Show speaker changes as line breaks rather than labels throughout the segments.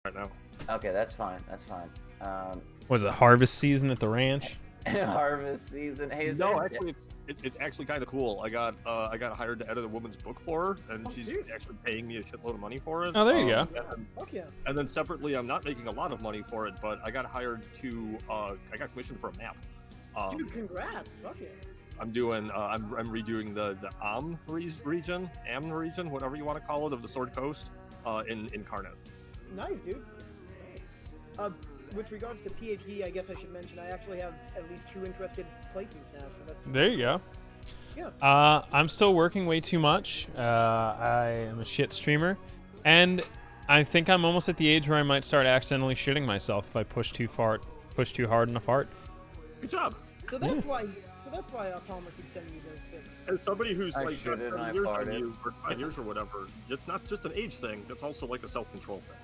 right now.
Okay, that's fine. That's fine.
Was it harvest season at the ranch?
Harvest season. Hey, is
No,
there?
actually, it's actually kind of cool. I got hired to edit a woman's book for her, and she's actually paying me a shitload of money for it.
Oh, there you go.
Fuck yeah.
And then separately, I'm not making a lot of money for it, but I got hired to I got commissioned for a map.
Dude, congrats. Fuck yeah.
I'm doing I'm redoing the region, whatever you want to call it, of the Sword Coast in Incarnate.
Nice, dude. With regards to PhD, I guess I should mention I actually have at least 2 interested placements now. So that's
There you go.
Yeah.
I'm still working way too much. I am a shit streamer, and I think I'm almost at the age where I might start accidentally shitting myself if I push too hard in a fart.
Good job.
So that's why. So that's why Palmer keeps sending you those things.
As somebody who's
I
like got
shitted and
7
I
years on
farted.
you, or 5 years or whatever, it's not just an age thing. It's also like a self-control thing.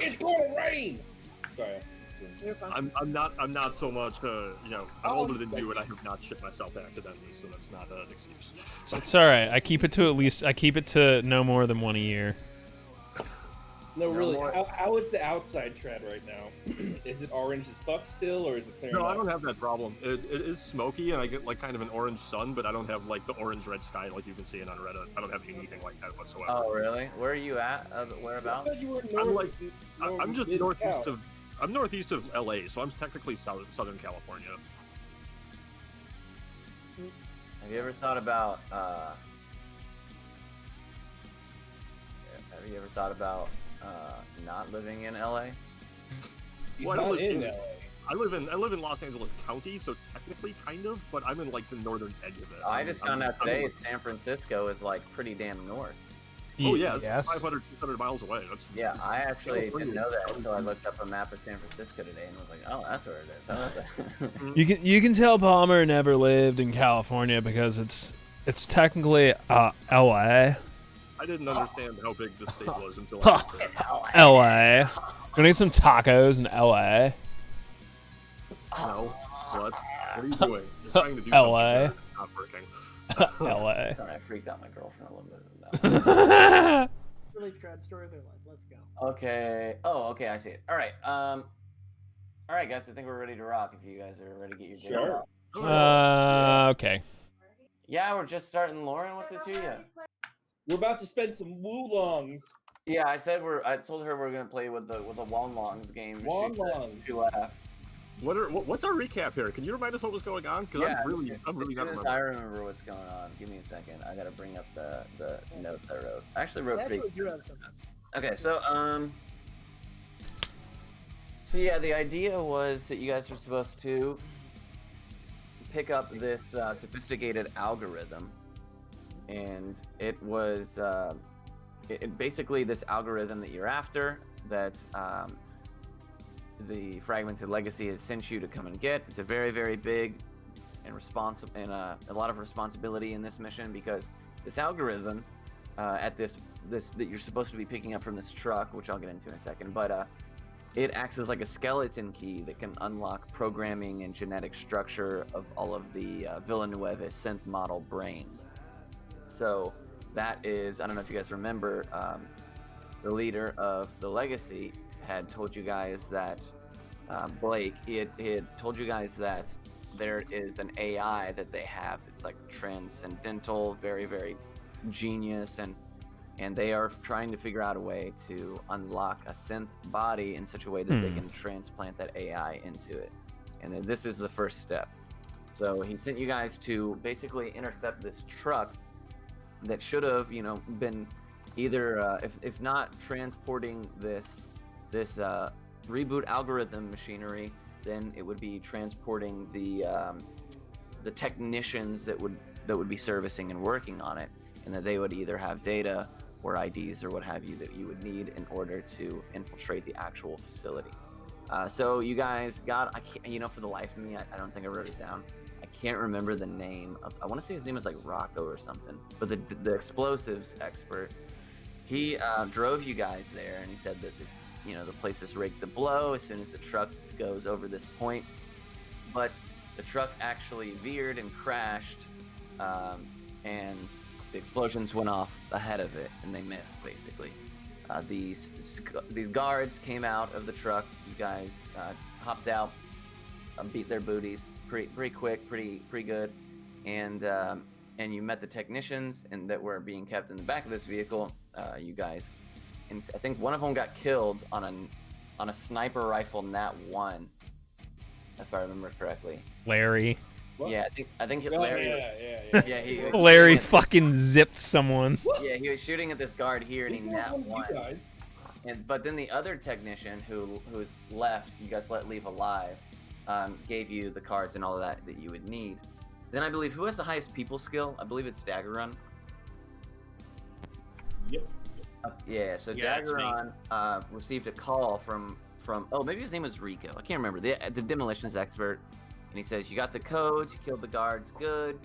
It's going to rain. Sorry.
You're fine.
I'm not so much. I'm older than you, and I have not shit myself accidentally, so that's not an excuse.
So it's all right. I keep it to no more than 1 a year.
No, really.
more.
How is the outside trend right now? Is it orange as fuck still, or is it clearing
No, I
up?
don't have that problem. It is smoky, and I get like kind of an orange sun, but I don't have like the orange-red sky like you can see it on Reddit. I don't have anything like that whatsoever.
Oh, really? Where are you at? Whereabouts?
I thought you were
I'm
north,
like, I'm just
mid
northeast
south.
of. I'm northeast of LA, so I'm technically Southern California.
Have you ever thought about? Have you ever thought about not living in LA?
He's
Well, I
not
live
in
in-
LA.
I live in Los Angeles County, so technically kind of, but I'm in like the northern edge of it.
I just found out today San Francisco is like pretty damn north.
Oh yeah, it's
Yes.
500, 600 miles away. That's
Yeah, I actually
California.
didn't know that until I looked up a map of San Francisco today and was like, oh, that's where it is. How about that?
You can tell Palmer never lived in California because it's technically LA.
I didn't understand how big the state was until I
Huh.
got there.
LA. Gonna get some tacos in LA.
No, what? What are you doing? You're trying to do
LA.
something there. It's not working.
LA.
Sorry, I freaked out my girlfriend a little bit.
Really trad story of their life. Let's go.
Okay. Oh, okay. I see it. All right. All right, guys. I think we're ready to rock. If you guys are ready to get your jokes
Sure.
out.
Okay.
Yeah, we're just starting. Lauren, what's it to you?
We're about to spend some woolongs.
Yeah, I told her we're gonna play with the Wonlongs game.
Wonlongs.
She laughed.
What's our recap here? Can you remind us what was going on? Because I'm really
as
not
soon as
remembering.
I remember what's going on. Give me a second. I gotta bring up the notes I wrote. I actually wrote
I
pretty.
actually do have some.
Okay, so yeah, the idea was that you guys were supposed to pick up this sophisticated algorithm, and it was basically this algorithm that you're after that the Fragmented Legacy has sent you to come and get. It's a very, very big and a lot of responsibility in this mission, because this algorithm at this that you're supposed to be picking up from this truck, which I'll get into in a second, but it acts as like a skeleton key that can unlock programming and genetic structure of all of the Villanueva synth model brains. So that is, I don't know if you guys remember, the leader of the Legacy had told you guys that Blake, he had told you guys that there is an AI that they have. It's like transcendental, very, very genius, and they are trying to figure out a way to unlock a synth body in such a way that they can transplant that AI into it. And then this is the first step. So he sent you guys to basically intercept this truck that should have, been either, if not transporting this reboot algorithm machinery, then it would be transporting the technicians that would be servicing and working on it, and that they would either have data or IDs or what have you that you would need in order to infiltrate the actual facility. So you guys got, for the life of me, I don't think I wrote it down. I can't remember the name of, I want to say his name is like Rocco or something, but the explosives expert, he drove you guys there, and he said that the place is rigged to blow as soon as the truck goes over this point. But the truck actually veered and crashed, and the explosions went off ahead of it, and they missed, basically. These guards came out of the truck. You guys hopped out, beat their booties pretty quick, pretty good, and you met the technicians and that were being kept in the back of this vehicle. You guys, and I think one of them got killed on a sniper rifle Nat 1, if I remember correctly.
Larry.
What?
Yeah, I think
Oh,
Larry.
yeah.
He was
Larry
shooting
fucking zipped someone.
Yeah, he was shooting at this guard here, and he
He's
Nat
not one of
1.
you guys.
But then the other technician who's left, you guys let leave alive, gave you the cards and all of that you would need. Then I believe who has the highest people skill? I believe it's Dagger Run.
Yep.
Yeah, so
Yeah, it's
Dagger
me.
Run received a call from oh, maybe his name was Rico. I can't remember. The demolitions expert, and he says you got the codes, you killed the guards, good.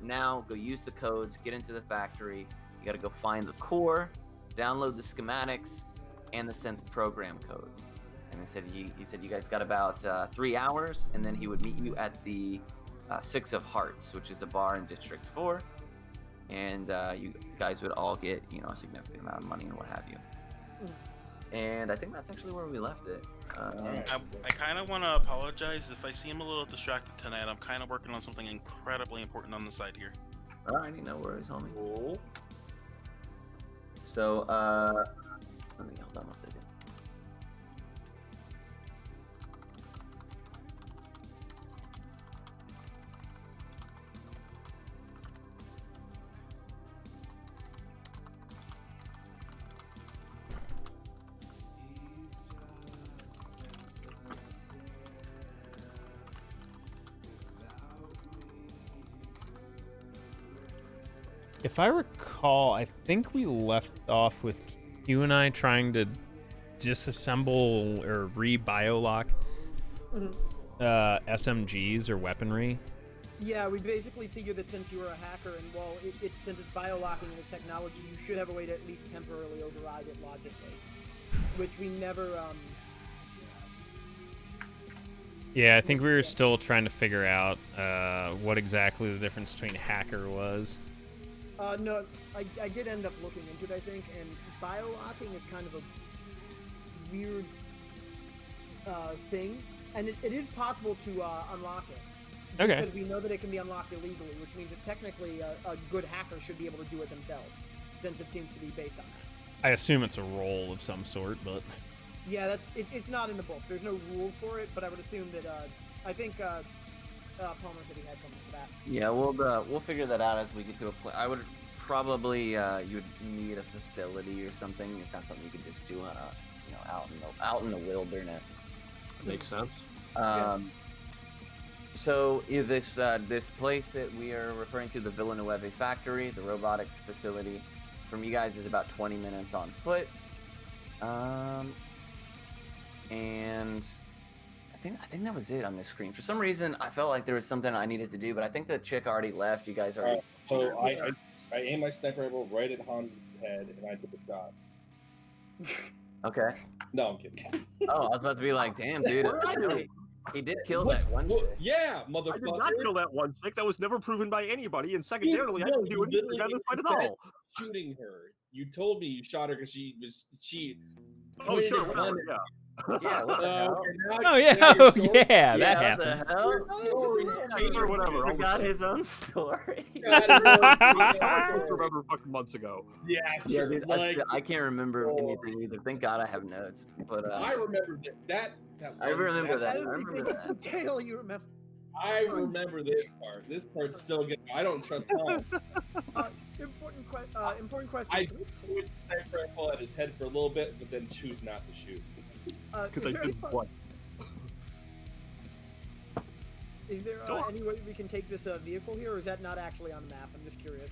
Now go use the codes, get into the factory. You got to go find the core, download the schematics, and the synth program codes. And he said you guys got about 3 hours, and then he would meet you at the Six of Hearts, which is a bar in District 4. And you guys would all get, a significant amount of money and what have you. And I think that's actually where we left it.
Alright.
I kind of want to apologize if I seem a little distracted tonight. I'm kind of working on something incredibly important on the side here.
Alrighty, no worries, homie.
Cool.
So, let me hold on one second.
If I recall, I think we left off with you and I trying to disassemble or re-biolock SMGs or weaponry.
Yeah, we basically figured that since you were a hacker, and since it's biolocking the technology, you should have a way to at least temporarily override it logically, which we never.
Yeah, I think we were still trying to figure out what exactly the difference between hacker was.
No, I did end up looking into it, I think, and biolocking is kind of a weird thing, and it is possible to unlock it.
Okay.
Because we know that it can be unlocked illegally, which means that technically a good hacker should be able to do it themselves, since it seems to be based on that.
I assume it's a role of some sort, but...
Yeah, it's not in the book. There's no rules for it, but I would assume that, I think Palmer said he had something for that.
Yeah, we'll figure that out as we get to a place. I would probably you would need a facility or something. It's not something you could just do on a out in the wilderness.
Makes sense.
So this place that we are referring to, the Villanueva factory, the robotics facility, from you guys is about 20 minutes on foot. And I think that was it on this screen. For some reason, I felt like there was something I needed to do, but I think the chick already left. You guys already.
So I aimed my sniper rifle right at Hans' head, and I took a shot.
Okay.
No, I'm kidding.
Oh, I was about to be like, damn, dude. He did kill that one
Well,
chick.
yeah,
I did not
motherfucker.
kill that one chick. That was never proven by anybody. And secondarily, I
No,
didn't do
you
anything
literally
on this fight at
confessed
all.
Shooting her. You told me you shot her because she.
Oh,
pointed
sure,
a
whatever.
gun
Yeah.
Yeah, what the hell?
okay, now-
Oh, yeah,
now you're so-
yeah, that
what
happened.
the hell?
Or whatever.
He forgot his own story.
I don't remember fucking months ago.
Yeah,
Yeah,
sure.
dude,
Like,
I can't remember anything either. Thank God I have notes. But
I remember that
I remember
I
that.
don't
I
think
remember
it's a tale you remember.
I remember this part. This part's still good. I don't trust Tom.
Important question.
I would sniper rifle at his head for a little bit, but then choose not to shoot.
Because I did what?
Is there
Go on.
any way we can take this vehicle here, or is that not actually on the map? I'm just curious.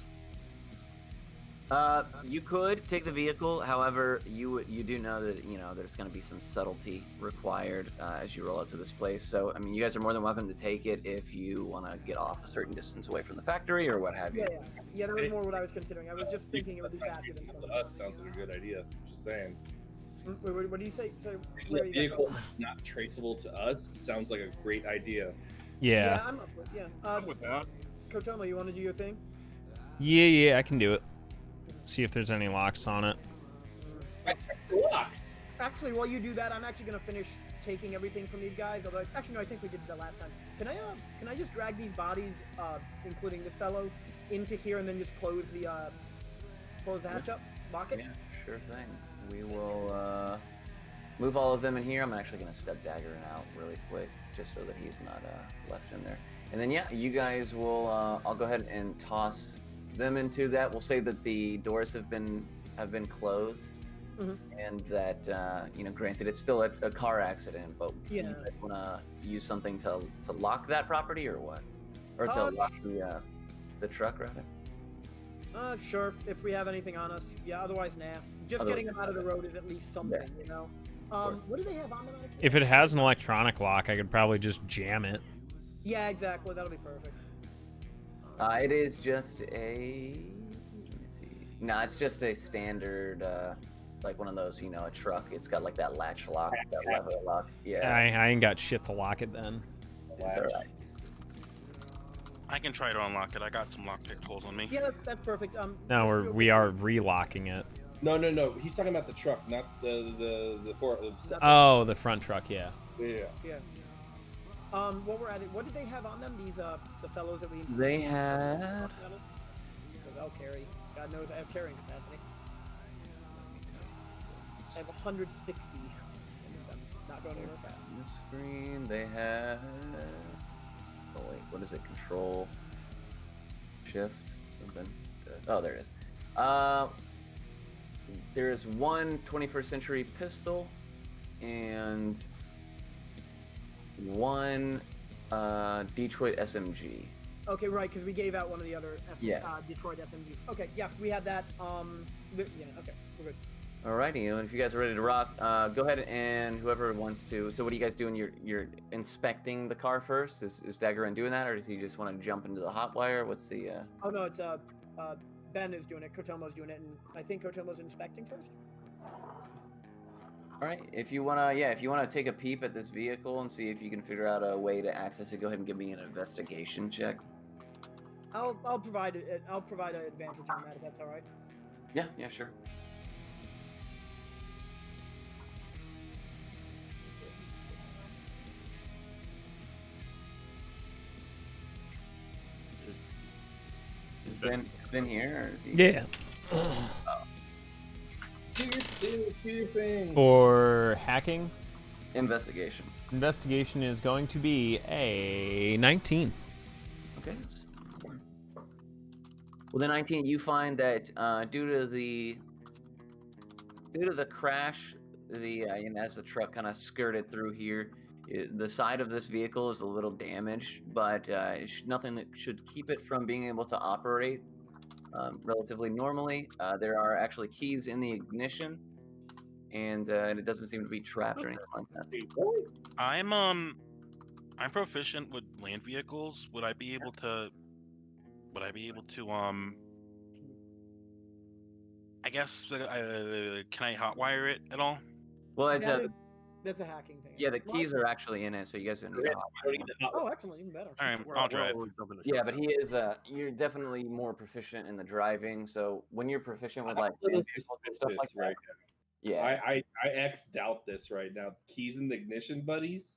You could take the vehicle. However, you do know that there's going to be some subtlety required as you roll up to this place. So, I mean, you guys are more than welcome to take it if you want to get off a certain distance away from the factory or what have you.
Yeah. That was more what I was considering. I was just thinking it would be faster than
To
something.
us, sounds like a good idea. Just saying.
Wait, what do you say? So,
The
Larry, you got
vehicle
something?
not traceable to us sounds like a great idea.
Yeah.
I'm up with yeah.
I'm with that.
Kotomo, you want to do your thing?
Yeah, I can do it. See if there's any locks on it.
Locks.
Actually, while you do that, I'm actually gonna finish taking everything from these guys. Although, actually, no, I think we did that last time. Can I just drag these bodies, including this fellow, into here and then just close the hatch up, lock it?
Yeah, sure thing. We will move all of them in here. I'm actually gonna step Dagger out really quick, just so that he's not left in there. And then yeah, you guys will. I'll go ahead and toss them into that. We'll say that the doors have been closed. And that granted, it's still a car accident, but
Yeah.
you guys want to use something to lock that property or what, or to lock the truck rather.
Sure. If we have anything on us, yeah. Otherwise, nah. Just getting them out of the road is at least something, you know. What do they have on them?
If it has an electronic lock, I could probably just jam it.
Yeah, exactly. That'll be perfect.
It is just a. Let me see. No, it's just a standard. Like one of those, a truck. It's got like that latch lock, that lever lock. Yeah.
I ain't got shit to lock it then.
It's all right.
I can try to unlock it. I got some lockpick tools on me.
Yeah, that's perfect.
No, we are relocking it.
No. He's talking about the truck, not the four.
Oh, the front truck, yeah.
Yeah.
While we're at it, what did they have on them? These the fellows that we.
They had.
I'll carry. God knows I have carrying capacity. I have 160. I'm not going anywhere fast.
On the screen, they have. Oh wait, what is it? Control, Shift, something. Oh, there it is. There is one 21st century pistol and one Detroit SMG.
Okay, right, because we gave out one of the other Detroit SMGs. Okay, yeah, we have that. Yeah, okay, we're good.
Alrighty, and if you guys are ready to rock, go ahead and whoever wants to. So what are you guys doing? You're inspecting the car first. Is Daggerin doing that, or does he just want to jump into the hot wire? What's the?
Oh no, it's Ben is doing it. Kotomo's doing it, and I think Kotomo's inspecting first.
All right, if you wanna take a peep at this vehicle and see if you can figure out a way to access it, go ahead and give me an investigation check.
I'll provide it. I'll provide an advantage on that if that's all right.
Yeah, sure. It's been here, or is he?
Yeah.
Do your thing.
For hacking,
Investigation.
investigation is going to be a 19.
Okay. Well, the 19, you find that due to the crash, as the truck kind of skirted through here, the side of this vehicle is a little damaged, but nothing that should keep it from being able to operate relatively normally. There are actually keys in the ignition, and it doesn't seem to be trapped or anything like that.
I'm proficient with land vehicles. Would I be able to I guess can I hotwire it at all?
Well, it's
That's a hacking thing.
yeah, the keys are actually in it, so you guys don't need to hotwire.
Oh, excellent, even better.
All right, I'll drive.
Yeah, but he is. You're definitely more proficient in the driving. So when you're proficient with like land vehicles and stuff like that,
right
yeah.
I doubt this right now. Keys in the ignition, buddies.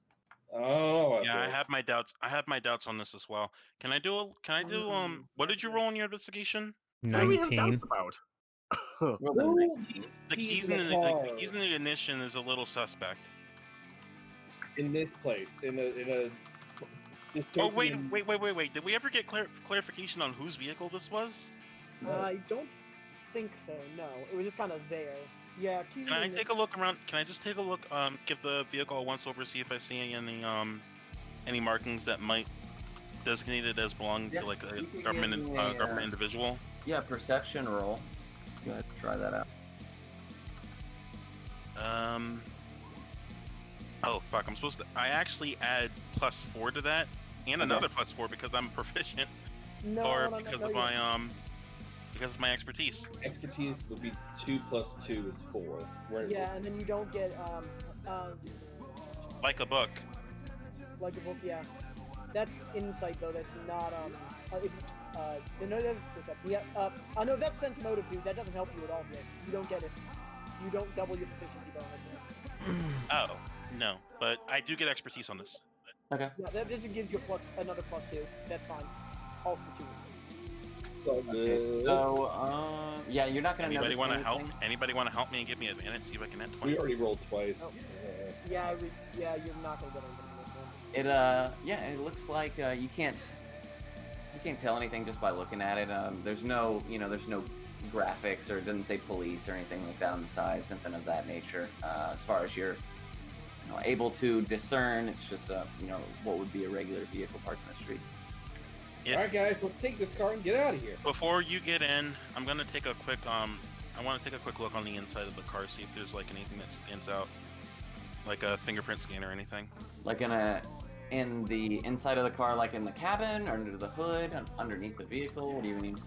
Oh.
Yeah, I have my doubts. I have my doubts on this as well. Can I do what did you roll in your investigation?
What do we have
19.
doubts about?
Well, then,
Who
The
keys
keys
in
in
the car
the keys in the ignition is a little suspect.
in this place in a.
Oh wait!
dystopian-
Did we ever get clarification on whose vehicle this was?
I don't think so. No, it was just kind of there. Yeah. Keys
Can I
in the-
take a look around? Can I just take a look? Give the vehicle a once over, see if I see any markings that might designate it as belonging
Yeah,
to like a
you can
government
give me a,
government individual.
yeah, perception roll. Go ahead, try that out.
Oh fuck! I'm supposed to. I actually add +4 to that, and
Okay.
another +4 because I'm proficient,
No,
or
no,
because
no,
of
no,
my expertise.
Expertise would be 2 + 2 is 4.
Yeah, and then you don't get
Like a book.
like a book. Yeah, that's insight though. That's not no, that's perception. Yeah. No, that's sense motive, dude. That doesn't help you at all, bro. You don't get it. You don't double your proficiency bonus.
Oh, no. But I do get expertise on this.
Okay.
Yeah, that just gives you another +2. That's fine. Also 2.
So good.
So, yeah, you're not gonna
Anybody
notice
want to help?
anything.
Anybody want to help me and give me advantage? See if I can hit 20.
We already rolled twice.
Oh. Yeah, you're not gonna get anything from this one.
Yeah, it looks like you can't tell anything just by looking at it. There's no graphics, or it doesn't say police or anything like that on the side, something of that nature. As far as you're able to discern, it's just what would be a regular vehicle parked on the street.
Yeah.
All right, guys, let's take this car and get out of here.
Before you get in, I'm gonna take a quick I want to take a quick look on the inside of the car, see if there's like anything that stands out, like a fingerprint scan or anything.
Like in the inside of the car, like in the cabin, or under the hood, underneath the vehicle. What do you mean?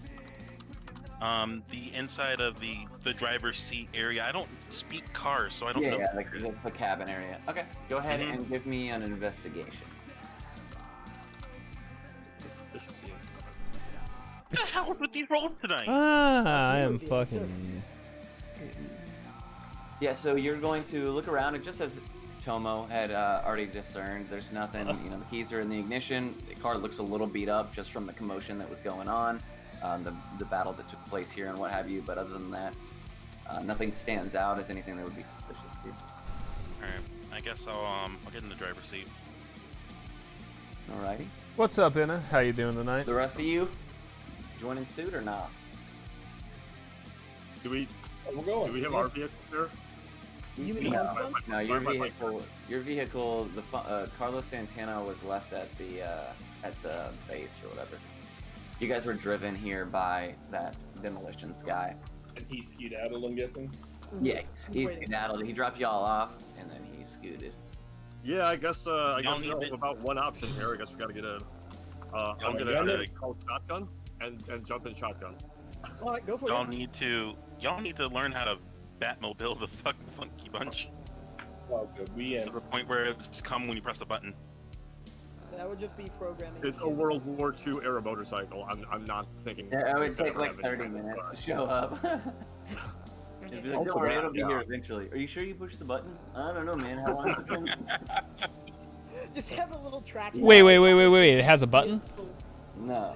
The inside of the driver's seat area. I don't speak cars, so I don't know.
Yeah, like the cabin area. Okay, go ahead
Mhm.
and give me an investigation.
Efficiency.
What the hell with these rolls tonight?
I am
Yeah,
fucking.
Yeah, so you're going to look around, and just as Tomo had already discerned, there's nothing. The keys are in the ignition. The car looks a little beat up just from the commotion that was going on, the battle that took place here and what have you. But other than that, nothing stands out as anything that would be suspicious to you.
All right, I guess I'll get in the driver's seat.
Alrighty.
What's up, Inna? How you doing tonight?
The rest of you, joining suit or not?
Do we
We're going.
have our vehicle there?
You mean
No.
the one?
No, your
my-
vehicle, Carlos Santana was left at the base or whatever. You guys were driven here by that demolitions guy.
And he skied out, I'm guessing.
Yeah, he skedaddled. He dropped y'all off, and then he scooted.
Yeah, I guess
Y'all
we
need
have
it.
about one option here. I guess we gotta get in. I'm
Y'all
gonna
need it.
call shotgun and jump in shotgun.
All right, go for
Y'all
it.
need to learn how to Batmobile the fucking funky bunch
It's all good. We
to the point where it's come when you press the button.
That would just be programming.
It's a World War II era motorcycle. I'm not thinking.
Yeah, it would
it's gonna
take like
have
30
any kind of
minutes to
car.
show up. Just be like,
Also
don't worry,
that,
it'll be
yeah.
here eventually. Are you sure you pushed the button? I don't know, man. How long has it been?
Just have a little track.
Wait. It has a button?
No.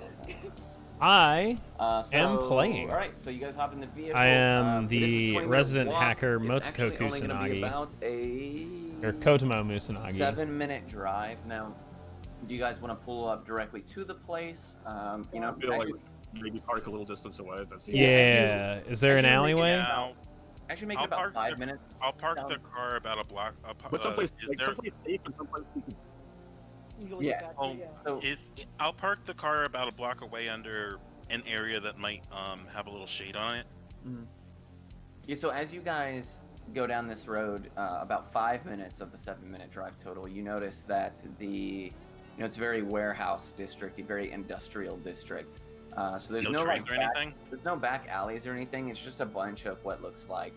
I
So,
am playing.
All right, so you guys hop in the vehicle.
I am
it is a
the
20-minute
resident
walk.
hacker
It's actually
Motokoku
only gonna be
Tsunagi.
about a
Or Kotomo Musanagi.
7-minute drive. Now, do you guys want to pull up directly to the place?
I feel like
Actually,
maybe park a little distance away. That's
Yeah. Is there an
Actually, we can
alleyway?
Now,
actually make it
I'll
about
park
5
the-
minutes.
I'll park
Sounds-
the car about a block.
But someplace,
Is
like,
there?
someplace safe and someplace we can.
Easily
Yeah.
get back to,
Oh,
yeah.
So,
I'll park the car about a block away under an area that might have a little shade on it.
yeah, so as you guys go down this road, about 5 minutes of the 7-minute drive total, you notice that it's very warehouse district, a very industrial district. So there's no
trees
like
or
back,
anything.
there's no back alleys or anything. It's just a bunch of what looks like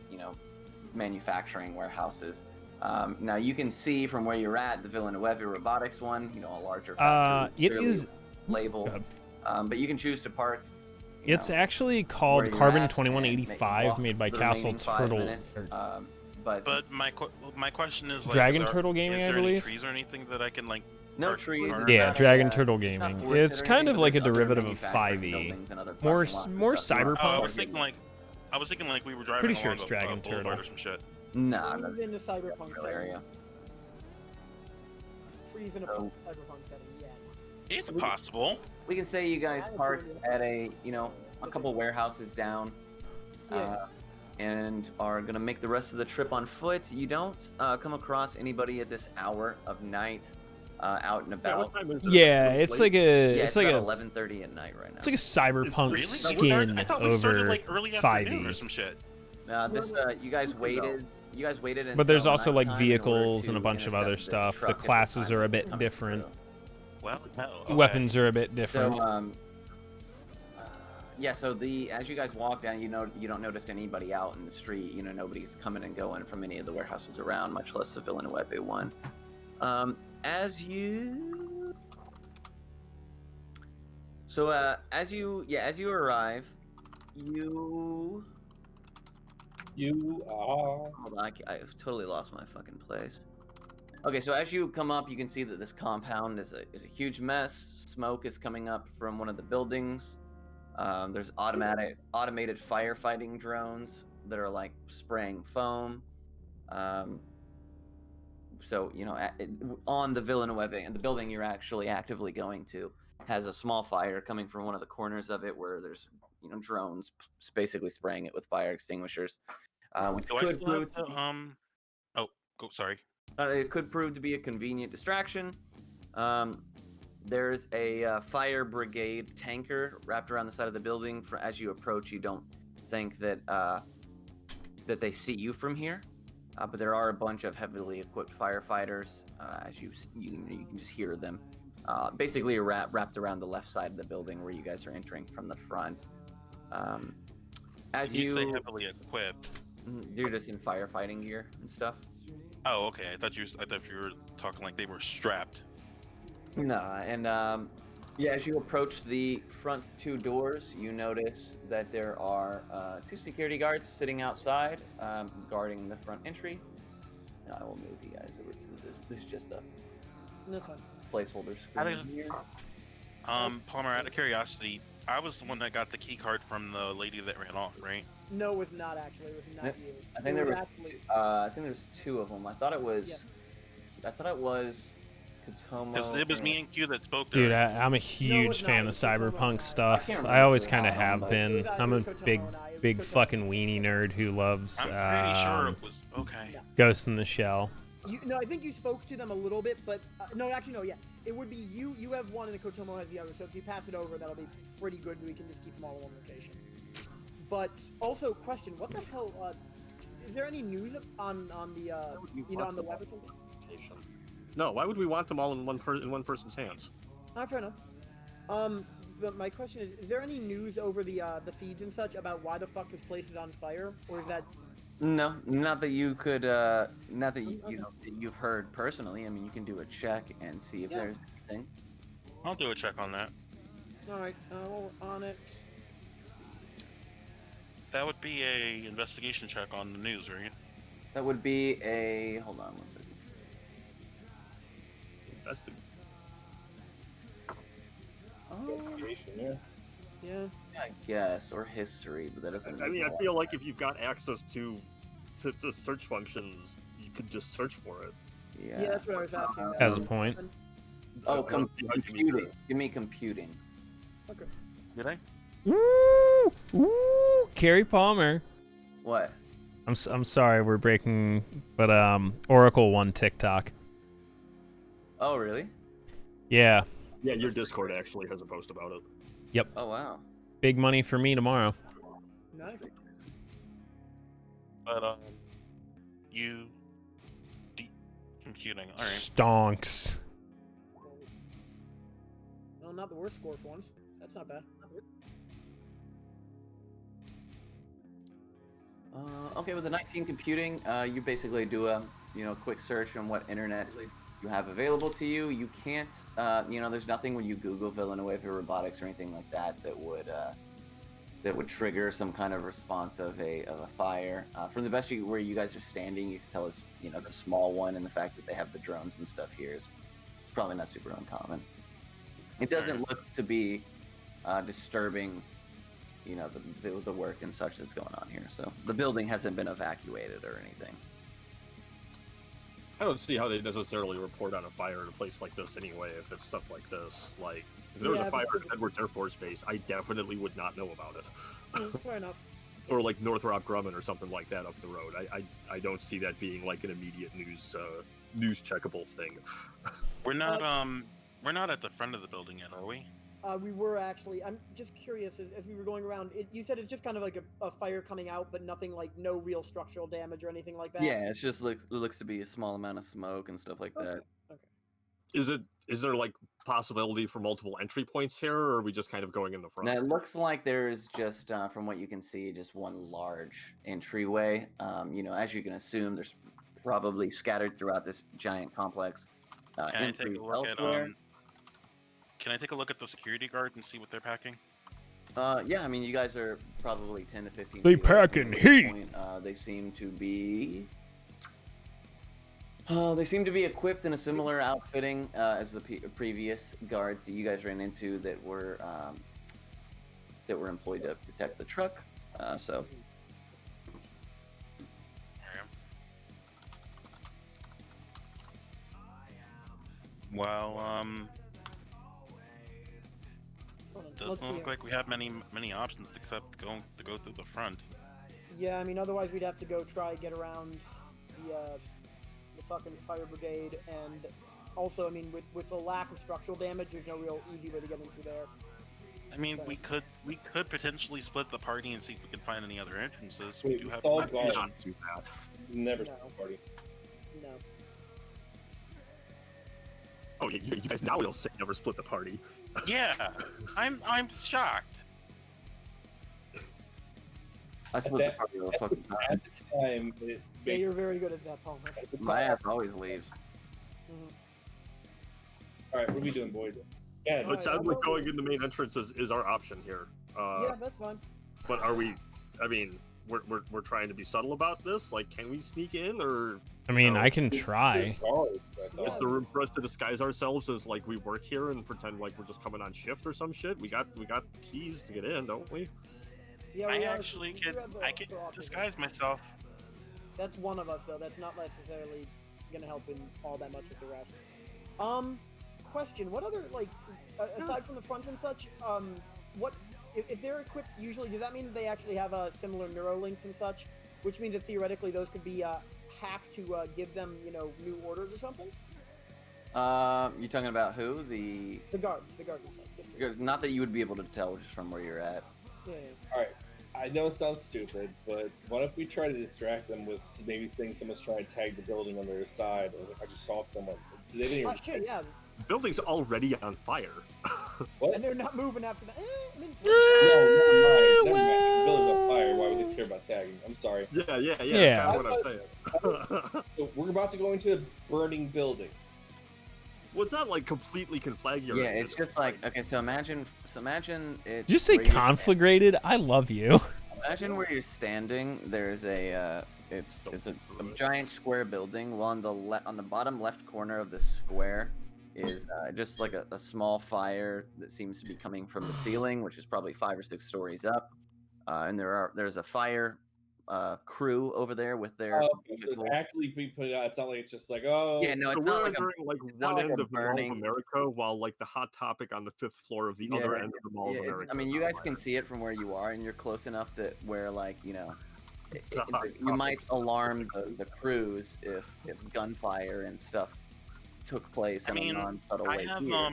manufacturing warehouses. Now you can see from where you're at the Villanueva Robotics one, a larger factory.
It
clearly
is.
labeled, but you can choose to park.
It's
know,
actually
where
called
you're
Carbon
at and
2185,
walk
made by
the
Castle
remaining 5
Turtle.
minutes.
or-
But
my question is like,
Dragon
are there-
Turtle Gaming,
is
I
there any
believe?
trees or anything that I can like?
no
park-
trees.
park-
it's
Yeah,
not,
Dragon Turtle
it's not
Gaming.
forested
It's
or
kind
anything,
of
but
like a
there's other
derivative of
manufacturing
5e.
buildings and other
More
parking lots and
more
stuff. You want-
cyberpunk.
Oh, I was thinking like we were driving
Pretty sure
along
it's
a
Dragon
boulevard
Turtle.
or some shit.
Nah,
Trees in the cyberpunk
real area.
Trees in a
So-
cyberpunk setting, yeah.
It's possible.
We can say you guys
I
parked
agree.
at a couple warehouses down,
Yeah.
and are gonna make the rest of the trip on foot. You don't come across anybody at this hour of night out and
Yeah,
about.
what time is it?
Yeah,
Is it
it's
late?
like a
Yeah,
it's like
about
a
11:30 at night right now.
it's like a cyberpunk
Really?
skin
I thought we started
over
like early
5e.
afternoon or some shit.
You guys waited. You guys waited until
But there's also like
nighttime in order
vehicles and a
to
bunch of other
intercept this
stuff. The
truck at the
classes
time
are a
it was
bit
coming
different.
through.
Well, no. Okay.
Weapons are a bit different.
So, yeah. So as you guys walk down, you don't notice anybody out in the street. Nobody's coming and going from any of the warehouses around, much less the Villanueva one. As you arrive, you
You are.
Hold on, I've totally lost my fucking place. Okay, so as you come up, you can see that this compound is a huge mess. Smoke is coming up from one of the buildings. There's automated firefighting drones that are like spraying foam. So on the Villanueva and the building you're actually actively going to has a small fire coming from one of the corners of it where there's drones basically spraying it with fire extinguishers, which
Do I
could
still have
prove to
to
be,
Oh, go. Sorry.
it could prove to be a convenient distraction. There's a fire brigade tanker wrapped around the side of the building. As you approach, you don't think that that they see you from here. But there are a bunch of heavily equipped firefighters. As you can just hear them. Basically, wrapped around the left side of the building where you guys are entering from the front. As
When you say heavily equipped.
you're just in firefighting gear and stuff.
Oh, okay. I thought you were talking like they were strapped.
Nah, and yeah, as you approach the front two doors, you notice that there are two security guards sitting outside, guarding the front entry. And I will move you guys over to this. This is just a
That's fine.
placeholder
How
screen
did-
here.
Palmer, out of curiosity, I was the one that got the key card from the lady that ran off, right?
No, it was not actually. It was not
Yep.
you.
I think
It
there was.
actually.
I think there was two of them. I thought it was.
Yeah.
I thought it was Katomo.
Because it was me and Q that spoke
Dude,
there.
I'm a huge
it's not.
fan of
It's Kotomo and I.
cyberpunk stuff.
can't
I always
remember
kind of
how,
have
but-
been.
It
I'm a
was Kotomo
big,
and I. It was
big
Kotomo.
fucking weenie nerd who loves
I'm pretty sure it was okay.
Yeah.
Ghost in the Shell.
No, I think you spoke to them a little bit, but no, actually, no, yeah. It would be you. You have one, and the Kotomo has the other. So if you pass it over, that'll be pretty good. We can just keep them all in one location. But also, question: what the hell? Is there any news on the on the web or something?
No, why would we want them all in one person's hands?
Fair enough. But my question is there any news over the feeds and such about why the fuck this place is on fire, or is that?
No, not that you could. Not that that you've heard personally. I mean, you can do a check and see if
Yeah.
there's anything.
I'll do a check on that.
All right, we're on it.
That would be a investigation check on the news, right?
That would be a. Hold on one second.
Invested.
Oh,
Investigation, yeah.
Yeah.
I guess, or history, but that doesn't.
I
make
mean,
a
I
lot
feel
of
like if you've got access to search functions, you could just search for it.
Yeah.
Yeah, that's what I was asking.
Has a point.
Oh,
I don't see how you can be
computing.
sure.
Give me computing.
Okay.
Did I?
Woo! Woo! Carrie Palmer.
What?
I'm sorry we're breaking, but Oracle won TikTok.
Oh, really?
Yeah,
Yeah, your Discord actually has a post about it.
Oh, wow.
big money for me tomorrow.
Nice.
But computing. All right.
Stonks.
No, not the worst score for once. That's not bad.
Okay, with the 19 computing, you basically do a quick search on what internet you have available to you. You can't, there's nothing when you Google Villanueva robotics or anything like that that would trigger some kind of response of a fire. From the best where you guys are standing, you can tell it's it's a small one, and the fact that they have the drones and stuff here is it's probably not super uncommon. It doesn't look to be disturbing, the work and such that's going on here. So the building hasn't been evacuated or anything.
I don't see how they necessarily report on a fire in a place like this anyway, if it's stuff like this. Like, if there was
Yeah,
a fire
but-
at Edwards Air Force Base, I definitely would not know about it.
Fair enough.
Or like Northrop Grumman or something like that up the road. I don't see that being like an immediate news checkable thing.
We're not at the front of the building yet, are we?
We were actually. I'm just curious as we were going around. You said it's just kind of like a fire coming out, but nothing like no real structural damage or anything like that.
Yeah, it's just looks to be a small amount of smoke and stuff like that.
Okay.
Is there like possibility for multiple entry points here, or are we just kind of going in the front?
Now, it looks like there's just, from what you can see, just one large entryway. As you can assume, there's probably scattered throughout this giant complex.
Can I take
entries
a look
elsewhere.
Can I take a look at the security guard and see what they're packing?
Yeah, I mean, you guys are probably 10 to 15.
They
feet away
packing
from this
heat.
point. They seem to be. They seem to be equipped in a similar outfitting as the previous guards that you guys ran into that were employed to protect the truck. So.
Well,
Hold on, let's
doesn't
see
look
here.
like we have many options except to go through the front.
Yeah, I mean, otherwise we'd have to go try get around the fucking fire brigade, and also, I mean, with the lack of structural damage, there's no real easy way to get into there.
I mean, we could
potentially
split the party and see if we can find any other entrances.
Wait,
do
we
have
saw
night
guards.
vision.
Do that.
Never
No.
party.
No.
Oh, you guys now will say never split the party.
Yeah, I'm shocked.
I split the party all the fucking time.
At the time, it
Yeah, you're very good at that, Palmer.
My ass always leaves.
All right, what are we doing, boys? Yeah,
It
Alright,
sounds
I'm
like
over-
going in the main entrance is our option here.
Yeah, that's fine.
But are we? I mean, we're trying to be subtle about this. Like, can we sneak in, or
I mean,
No.
I can try.
guards, I thought.
is there room for us to disguise ourselves as like we work here and pretend like we're just coming on shift or some shit? We got keys to get in, don't we?
Yeah,
I
we are-
actually
we
could
do have the
I
officer.
disguise myself.
That's one of us, though. That's not necessarily gonna help in all that much with the rest. Question: what other, like, aside from the front and such, what if they're equipped? Usually, does that mean they actually have similar neurolinks and such? Which means that theoretically those could be hacked to give them, new orders or something.
You talking about who?
The guards and such.
Not that you would be able to tell just from where you're at.
Yeah.
All right, I know it sounds stupid, but what if we try to distract them with maybe things someone's trying to tag the building on their side, or if I just saw someone? They didn't even.
Shit, yeah.
The building's already on fire.
What?
And they're not moving after that. I mean,
No, never mind. The building's on fire. Why would they care about tagging? I'm sorry.
Yeah.
Yeah.
That's kind of what I'm saying.
So we're about to go into a burning building.
Well, it's not like completely conflagrated.
Yeah, it's just like, okay, so imagine it's.
Did you say
where you're
conflagrated? I love you.
Imagine where you're standing. There's a it's a giant square building. Well, on the bottom left corner of the square is just like a small fire that seems to be coming from the ceiling, which is probably 5 or 6 stories up. And there's a fire crew over there with their.
So it's actually being put out. It's not like it's just like, oh.
Yeah, no,
So
it's
we're
not like
entering like
not
one
like a
end of the Mall
burning-
of America, while like the Hot Topic on the 5th floor of the
Yeah,
other end of the Mall of
yeah,
America.
I mean,
is
you
on
guys can
fire.
see it from where you are, and you're close enough to where, like, you
Topic.
might alarm the crews if gunfire and stuff took place
I
in
mean,
a non-subtle
I
way
have
here.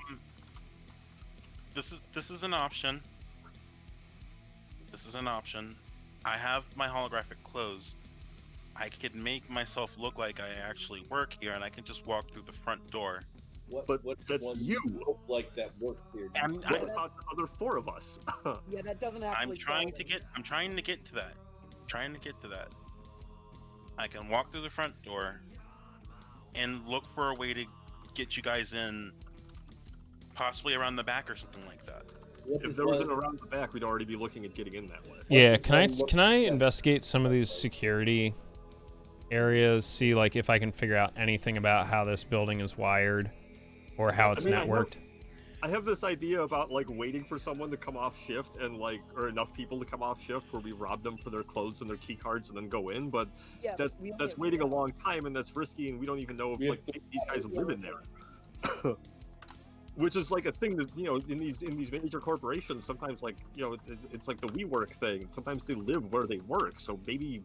This is an option. This is an option. I have my holographic clothes. I could make myself look like I actually work here, and I can just walk through the front door.
But that's
one
you.
look like that works here?
I'm-
What about the other 4 of us?
yeah, that doesn't actually.
I'm trying to get to that. Trying to get to that. I can walk through the front door and look for a way to get you guys in, possibly around the back or something like that.
What
If
is
there was
one-
an around the back, we'd already be looking at getting in that way.
Yeah,
What does
can I
yeah.
investigate some of these security areas, see like if I can figure out anything about how this building is wired or how it's
I mean, I
networked?
I have this idea about like waiting for someone to come off shift and like, or enough people to come off shift where we rob them for their clothes and their key cards and then go in. But
Yeah,
that's
we only
that's
have-
waiting a long time and that's risky and we don't even know if
We have
like
to-
these guys live in there. Which is like a thing that in these major corporations sometimes like it's like the WeWork thing. Sometimes they live where they work, so maybe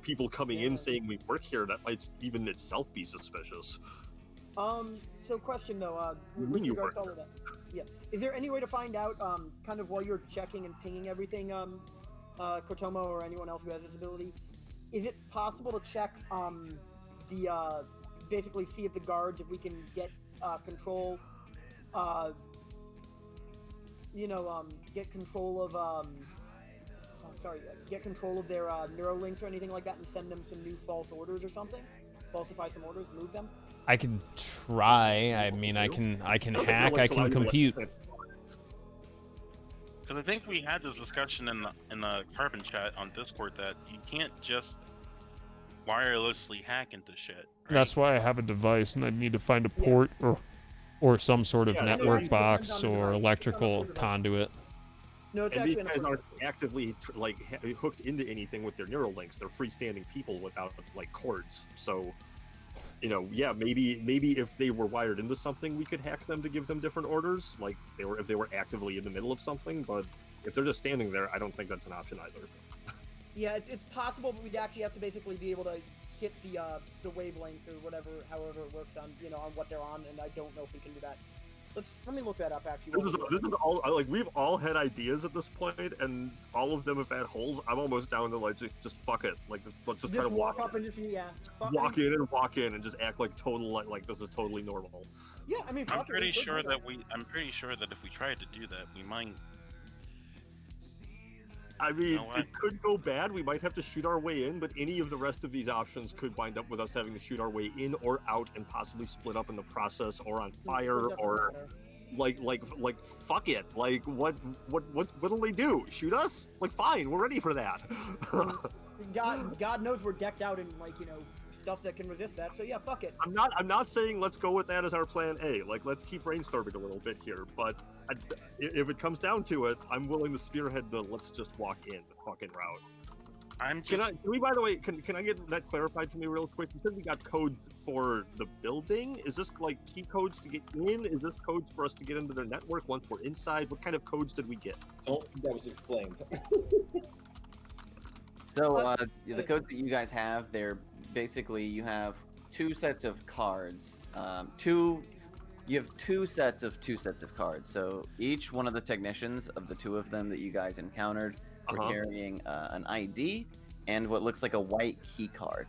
people coming in saying we work here, that might even itself be suspicious.
So question though, with
When you
regards to
work
all of that, yeah, is there any way to find out, kind of while you're checking and pinging everything, Kotomo or anyone else who has this ability, is it possible to check, basically see if the guards, if we can get, control, get control of, get control of their, neurolinks or anything like that and send them some new false orders or something? Falsify some orders, move them?
I can try. I mean, I can
I don't think
hack.
they're,
I
like,
can
allowed to, like,
compute.
Because I think we had this discussion in the carbon chat on Discord that you can't just wirelessly hack into shit. Right?
That's why I have a device, and I need to find a
Yeah.
port or some sort of
Yeah,
network
it depends
box
on the
or
device.
electrical conduit.
No, it's
And these
actually
guys aren't actively hooked into anything with their neural links. They're freestanding people without like cords. So, yeah, maybe if they were wired into something, we could hack them to give them different orders. Like if they were actively in the middle of something. But if they're just standing there, I don't think that's an option either.
Yeah, it's possible, but we'd actually have to basically be able to hit the wavelength or whatever, however it works on on what they're on, and I don't know if we can do that. Let me look that up actually.
This is all like we've all had ideas at this point, and all of them have had holes. I'm almost down to like just fuck it. Like let's just try to walk
up and just
walk in and just act like total like this is totally normal.
Yeah, I mean,
I'm pretty sure that if we tried to do that, we might.
I mean, it could go bad. We might have to shoot our way in, but any of the rest of these options could wind up with us having to shoot our way in or out, and possibly split up in the process, or on fire, or like fuck it. Like what'll they do? Shoot us? Like fine, we're ready for that.
God knows we're decked out in stuff that can resist that. So yeah, fuck it.
I'm not saying let's go with that as our plan A. Like let's keep brainstorming a little bit here, but if it comes down to it, I'm willing to spearhead the let's just walk in fucking route. Can we, by the way, can I get that clarified to me real quick? You said we got codes for the building. Is this like key codes to get in? Is this codes for us to get into their network once we're inside? What kind of codes did we get?
I don't think that was explained.
So the codes that you guys have, they're basically you have two sets of cards. You have two sets of cards. So each one of the technicians of the two of them that you guys encountered were carrying an ID and what looks like a white key card.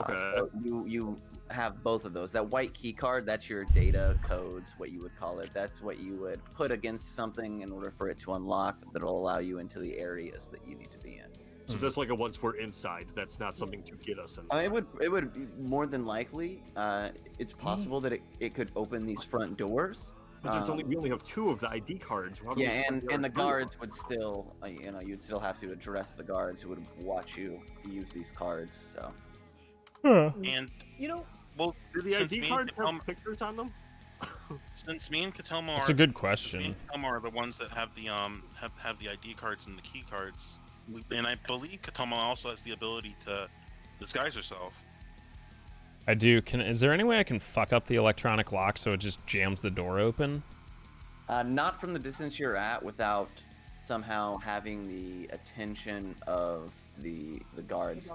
Okay.
So you have both of those. That white key card, that's your data codes, what you would call it. That's what you would put against something in order for it to unlock that'll allow you into the areas that you need to be in.
So that's like a once we're inside, that's not something to get us inside.
It would be more than likely. It's possible that it could open these front doors.
But we only have two of the ID cards.
Yeah, and the guards would still, you'd still have to address the guards who would watch you use these cards. So.
And
well, do the ID cards have pictures on them?
Since me and Katoma
That's a good question.
Me and Katoma are the ones that have the have the ID cards and the key cards. And I believe Katoma also has the ability to disguise herself.
I do. Is there any way I can fuck up the electronic lock so it just jams the door open?
Not from the distance you're at, without somehow having the attention of the guards,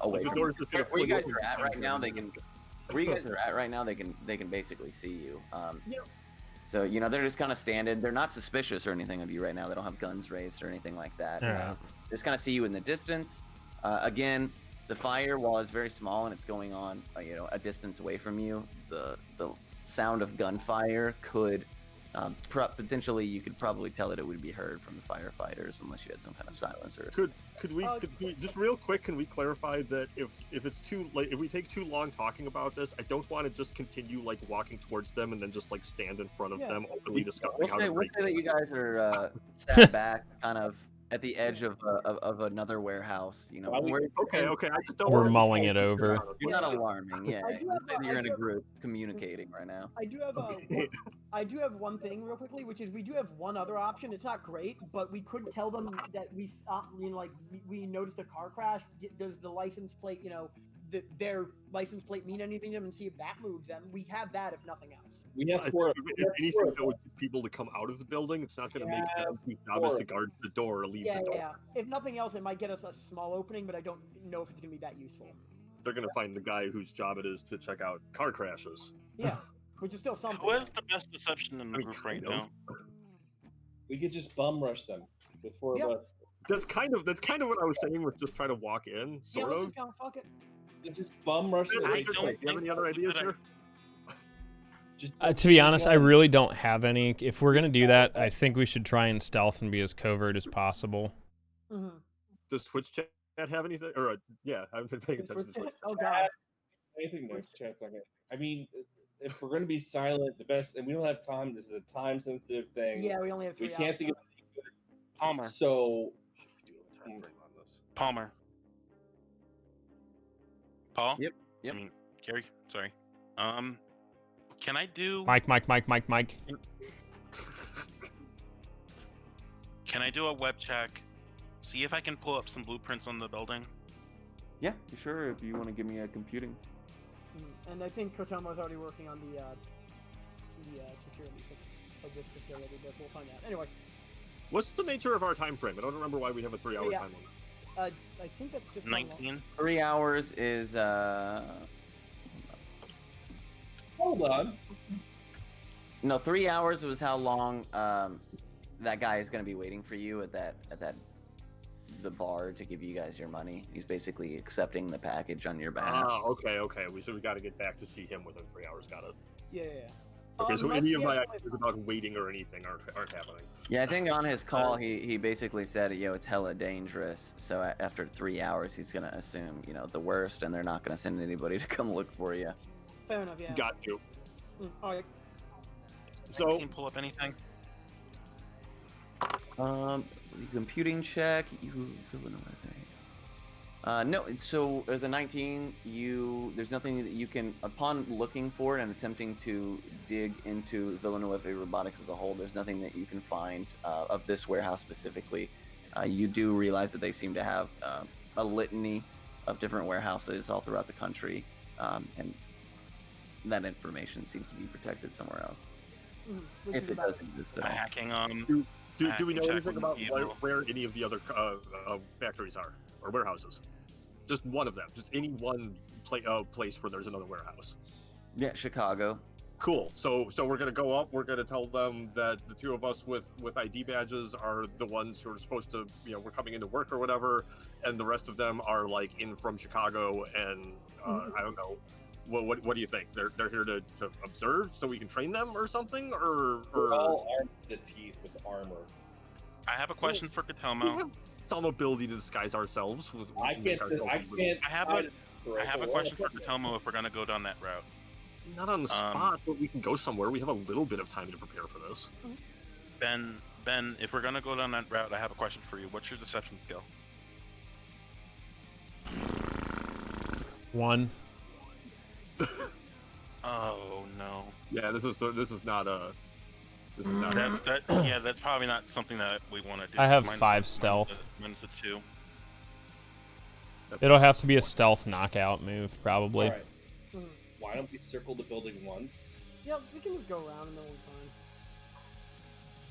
away from you. Where you guys are at right now, they can. Where you guys are at right now, they can basically see you. So they're just kind of standing. They're not suspicious or anything of you right now. They don't have guns raised or anything like that.
Yeah.
They just kind of see you in the distance. Again, the fire, while it's very small and it's going on, a distance away from you, the sound of gunfire could potentially, you could probably tell that it would be heard from the firefighters unless you had some kind of silencer.
Could we just real quick? Can we clarify that if it's too late, if we take too long talking about this, I don't want to just continue walking towards them and then just stand in front of them openly discussing.
We'll say that you guys are sat back, kind of at the edge of another warehouse.
Okay. I just don't.
We're mulling it over.
You're not alarming. Yeah, say that you're in a group communicating right now.
I do have one thing real quickly, which is we do have one other option. It's not great, but we could tell them that we we noticed a car crash. Does the license plate, their license plate mean anything to them, and see if that moves them? We have that, if nothing else.
We have
if anything that would get people to come out of the building, it's not going to make them whose job is to guard the door or leave the door.
Yeah. If nothing else, it might get us a small opening, but I don't know if it's going to be that useful.
They're going to find the guy whose job it is to check out car crashes.
Yeah, which is still something.
Who has the best deception in the group right now?
We could just bum rush them with four of us.
That's kind of what I was saying with just trying to walk in, sort of.
Just kind of fuck it.
Just bum rush them.
Do you have any other ideas here?
To be honest, I really don't have any. If we're gonna do that, I think we should try and stealth and be as covert as possible.
Mm-hmm.
Does Twitch chat have anything? Or I haven't been paying attention to Twitch.
Oh god.
Anything next chat's not good. I mean, if we're gonna be silent, the best, and we don't have time. This is a time-sensitive thing.
Yeah, we only have 3
hours. We can't think of
Palmer.
So
Do a time frame on this.
Palmer. Paul?
Yep, yep.
I mean, Gary, sorry. Can I do
Mike.
Can I do a web check? See if I can pull up some blueprints on the building?
Yeah, sure. If you want to give me a computing.
And I think Kotomo's already working on the security of this facility, but we'll find out. Anyway,
What's the nature of our time frame? I don't remember why we have a 3-hour
Yeah.
time limit.
I think that's just how long-
19?
3 hours is
hold on.
no, 3 hours was how long that guy is going to be waiting for you at the bar to give you guys your money. He's basically accepting the package on your behalf.
Okay. So we got to get back to see him within 3 hours. Got it.
Yeah.
Okay, so
Unless
any
he
of
has
my
like-
ideas about waiting or anything aren't happening.
Yeah, I think on his call he basically said, it's hella dangerous. So after 3 hours, he's gonna assume the worst, and they're not gonna send anybody to come look for you.
Fair enough. Yeah.
Got you.
All right.
So-
Can you pull up anything?
Computing check. No. So the 19, there's nothing that you can, upon looking for it and attempting to dig into Villeneuve Robotics as a whole, there's nothing that you can find of this warehouse specifically. You do realize that they seem to have a litany of different warehouses all throughout the country, and that information seems to be protected somewhere else,
Which
if
is
it
about
does exist at
A
all.
hacking
Do we know
check
anything
on
about
evil.
where any of the other factories are or warehouses? Just one of them. Just any one place where there's another warehouse.
Yeah, Chicago.
Cool. So we're gonna go up. We're gonna tell them that the two of us with ID badges are the ones who are supposed to, we're coming into work or whatever, and the rest of them are like in from Chicago. And I don't know. What do you think? They're here to observe so we can train them or something, or
We're all armed to the teeth with armor.
I have a question for
we
Katomo.
have some ability to disguise ourselves.
I can't.
I have a question for Katomo if we're gonna go down that route.
Not on the spot, but we can go somewhere. We have a little bit of time to prepare for this.
Ben, if we're gonna go down that route, I have a question for you. What's your deception skill?
1.
Oh no.
Yeah, this is not This is not.
That's probably not something that we want to do.
I have
Mine's-
5
mine's
stealth.
Mine's a 2.
It'll have to be a stealth knockout move, probably.
All right. Why don't we circle the building once?
Yeah, we can just go around and then we'll be fine.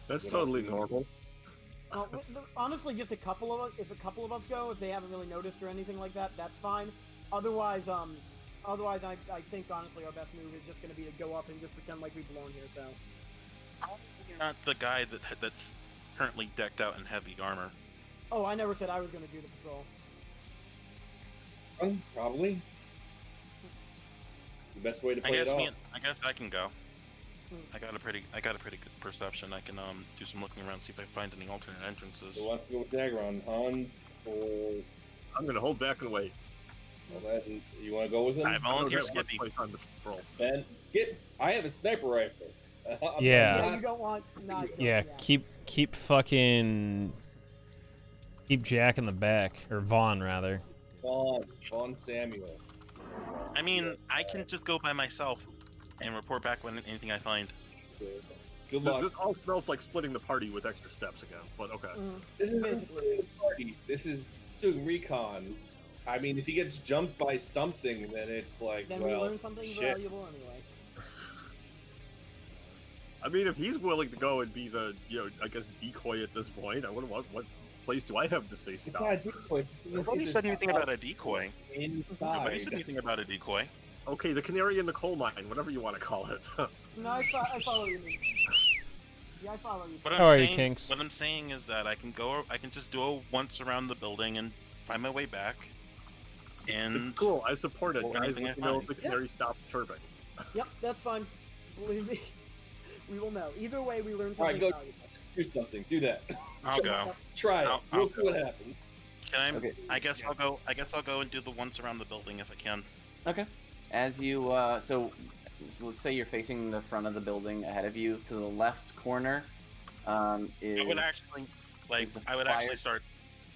That's
What
totally
else?
normal.
Honestly, just a couple of us. If a couple of us go, if they haven't really noticed or anything like that, that's fine. Otherwise, I think honestly our best move is just going to be to go up and just pretend like we belong here. So.
I'm not the guy that's currently decked out in heavy armor.
Oh, I never said I was going to do the patrol.
Probably. The best way to
I
play it
guess
off.
I guess I can go. I got a pretty good perception. I can do some looking around, see if I find any alternate entrances.
Who wants to go with Dagron? Hans or
I'm gonna hold back and wait.
you want to go with him?
I volunteer
don't have much
Skippy.
place on the patrol.
Ben, Skip. I have a sniper rifle. I'm
Yeah.
Yeah,
not-
you don't want. Nah, you don't,
Yeah, keep fucking keep Jack in the back, or Vaughn rather.
Vaughn Samuel.
I mean, I can just go by myself and report back when anything I find.
Good
This,
luck.
this all smells like splitting the party with extra steps again, but okay.
This is
Basically.
a party. This is doing recon. I mean, if he gets jumped by something, then it's like,
Then we
well,
learn something
shit.
valuable anyway.
I mean, if he's willing to go and be the, I guess, decoy at this point, I wonder what place do I have to say
It's
stop?
not a decoy.
Nobody said anything about a decoy. Nobody
Inside.
said anything about a decoy.
Okay, the canary in the coal mine, whatever you want to call it.
No, I follow you. Yeah, I follow you.
What
How are
I'm
you,
saying,
Kinks?
what I'm saying is that I can just do a once around the building and find my way back. And
Cool, I support it.
Well,
Guys,
anything
let
I
me know if
find.
the canary stops chirping.
Yep, that's fine. Believe me, we will know. Either way, we learn
All right,
something
go.
valuable.
Do something. Do that.
I'll go.
Try it.
I'll
We'll
go.
see what happens.
Can I?
Okay.
I guess I'll go. I guess I'll go and do the once around the building if I can.
Okay. As you so let's say you're facing the front of the building ahead of you. To the left corner
I
is
would actually. Like
Is the
I would
fire-
actually start.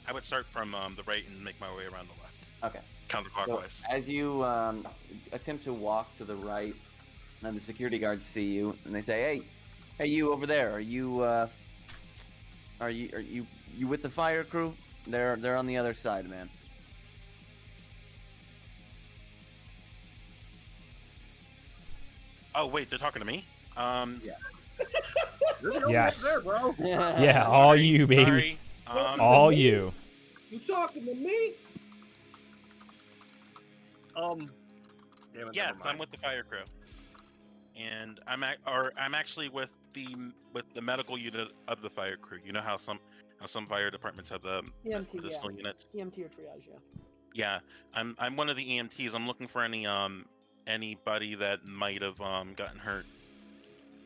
I would start from the right and make my way around the left,
Okay.
counterclockwise.
So as you attempt to walk to the right, and the security guards see you, and they say, "Hey, you over there? Are you with the fire crew? They're on the other side, man."
Oh wait, they're talking to me.
Yeah.
You're the only
Yes.
one there, bro.
Yeah, all you, baby.
Sorry.
All you.
You talking to me?
Damn it,
Yes,
never
I'm
mind.
with the fire crew, and I'm actually with the medical unit of the fire crew. You know how some fire departments have the
EMT, yeah.
medicinal units.
EMT or triage, yeah.
Yeah, I'm one of the EMTs. I'm looking for anybody that might have gotten hurt.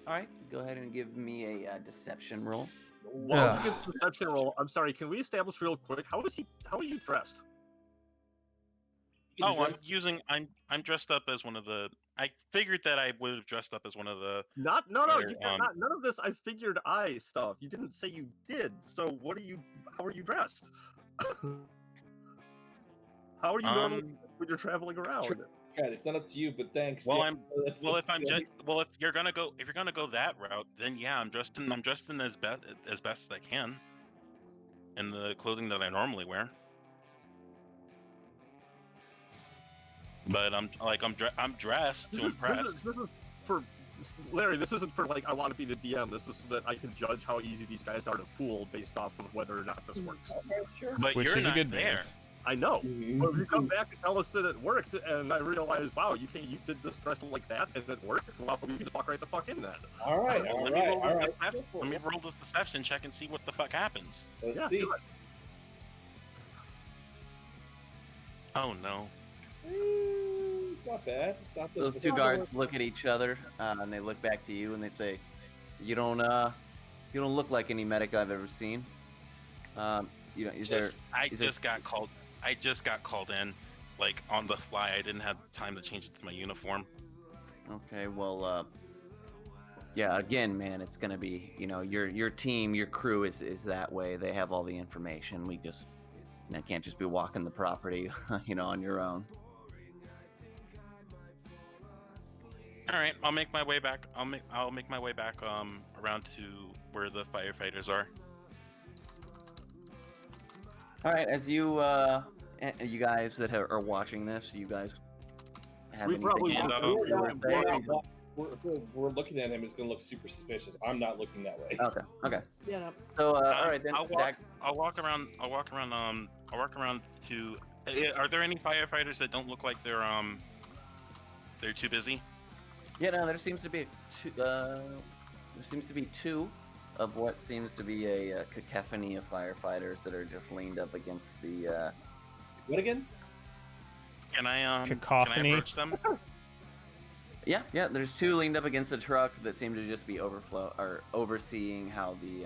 All right, go ahead and give me a deception roll.
While he gets the perception roll, I'm sorry. Can we establish real quick how are you dressed?
You can
Oh,
dress-
I'm dressed up as one of the. I figured that I would have dressed up as one of the.
No,
Fire,
you did not. None of this. I figured I stuff. You didn't say you did. So what are you? How are you dressed? How are you normally when you're traveling around?
God, it's not up to you, but thanks.
Well,
Yeah, that's-
if you're gonna go that route, then yeah, I'm dressed in as best as I can, in the clothing that I normally wear. But I'm dressed to impress.
This is for Larry. This isn't for like I want to be the DM. This is so that I can judge how easy these guys are to fool based off of whether or not this works.
Okay, sure.
But
Which
you're
is a
not
good
there.
move.
I know. But if you come back and tell us that it worked, and I realize, wow, you did this dress like that, and it worked. Well, we can just walk right the fuck in then.
All right, all
Let
right,
me
all
roll
right.
this let me roll this deception check and see what the fuck happens.
Let's
Yeah,
see.
do it.
Oh no.
It's not bad. It's not
Those two guards look at each other, and they look back to you, and they say, "You don't look like any medic I've ever seen.
I just got called in, like on the fly. I didn't have time to change it to my uniform.
Okay, well, yeah, again, man, it's gonna be, your team, your crew is that way. They have all the information. We just, can't just be walking the property, on your own.
All right, I'll make my way back. I'll make my way back around to where the firefighters are.
All right, as you guys that are watching this, you guys have
We
anything
probably
else
won't-
you wanna say?
We're looking at him. It's gonna look super suspicious. I'm not looking that way.
Okay.
Yeah, no.
So, all right then.
I'll walk around to. Are there any firefighters that don't look like they're too busy?
Yeah, no, there seems to be two of what seems to be a cacophony of firefighters that are just leaned up against the.
What again?
Can I
Cacophony?
approach them?
Yeah, there's two leaned up against the truck that seem to just be overseeing how the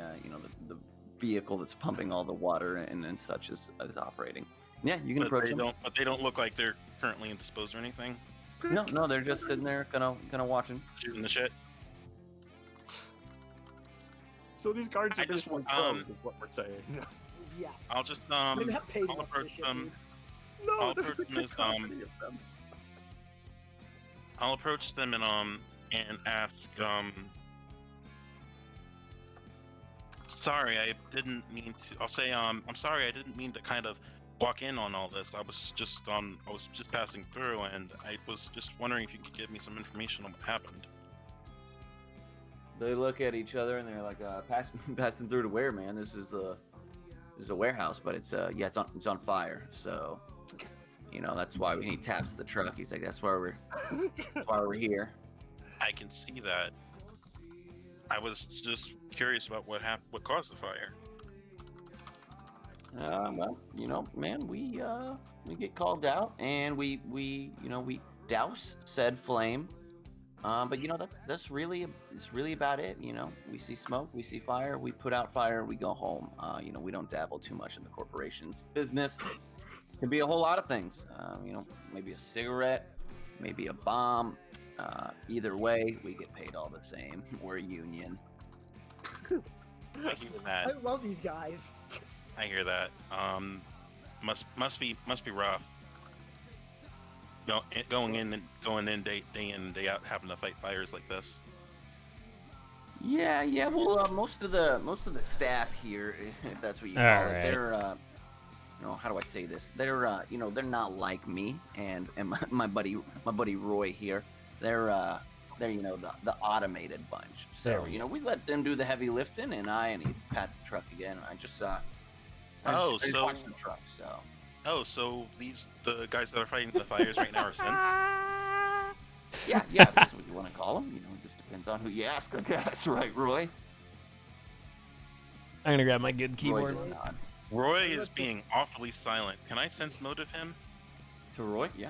vehicle that's pumping all the water and such is operating. Yeah, you can approach them.
But they don't look like they're currently indisposed or anything.
No, they're just sitting there, kind of watching.
Shooting the shit.
So these guards
I
are
just
basically
want-
pros, is what we're saying.
Yeah.
I'll just
They're not paid
I'll
enough for
approach
this shit,
them.
dude.
No,
I'll
there's
approach
a
them as,
cacophony of them.
I'll approach them and ask sorry, I didn't mean to. I'll say I'm sorry, I didn't mean to kind of walk in on all this. I was just passing through, and I was just wondering if you could give me some information on what happened.
They look at each other and they're like, passing through to where, man? This is a warehouse, but it's on fire. So, that's why when he taps the truck, he's like, that's why we're here.
I can see that. I was just curious about what caused the fire.
Well, man, we get called out and we douse said flame. But that's really about it. We see smoke, we see fire, we put out fire, we go home. We don't dabble too much in the corporation's business. It can be a whole lot of things. Maybe a cigarette, maybe a bomb. Either way, we get paid all the same. We're a union.
I hear that.
I love these guys.
I hear that. Must be rough. Going in day in and day out, having to fight fires like this.
Yeah. Well, most of the staff here, if that's what you call
All
it,
right.
they're how do I say this? They're they're not like me and my buddy Roy here. They're the automated bunch. So
There we
we let them do the heavy lifting, and he pats the truck again. And I just watch the truck.
So the guys that are fighting the fires right now are synths?
Yeah, if that's what you want to call them. It just depends on who you ask, I guess, right, Roy?
I'm gonna grab my good
Roy
keyboard.
just nod.
Roy is being awfully silent. Can I sense motive him?
To Roy? Yeah.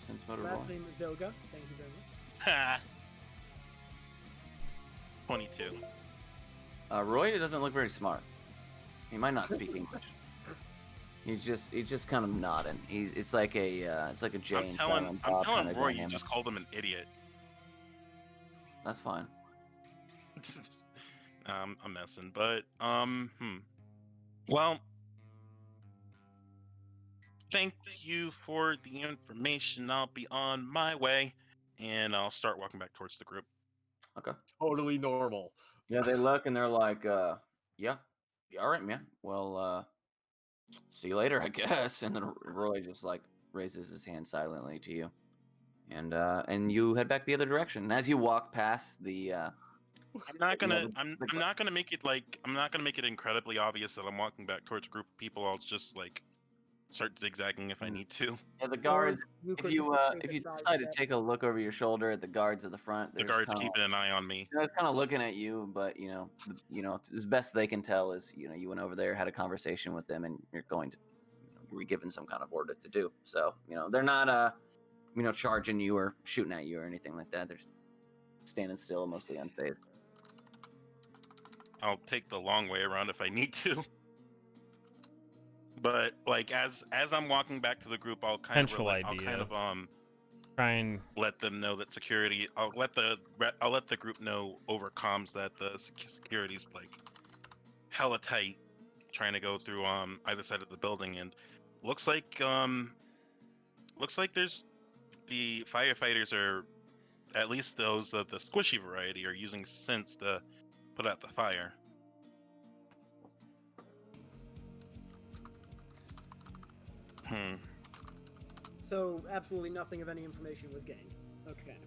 Sense motor Roy.
Last name is Vilga. Thank you very much.
Ha! 22.
Roy doesn't look very smart. He might not speak English. He's just kind of nodding. It's like a Jay
I'm
and
telling
Silent Bob kind of
Roy you
dynamic.
just called him an idiot.
That's fine.
I'm messing, but Well, thank you for the information. I'll be on my way, and I'll start walking back towards the group.
Okay.
Totally normal.
Yeah, they look and they're like, yeah, all right, man. Well, see you later, I guess. And then Roy just like raises his hand silently to you, and you head back the other direction. And as you walk past the,
I'm not gonna make it incredibly obvious that I'm walking back towards a group of people. I'll just like start zigzagging if I need to.
yeah, the guards.
You
If
could
you
take a side
decide to
step.
take a look over your shoulder at the guards at the front,
The guards keeping an eye on me.
They're kind of looking at you, but as best they can tell is you went over there, had a conversation with them, and you're going to you were given some kind of order to do. So they're not charging you or shooting at you or anything like that. They're standing still, mostly unfazed.
I'll take the long way around if I need to. But like as I'm walking back to the group, I'll kind of
Try and
let them know that security. I'll let the group know over comms that the security's like hella tight, trying to go through either side of the building, and looks like there's the firefighters are, at least those of the squishy variety, are using synths to put out the fire.
So absolutely nothing of any information was gained. Okay.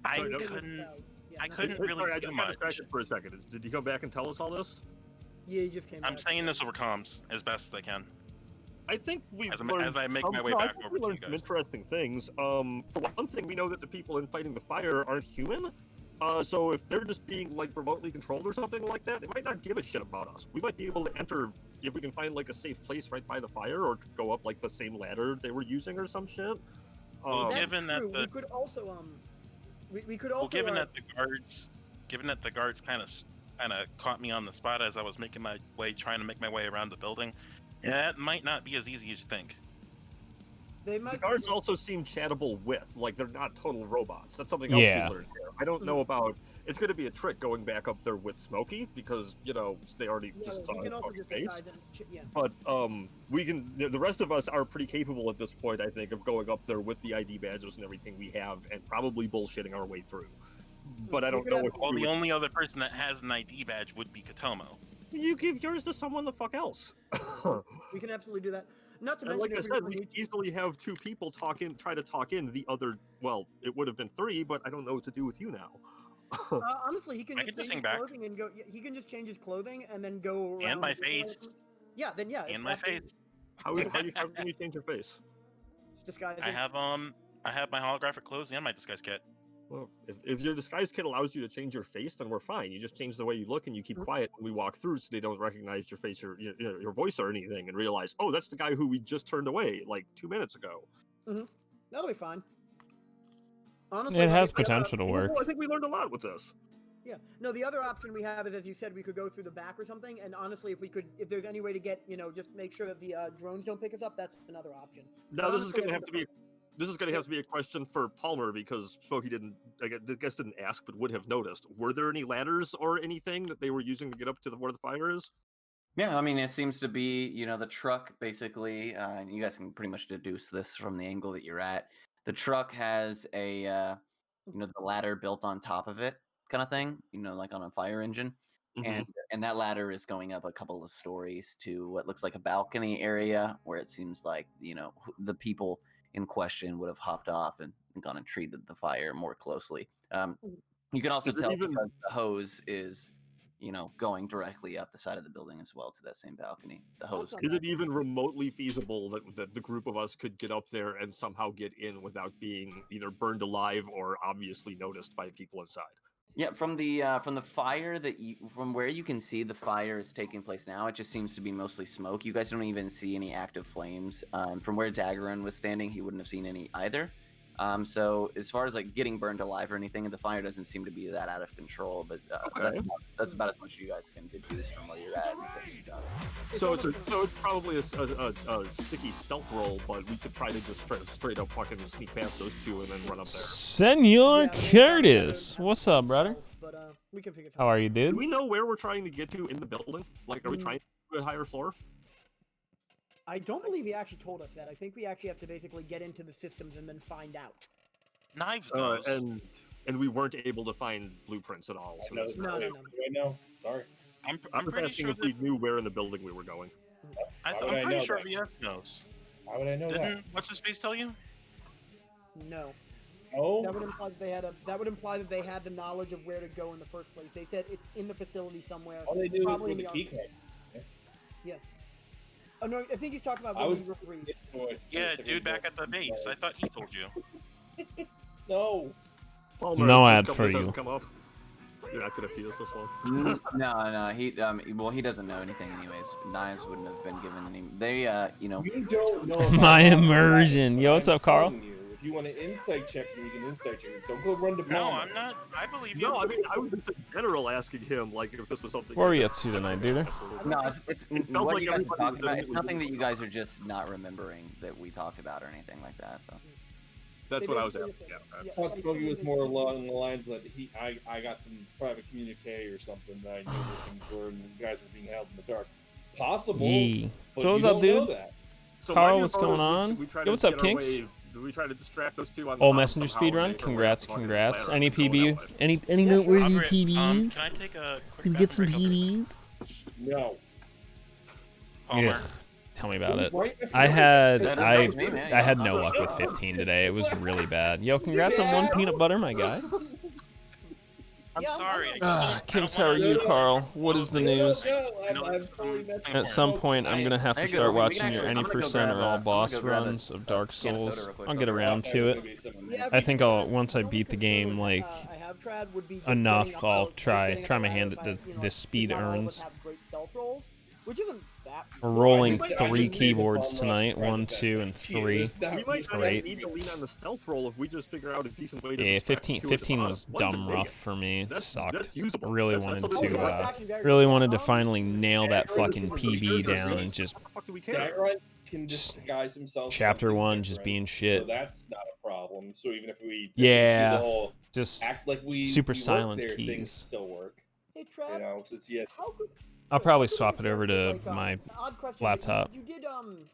I
Sorry, no-
couldn't
Hey,
really
sorry, I
do
got
much.
distracted for a second. Did you come back and tell us all this?
Yeah, you just came
I'm
back.
saying this over comms as best as I can.
I think we
As I make my way
I
back
think
over
we
to you
learned some
guys.
interesting things. For one thing, we know that the people in fighting the fire aren't human. So if they're just being like remotely controlled or something like that, they might not give a shit about us. We might be able to enter if we can find like a safe place right by the fire, or go up like the same ladder they were using or some shit.
Well,
That's
given that
true.
the
we could also we could also
given that the guards kind of caught me on the spot as I was trying to make my way around the building, that might not be as easy as you think.
they
The
might
guards also seem chattable with, like they're not total robots. That's something else
Yeah.
we learned here. I don't know about. It's going to be a trick going back up there with Smokey because they already
Yeah,
just saw
we
his
can also
fucking
just
face.
decide that, yeah.
But we can. The rest of us are pretty capable at this point, I think, of going up there with the ID badges and everything we have, and probably bullshitting our way through. But I
We
don't
could
know
have-
if
Well,
we
the
would-
only other person that has an ID badge would be Katomo.
you give yours to someone the fuck else.
We can absolutely do that. Not to
And
mention,
like I
if
said,
we
we
need
could easily have two people try to talk in the other. Well, it would have been three, but I don't know what to do with you now.
honestly, he can
I
just
can just
change
sing
his
back.
clothing and go. Yeah, he can just change his clothing and then go around.
And my
this way.
face.
Yeah, then yeah.
And my face.
How can you change your face?
Disguising.
I have my holographic clothes and my disguise kit.
Well, if your disguise kit allows you to change your face, then we're fine. You just change the way you look and you keep quiet when we walk through, so they don't recognize your face or your voice or anything, and realize, oh, that's the guy who we just turned away like 2 minutes ago.
That'll be fine. Honestly,
it
like,
has
if we have a-
potential to work.
Well, I think we learned a lot with this.
Yeah. No, the other option we have is, as you said, we could go through the back or something. And honestly, if there's any way to get, just make sure that the drones don't pick us up, that's another option.
Now
But
this is
honestly,
going to
I
have to
think
be. This is going to have to be a question for Palmer because Smokey didn't, I guess didn't ask, but would have noticed. Were there any ladders or anything that they were using to get up to where the fire is?
Yeah, I mean, it seems to be, the truck basically. And you guys can pretty much deduce this from the angle that you're at. The truck has a, the ladder built on top of it, kind of thing. Like on a fire engine, and that ladder is going up a couple of stories to what looks like a balcony area where it seems like the people in question would have hopped off and gone and treated the fire more closely. You can also tell because the hose is going directly up the side of the building as well to that same balcony. The hose.
Is it even remotely feasible that the group of us could get up there and somehow get in without being either burned alive or obviously noticed by people inside?
Yeah, from the fire from where you can see the fire is taking place now, it just seems to be mostly smoke. You guys don't even see any active flames. From where Daggeron was standing, he wouldn't have seen any either. So as far as like getting burned alive or anything, the fire doesn't seem to be that out of control. But that's about as much as you guys can deduce from where you're at.
So it's probably a sticky stealth roll, but we could try to just straight up fucking sneak past those two and then run up there.
Senor Curtis, what's up, brother?
But we can figure.
How are you, dude?
Do we know where we're trying to get to in the building? Like, are we trying to get a higher floor?
I don't believe he actually told us that. I think we actually have to basically get into the systems and then find out.
Knives knows.
And we weren't able to find blueprints at all. So
No. Sorry.
I'm
just
pretty
asking
sure
if we knew where in the building we were going.
I'm pretty sure VF knows.
Why would I know that?
Didn't what's his face tell you?
No.
Oh.
That would imply that they had they had the knowledge of where to go in the first place. They said it's in the facility somewhere.
All they do
probably
is
in
the
the
key
armory.
card.
Yeah. Oh no, I think he's talking about when we were free.
Yeah, dude, back at the base. I thought he told you.
No.
Palmer,
No
this
ad
couple
for
doesn't
you.
Come up. You're not gonna feed us this one.
No. He doesn't know anything anyways. Knives wouldn't have been given any. They
You don't know.
My immersion. Yo, what's up, Carl?
If you want to insight check me, you can insight check. Don't go run to
No,
Palmer.
I'm not. I believe you.
No, I mean I was just in general asking him like if this was something.
What are we up to tonight, dude?
No, it's
felt
what
like
you guys are
everybody
talking
was
about. It's
immediately
nothing that
doing
you guys are just not remembering that we talked about or anything like that. So.
That's what I was asking. Yeah.
I thought Smokey was more along the lines that I got some private communique or something that I knew where things were and you guys were being held in the dark. Possible.
Yee.
But
So what's
you
up,
don't
dude?
know that.
So
Carl,
my
what's
thought
going
is
on?
we try
Yo,
to
what's up,
get our
Kinks?
way- Do we try to distract those two on the
Oh,
top
messenger
somehow
speed
and
run.
make our way
Congrats,
up the fucking
congrats.
ladder
Any
and go that
PB?
way?
Any
Yeah,
noteworthy
I'm ready-
PBs?
Can I take a quick
Can we get some
bathroom break real quick?
PBs?
No.
Palmer.
Ugh, tell me about it.
Right? That's
I
right.
had
That's
I
me, man.
I had no luck with 15 today. It was really bad. Yo, congrats on one peanut butter, my guy.
I'm
Yeah,
sorry. I just
Ah,
don't-
Kim's,
I
how
don't
are
wanna-
you, Carl? What is the news?
I'm totally messing
At some point, I'm gonna have to
Hey, good.
start
We can
watching your
actually-
any
I'm gonna go
percent or
grab
all
a- I'm
boss
gonna go grab a-
runs of Dark
can of soda
Souls.
real quick,
I'll
so
get
I'll
around to it.
Yeah,
I think I'll once I
the
beat the
only
game
concern,
like
I have, Trad, would be just
enough.
getting up
I'll
those-
try
getting up
my
the ladder
hand
if
at
I- you know,
this speed
not all of us
earns.
have great stealth rolls, which isn't that.
We're rolling
I just
3
made the
keyboards
bomb rush
tonight.
right
1,
at that
2, and
time.
3.
It's not-
We might
it's
not
great.
need to lean on the stealth roll if we just figure out a decent way to
Yeah,
distract
15
the two at the
15
bottom.
was
One's
dumb
a
rough
bigot.
for me. It
That's
sucked.
usable.
Really
That's
wanted
something we
to
can work
actually very
really
good.
wanted to finally nail that
Daggerun
fucking
is
PB
super
down and
easy.
just
How the fuck do we care?
Daggerun can disguise himself.
chapter
something
1 just
different,
being shit.
So that's not a problem. So even if we
Yeah.
do the whole
Just
act like we
super
we work
silent
there,
keys.
things still work.
Hey,
You
Trad,
know, so it's
how could
I'll probably
how could
swap
we
it over
get,
to
like,
my
odd question,
laptop.
You did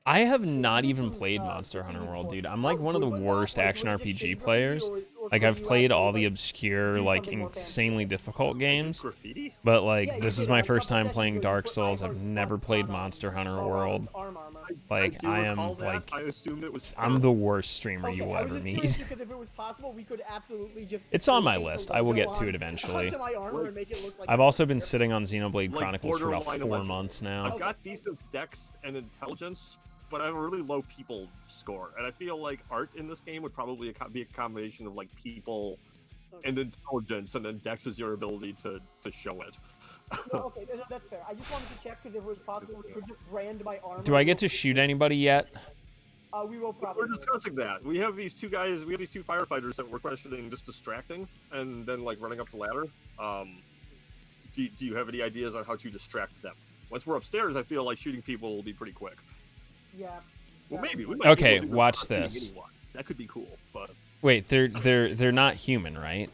I have
you
not
did
even
some,
played Monster Hunter
graffiti
World,
before.
dude. I'm
How
like one of the
good was that?
worst
Like,
action
was it just
RPG
shitty
players.
graffiti, or
Like
could
I've
you
played
actually,
all the
like,
obscure,
do
like
something more fancy?
insanely difficult games,
Graffiti?
but like
Yeah, you
this is
did,
my
like,
first
couple
time
sessions
playing
where you
Dark
put
Souls. I've
iron
never
buffs
played
on,
Monster Hunter
Sauron's
World.
arm armor.
Like
do
I
recall
am
that.
like
I assumed it was.
I'm the worst streamer
Okay,
you will
I was
ever
just curious
meet.
because if it was possible, we could absolutely just.
It's on my
paint the
list. I will
logo
get to
on-
it eventually.
onto my armor and make it look like
I've
a
also been
different-
sitting on Xenoblade
Like
Chronicles for about
borderline
4
illegible.
months now.
I've got decent dex and intelligence, but I have a really low people score, and I feel like art in this game would probably be a combination of like people and intelligence, and then dex is your ability to show it.
No, okay, that's fair. I just wanted to check because if it was possible, we could just brand my armor.
Do I get to shoot anybody yet?
We will probably.
We're discussing that. We have these two guys. We have these two firefighters that we're questioning, just distracting, and then like running up the ladder. Do you have any ideas on how to distract them? Once we're upstairs, I feel like shooting people will be pretty quick.
Yeah.
Well,
yeah,
maybe.
we
We
might.
might
Okay,
be able to do
watch
without shooting
this.
anyone. That could be cool, but
Wait, they're not human, right?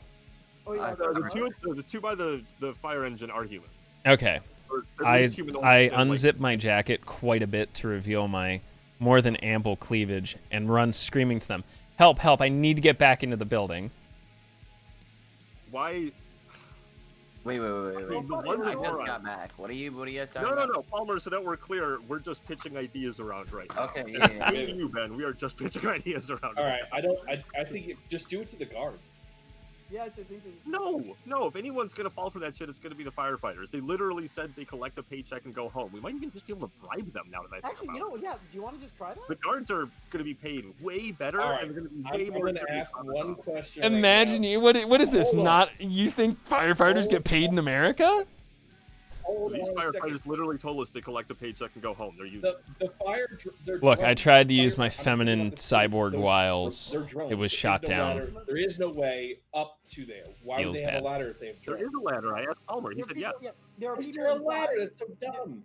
Oh yeah.
the two by the fire engine are human.
Okay.
Or at
I
least humanoid,
I
and, like,
unzip my jacket quite a bit to reveal my more than ample cleavage and run screaming to them. Help, help, I need to get back into the building.
why?
Wait.
The ones
I
in
just
Aura-
got back. What are you talking
No,
about?
Palmer. So that we're clear, we're just pitching ideas around right now.
Okay,
And
yeah.
me and you, Ben, we are just pitching ideas around.
All
right
right, I think just do it to the guards.
Yeah, I think it's...
No. If anyone's gonna fall for that shit, it's gonna be the firefighters. They literally said they collect a paycheck and go home. We might even just be able to bribe them now that I think
Actually,
about
you know,
it.
yeah. Do you want to just try that?
The guards are gonna be paid way better,
All right,
and they're gonna be way
I'm
more.
going to ask one question.
Imagine
right
you what is this?
Hold on.
Not you think firefighters get paid in America?
Hold
These
on a second.
firefighters literally told us they collect a paycheck and go home. They're using.
The fire. They're
Look, I
drones.
tried to use my
I'm looking
feminine
at the screen.
cyborg
Those-
wiles.
They're drones.
It was
There is
shot
no
down.
ladder. There is no way up to there. Why
Feels
would they have
bad.
a ladder if they have
There
drones?
is a ladder. I asked Palmer. He
There are
said
people,
yes.
there are
Is
people
there a
inside.
ladder? That's so dumb.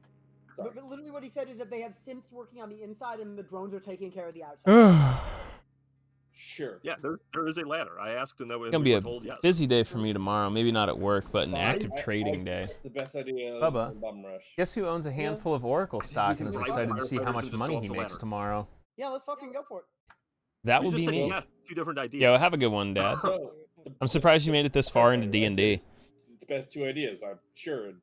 But literally what he said is that they have synths working on the inside and the drones are taking care of the outside.
Sure.
Yeah, there is a ladder. I asked and that was
It's gonna be
we
a
were told yes.
busy day for me tomorrow. Maybe not at work, but an
Fine.
active
I-
trading
I-
day.
That's the best idea.
Bubba.
of Bum Rush.
Guess who owns a handful of Oracle
think
stock
we
and is
can bribe
excited to see how
firefighters
much
and just
money
go up
he
the
makes
ladder.
tomorrow?
Yeah, let's fucking go for it.
That
We
would
just
be
said
me.
yes. Two different ideas.
Yo, have a good one, Dad.
No,
I'm surprised you made it this far into
I
D&D.
said it's the best two ideas. I'm sure.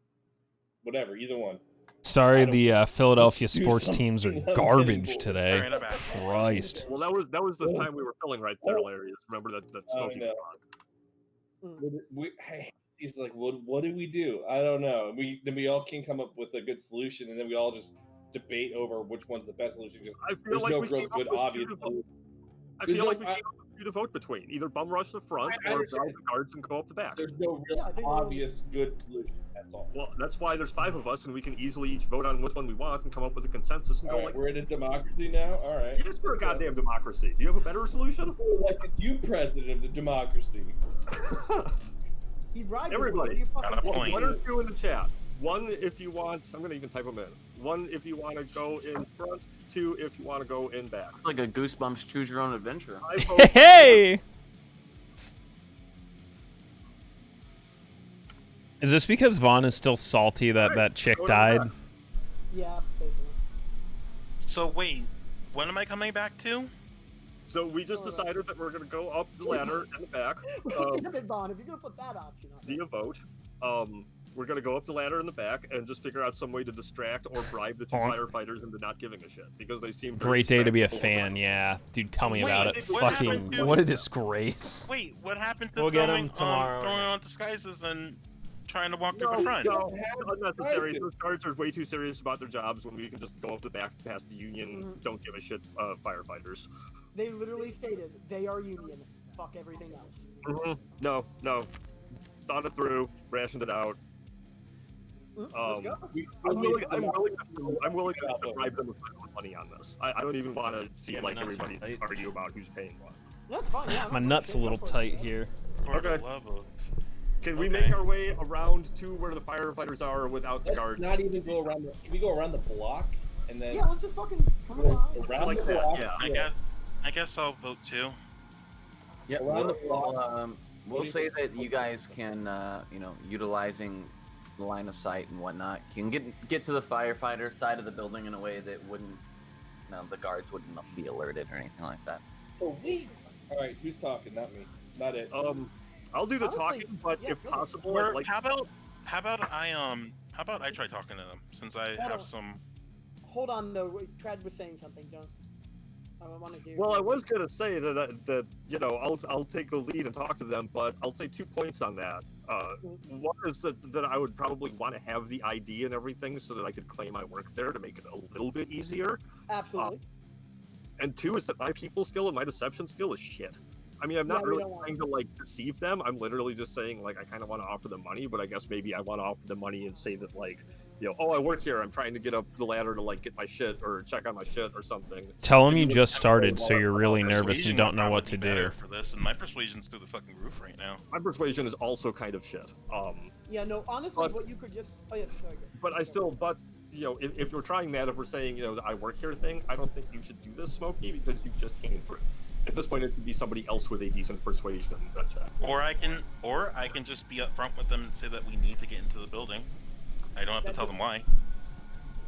Whatever, either one.
Sorry,
I don't-
the Philadelphia
Let's do
sports teams are
something. I'm
garbage
getting
today.
Alright, I'm back.
Christ.
Well, that was the time we were filling right there, Larry. Remember that
Oh,
smoky
no.
spot.
He's like, what do we do? I don't know. Then we all can come up with a good solution, and then we all just debate over which one's the best solution. Just,
I feel
there's
like
no
we
real
came up
good
with
obvious.
two to vote.
solution.
I
There's
feel
no-
like we came up with two to vote between. Either bum rush the front
I
or
understand.
bribe the guards and go up the back.
There's no real
Yeah, I think we're-
obvious good solution. That's all.
Well, that's why there's 5 of us, and we can easily each vote on which one we want and come up with a consensus and
All
go
right,
like.
we're in a democracy now. All right.
Yes, we're a goddamn democracy. Do you have a better solution?
Who elected you president of the democracy?
He bribed you.
Everybody.
What do you fucking
Got a
want?
point.
One or two in the chat. One if you want. I'm gonna even type them in. One if you want to go in front. 2 if you want to go in back.
Like a Goosebumps Choose Your Own Adventure.
I vote
Hey! Is this because Vaughn is still salty that that chick
Go to the
died?
back.
Yeah, basically.
So wait, when am I coming back to?
So we just decided that we're gonna go up the ladder in the back
Damn it, Vaughn, if you're gonna put that option on.
via vote. We're gonna go up the ladder in the back and just figure out some way to distract or bribe the 2
Honk.
firefighters into not giving a shit because they seem very
Great day to be a
distractible.
fan, yeah. Dude, tell me
Wait,
about it.
what
Fucking,
happened to-
what a disgrace.
Wait, what happened to
We'll get
throwing,
him tomorrow.
throwing on disguises and trying to walk to
No,
the front?
no, unnecessary.
Guys,
Those guards are way too serious about their jobs when we can just go up the back past the union, don't give a shit firefighters.
They literally stated they are union. Fuck everything else.
No. Thought it through, rationed it out.
Let's
Um,
go.
I'm willing to bribe them with money on this. I don't even want to see like
nuts are
everybody
tight.
argue about who's paying what.
That's fine. Yeah, I don't
My
mind.
nut's a little
Go for it,
tight
man.
here.
For the
Okay.
love of-
Can we
Okay.
make our way around to where the firefighters are without the
Let's
guard?
not even go around the. Can we go around the block and then
Yeah, let's just fucking come around.
around
like
the
that,
block?
yeah.
I guess I'll vote too.
Yeah,
Around the
we'll,
block.
we'll
do you
say
think?
that you guys can, utilizing the line of sight and whatnot, can get to the firefighter side of the building in a way that wouldn't, the guards wouldn't be alerted or anything like that.
Sweet. All right, who's talking? Not me. Not it.
I'll do the
Honestly,
talking, but
yeah,
if
really.
possible,
Or
like
how about I try talking to them since I
Hold
have
on.
some.
Hold on, though. Trad was saying something. Don't. I want to hear.
well, I was gonna say that I'll take the lead and talk to them, but I'll say 2 points on that. One is that I would probably want to have the ID and everything so that I could claim I work there to make it a little bit easier.
Absolutely.
And 2 is that my people skill and my deception skill is shit. I mean, I'm not
Yeah, we
really
don't want
trying to like deceive them. I'm literally just saying like I kind of want to offer them money, but I guess maybe I want to offer them money and say that like, oh, I work here. I'm trying to get up the ladder to like get my shit or check on my shit or something.
Tell him you
Maybe
just
they'll
started,
know
so you're really nervous
Persuasion
and
would
don't know what to
probably be
do.
better for this, and my persuasion's through the fucking roof right now.
My persuasion is also kind of shit.
Yeah, no. Honestly,
but-
what you could just. Oh yeah, sorry. go.
But I still, if you're trying that, if we're saying, the I work here thing, I don't think you should do this, Smokey, because you just came through. At this point, it could be somebody else with a decent persuasion check.
Or I can just be upfront with them and say that we need to get into the building. I don't have to tell them why.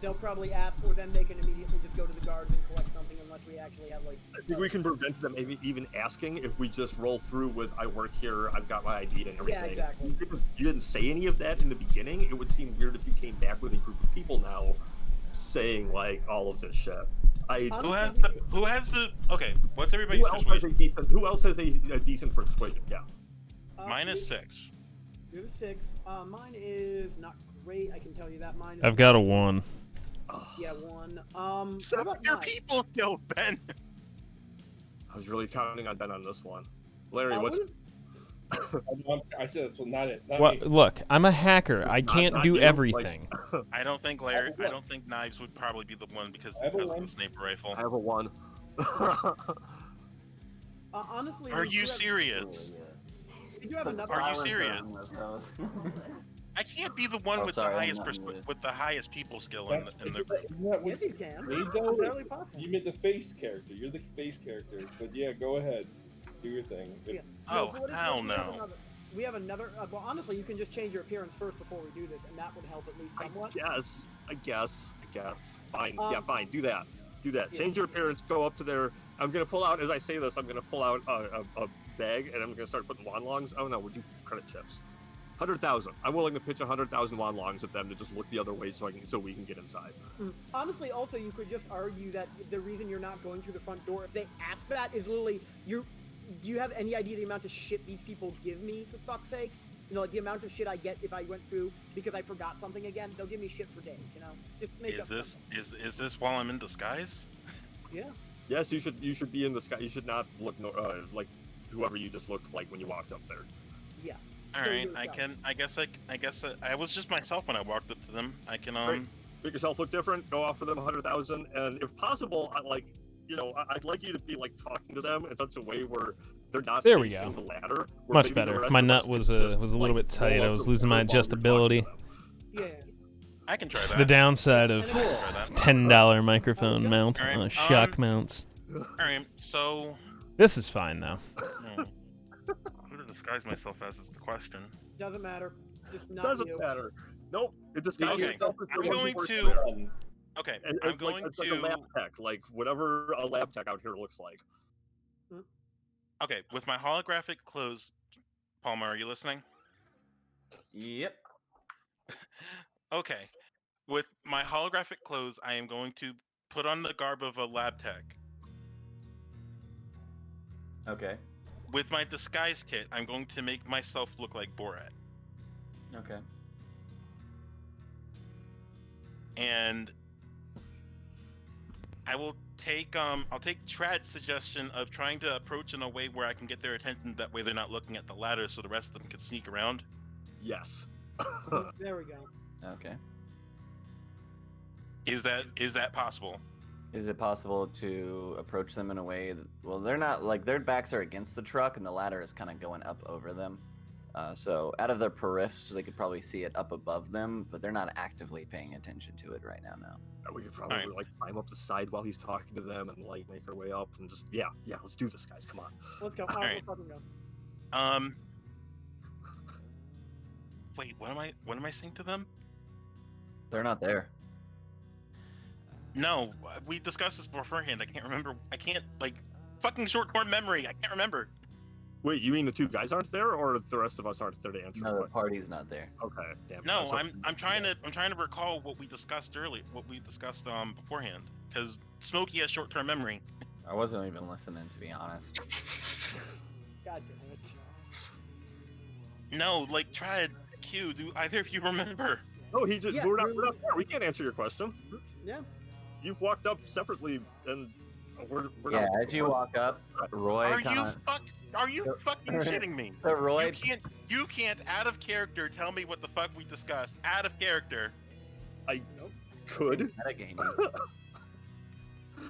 They'll probably ask, or then they can immediately just go to the guards and collect something, unless we actually have like.
I think we can prevent them even asking if we just roll through with "I work here, I've got my ID and everything."
Yeah, exactly.
You didn't say any of that in the beginning. It would seem weird if you came back with a group of people now, saying like all of this shit.
Who has the? Okay, what's everybody's persuasion?
Who else has a decent persuasion? Yeah.
Mine is 6.
You're the 6. Mine is not great. I can tell you that. Mine is.
I've got a 1.
Yeah, 1. What
Some of
about
your
9?
people killed Ben.
I was really counting on Ben on this one. Larry, what's?
I said that's not it. Not
Well,
me.
look, I'm a hacker. I can't
not
do
you, like-
everything.
I don't think Larry. I don't think Knives would probably be the one because
I have a
of
one.
the sniper rifle.
I have a 1.
Honestly.
Are
we do
you
have-
serious?
We do have another.
Are you serious? I can't be the one
Oh,
with
sorry,
the
I'm
highest
not muted.
with the highest people skill in
That's,
the.
isn't that
Yes,
what
you can.
they
It's
do?
barely possible.
You meant the face character. You're the face character. But yeah, go ahead. Do your thing.
Yeah.
Oh,
so what if
hell
we have
no.
We have another. Well, honestly, you can just change your appearance first before we do this, and that would help at least somewhat.
I guess. Fine. Yeah,
Um,
fine. Do that.
Yeah.
Change your appearance. Go up to there. I'm gonna pull out. As I say this, I'm gonna pull out a bag, and I'm gonna start putting wand longs. Oh no, we're doing credit chips. 100,000. I'm willing to pitch 100,000 wand longs at them to just look the other way so we can get inside.
Honestly, also, you could just argue that the reason you're not going through the front door, if they ask that, is literally do you have any idea the amount of shit these people give me, for fuck's sake? You know, like the amount of shit I get if I went through because I forgot something again. They'll give me shit for days. You know, just make
Is
up
this
something.
is this while I'm in disguise?
Yeah.
Yes, you should be in the sky. You should not look like whoever you just looked like when you walked up there.
Yeah.
All
So
right,
you're
I
right.
can. I guess I was just myself when I walked up to them. I can
Great. Make yourself look different. Go offer them 100,000, and if possible, I'd like you to be like talking to them in such a way where they're not
There we
facing
go.
the ladder. where
Much
maybe the
better.
rest
My
of us
nut
can
was
just,
a little
like,
bit tight.
roll
I
up
was
the
losing my
ladder while you're
adjustability.
talking to them.
Yeah.
I can try that.
The downside of
Try that.
$10 microphone mount,
Alright,
shock mounts.
All right, so
This is fine though.
who to disguise myself as is the question.
Doesn't matter. Just not
Doesn't
you.
matter. Nope. It disguises
Okay,
itself as
I'm
someone who
going
works
to-
there.
Okay,
And
I'm
it's
going
it's like a
to.
lab tech, like whatever a lab tech out here looks like.
Okay, with my holographic clothes, Palmer, are you listening?
Yep.
Okay, with my holographic clothes, I am going to put on the garb of a lab tech.
Okay.
With my disguise kit, I'm going to make myself look like Borat.
Okay.
And I'll take Trad's suggestion of trying to approach in a way where I can get their attention. That way, they're not looking at the ladder, so the rest of them can sneak around.
Yes.
There we go.
Okay.
Is that possible?
Is it possible to approach them in a way that, well, they're not, like, their backs are against the truck and the ladder is kind of going up over them. So out of their periffs, they could probably see it up above them, but they're not actively paying attention to it right now.
We could probably
Alright.
like climb up the side while he's talking to them and like make our way up and just yeah, let's do this, guys. Come on.
Let's go.
Alright.
Let's fucking go.
Wait, what am I saying to them?
They're not there.
No, we discussed this beforehand. I can't remember. I can't fucking short-term memory. I can't remember.
Wait, you mean the two guys aren't there, or the rest of us aren't there to answer?
No,
the
the
question?
party's not there.
Okay, damn.
No,
So-
I'm trying to recall what we discussed earlier, what we discussed beforehand, because Smokey has short-term memory.
I wasn't even listening, to be honest.
God damn it.
No, like Trad, Q, do either of you remember?
No, he just
Yeah,
we're not
we're-
there. We can't answer your question.
Yeah.
You've walked up separately, and we're
Yeah,
not.
as you walk up, Roy kind of.
Are you fucking shitting me?
So Roy,
You can't out of character tell me what the fuck we discussed. Out of character.
could.
metagaming.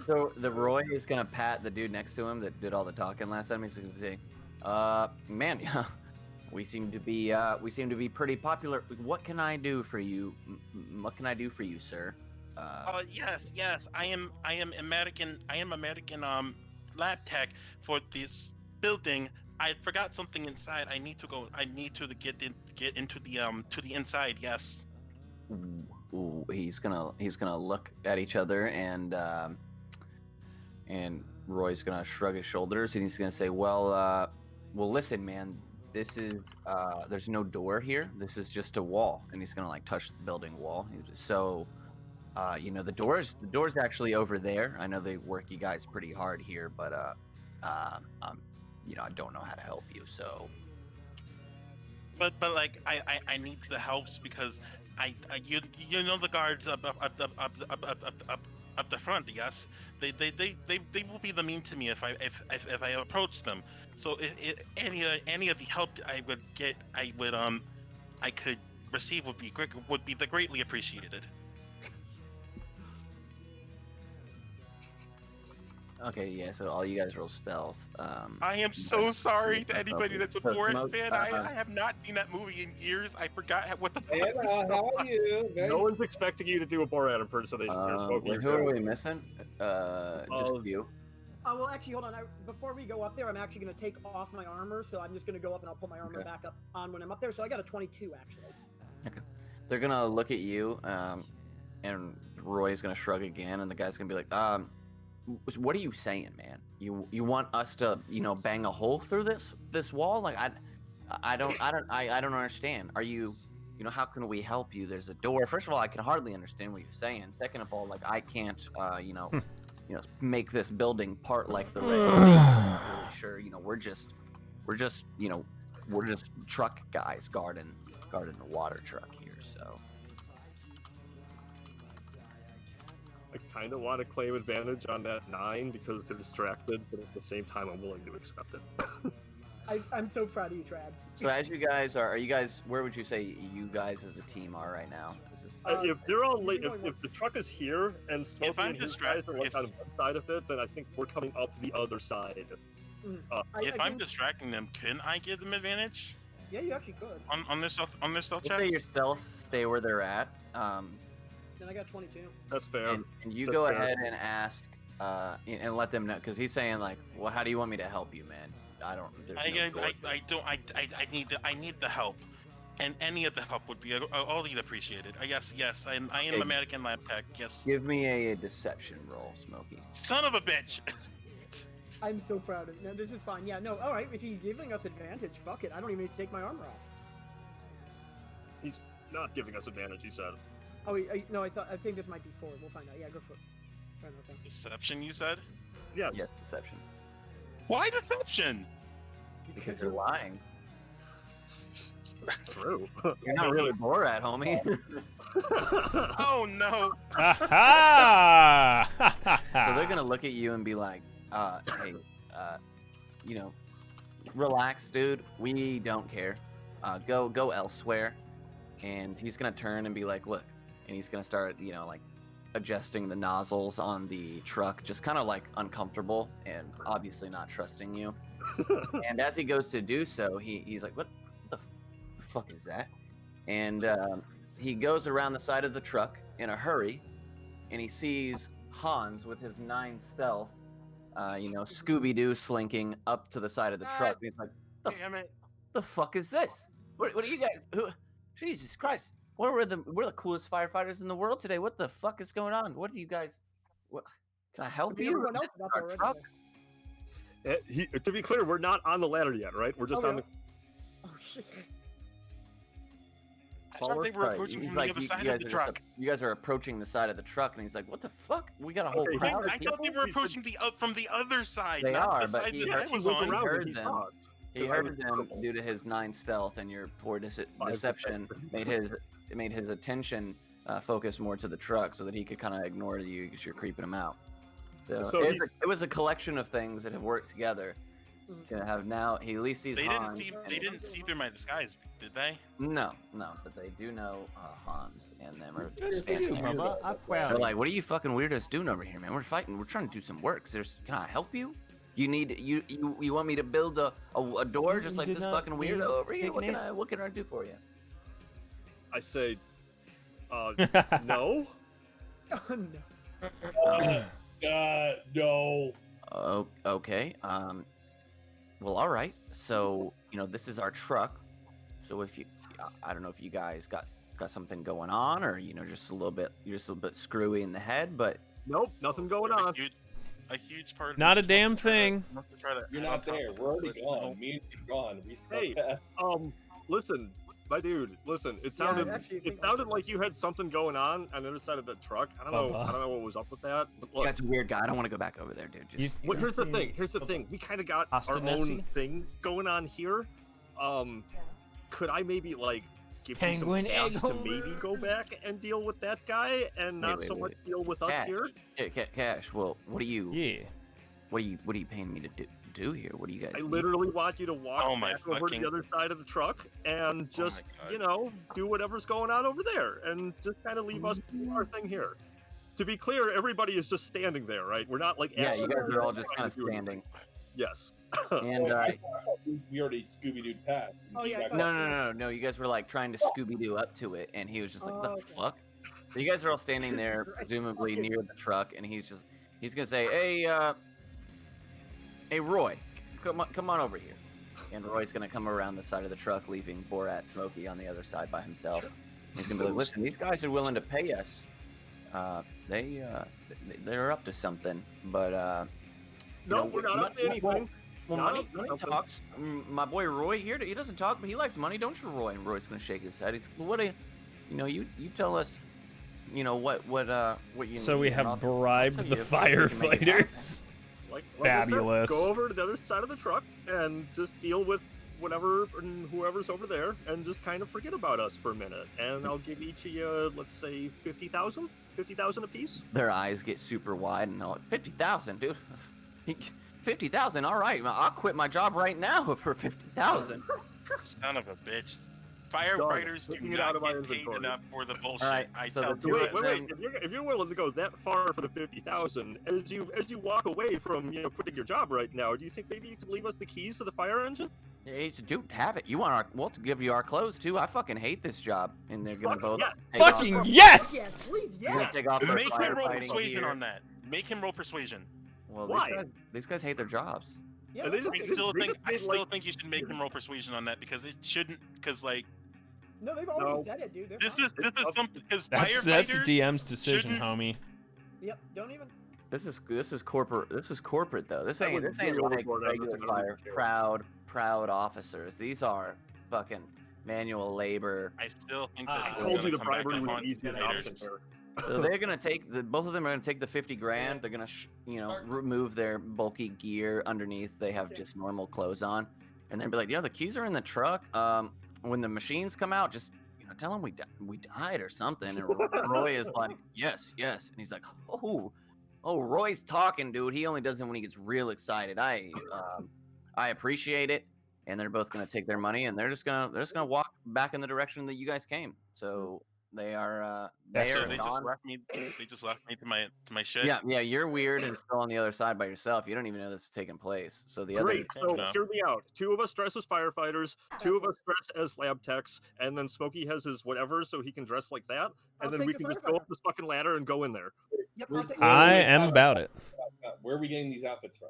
So the Roy is gonna pat the dude next to him that did all the talking last time. He's gonna say, man, we seem to be pretty popular. What can I do for you? What can I do for you, sir?"
Yes. I am American lab tech for this building. I forgot something inside. I need to go. I need to get into the to the inside. Yes.
Ooh, he's gonna look at each other, and Roy's gonna shrug his shoulders, and he's gonna say, well, listen, man, this is there's no door here. This is just a wall, and he's gonna like touch the building wall. So, you know, the door's actually over there. I know they work you guys pretty hard here, but you know, I don't know how to help you, so.
But like I need the helps because you know the guards up the front. Yes, they will be the mean to me if I approach them. So if any of the help I would get, I could receive would be greatly appreciated.
Okay, yeah. So all you guys roll stealth.
I am so sorry to
yeah,
anybody that's a
so
Borat
Smoke,
fan. I have not seen that movie in years. I forgot what the fuck.
Anna, how are you?
No one's expecting you to do a Borat impersonation here, Smokey.
Wait, who are we missing? Just you.
Oh, well, actually, hold on. Before we go up there, I'm actually going to take off my armor, so I'm just going to go up and I'll put my armor back up on when I'm up there. So I got a 22, actually.
Okay. They're gonna look at you, and Roy's gonna shrug again, and the guy's gonna be like, what are you saying, man? You want us to, you know, bang a hole through this wall? Like I don't understand. Are you know, how can we help you? There's a door. First of all, I can hardly understand what you're saying. Second of all, like I can't, you know, make this building part like the Red Sea. I'm not really sure. You know, we're just, you know, we're just truck guys guarding the water truck here. So.
I kind of want to claim advantage on that 9 because they're distracted, but at the same time, I'm willing to accept it.
I'm so proud of you, Trad.
So as you guys are you guys? Where would you say you guys as a team are right now?
If they're all late, if the truck is here and Smokey
I'm
and his guys are like on one side of it, then I think we're coming up the other side.
If I'm distracting them, can I give them advantage?
Yeah, you actually could.
On their stealth
Say
checks?
your stealth stay where they're at.
Then I got 22.
That's fair.
And you
That's
go
fair.
ahead and ask, and let them know, because he's saying like, well, how do you want me to help you, man? I don't.
I need the help, and any of the help would be all appreciated. Yes, I am
Okay.
a mannequin lab tech. Yes.
Give me a deception roll, Smokey.
Son of a bitch.
I'm so proud of you. No, this is fine. Yeah, no, all right. If he's giving us advantage, fuck it. I don't even need to take my armor off.
He's not giving us advantage, he said.
Oh, no, I think this might be 4. We'll find out. Yeah, go for it. Try another thing.
Deception, you said?
Yes.
Yes, deception.
Why deception?
Because you're lying.
True.
You're not really Borat, homie.
Oh no.
So they're gonna look at you and be like, hey, you know, relax, dude. We don't care. Go elsewhere. And he's gonna turn and be like, look, and he's gonna start, you know, like adjusting the nozzles on the truck, just kind of like uncomfortable and obviously not trusting you. And as he goes to do so, he's like, what the fuck is that? And he goes around the side of the truck in a hurry, and he sees Hans with his 9 stealth, you know, Scooby-Doo slinking up to the side of the truck. He's like,
Damn it.
the fuck is this? What are you guys? Who? Jesus Christ! We're the coolest firefighters in the world today. What the fuck is going on? What do you guys? What? Can I help you?
Everyone else is up
Our
there
truck?
already.
To be clear, we're not on the ladder yet, right? We're just on the.
Oh shit.
I thought they were approaching
He's
from
like,
the other
you
side
guys
of the
are
truck.
You guys are approaching the side of the truck, and he's like, "What the fuck? We got a whole
Okay,
crowd of
I
people."
thought they were approaching from the other side,
They
not
are,
the
but
side
he
that
heard-
I was
look
on.
around
heard
and he
them.
saw us.
He
'Cause I
heard
was
them
purple.
due to his 9 stealth and your poor deception made his attention focus more to the truck so that he could kind of ignore you because you're creeping him out. So it was a collection of things that have worked together to have now. He at least sees
They
Hans.
They didn't see through my disguise, did they?
No, but they do know Hans and them are
Good for
standing
you,
there.
Bubba. I'm
They're
proud.
like, "What are you fucking weirdos doing over here, man? We're fighting. We're trying to do some work. Can I help you? You need you want me to build a door just like
did
this
not
fucking
need
weirdo over here?
take an
What can I do for you?"
I say, no.
Oh no.
God, no.
Oh, okay. Well, all right. So, this is our truck. So if I don't know if you guys got something going on, or just a little bit, you're just a little bit screwy in the head, but
Nope, nothing going on.
A huge part of me
Not a
just wants
damn
to try to-
thing.
wants to try to
You're
head on
not
top
there.
of
We're already
it, but no.
gone. Me and you're gone. We
Hey,
slept.
listen, my dude, listen. It
Yeah, I
sounded
actually
it
think
sounded like you had something going on the other side of the truck. I don't know what was up with that. But look,
that's a weird guy. I don't want to go back over there, dude.
You-
Just
here's the thing. Here's the thing. We kind of got our own
Ostinesi?
thing going on here. Could I maybe like give
Penguin
you some cash
egg
to
holder.
maybe go back and deal with that guy and not
wait,
so much
wait.
deal with us
Cash.
here?
Cash. Well, what are you
Yeah.
paying me to do here? What do you guys
I
need?
literally want you to walk
Oh my
back over to
fucking-
the other side of the truck and just,
God.
do whatever's going on over there and just kind of leave us do our thing here. To be clear, everybody is just standing there, right? We're not like
Yeah, you guys
actually
are all just
trying
kind of
to do anything.
standing.
Yes.
And
I thought we already Scooby-Dooed past.
Oh, yeah, I thought-
no. You guys were like trying to Scooby Doo up to it, and he was just like, "The
Oh, okay.
fuck." So you guys are all standing there, presumably near the truck, and he's gonna say, "Hey, Roy, come on over here." And Roy's gonna come around the side of the truck, leaving Borat Smokey on the other side by himself. He's gonna be like, "Listen, these guys are willing to pay us. They're up to something, but
No, we're not up to anything.
Well,
Not
money
up to
talks. My boy Roy here, he doesn't talk, but he likes money, don't you, Roy? And Roy's gonna shake his head. He's, well, what do you tell us, what you
So
need,
we
and
have
I'll
bribed
tell
the
you if we can make it happen.
firefighters.
Like I said,
Fabulous.
go over to the other side of the truck and just deal with whatever and whoever's over there and just kind of forget about us for a minute. And I'll give each of you, let's say, 50,000 apiece.
Their eyes get super wide, and they're like, 50,000, dude. 50,000, all right. I'll quit my job right now for 50,000.
Son of a bitch. Firefighters do
Taking it out
not
of my
get paid
inventory.
enough for the bullshit.
Alright,
I
so
tell
the two
you
of
that.
Wait. If you're willing to go that far for the 50,000, as you walk away from quitting your job right now, do you think maybe you could leave us the keys to the fire engine?
Hey, so, dude, have it. We'll give you our clothes too. I fucking hate this job, and they're gonna
Fuck
both
yes.
take off-
Fucking
Yes,
yes!
please,
they're gonna
yes.
take off their
Make him roll
firefighting
persuasion
gear.
on that. Make him roll persuasion.
Well,
Why?
these guys hate their jobs.
Yeah,
And they
that's
just-
I
okay.
still
they
think
just did, like-
you should make him roll persuasion on that because it shouldn't. Because like
No, they've already
No.
said it, dude. They're
this
fine.
is something because
That's
firefighters.
the DM's decision,
shouldn't-
homie.
Yep, don't even.
This is corporate. This is corporate though. This
That
ain't
was
like
way overboard. I
regular
don't even
fire.
care.
Proud officers. These are fucking manual labor.
I still think
I
that
I
it's
told
gonna
you the
come back
bribery
up
was
on
an easier
firefighters.
option here.
So they're gonna take both of them are gonna take the 50 grand. They're gonna remove their bulky gear underneath. They have just normal clothes on, and then be like, "Yeah, the keys are in the truck. When the machines come out, just tell them we died or something." And Roy is like, "Yes, yes," and he's like, "Oh, Roy's talking, dude. He only does it when he gets real excited. I appreciate it." And they're both gonna take their money, and they're just gonna walk back in the direction that you guys came. So they are they
So
are
they
gone.
just left me. They just left me to my shit.
Yeah, you're weird and still on the other side by yourself. You don't even know this is taking place. So the
Great.
Fair
So
enough.
hear me out. 2 of us dress as firefighters. 2 of us dress as lab techs, and then Smokey has his whatever, so he can dress like that.
I'll
And then
take
we
the
can just
firefighter.
go up this fucking ladder and go in there.
Yep,
Where's-
I'll take
I
Wait,
am about it.
Where are we getting these outfits from?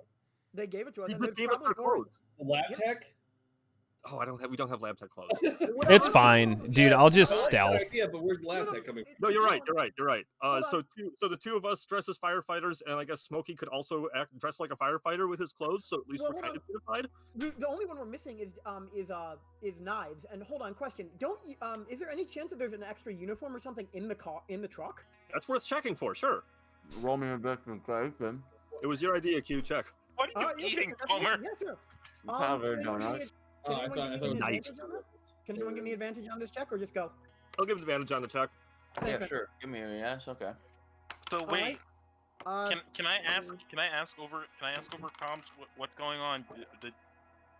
They gave it to us.
He
and
just
they're
gave us
probably
our clothes.
The lab
Yep.
tech?
Oh, we don't have lab tech clothes.
It's fine, dude. I'll just
I like that
stealth.
idea, but where's the lab
No,
tech coming from?
No, you're right. You're right.
Hold
So the 2 of us dress as firefighters, and I guess Smokey could also dress like a firefighter with his clothes. So at least
Well,
we're
hold
kind of unified.
The only one we're missing is knives. And hold on, question. Is there any chance that there's an extra uniform or something in the truck?
That's worth checking for, sure.
Roll me a victim.
It was your idea, Q. Check.
What are you
Yeah,
eating,
that's
Homer?
Yeah, sure.
Powdered
can anyone
donut.
give me
Oh, I
anyone
thought
give me
it
an
was
Nice.
advantage on that? Can anyone give me advantage on this check or just go?
I'll give advantage on the check.
Yeah,
Okay.
sure. Give me a yes. Okay.
So
All
wait,
right.
can I ask over comms what's going on? They're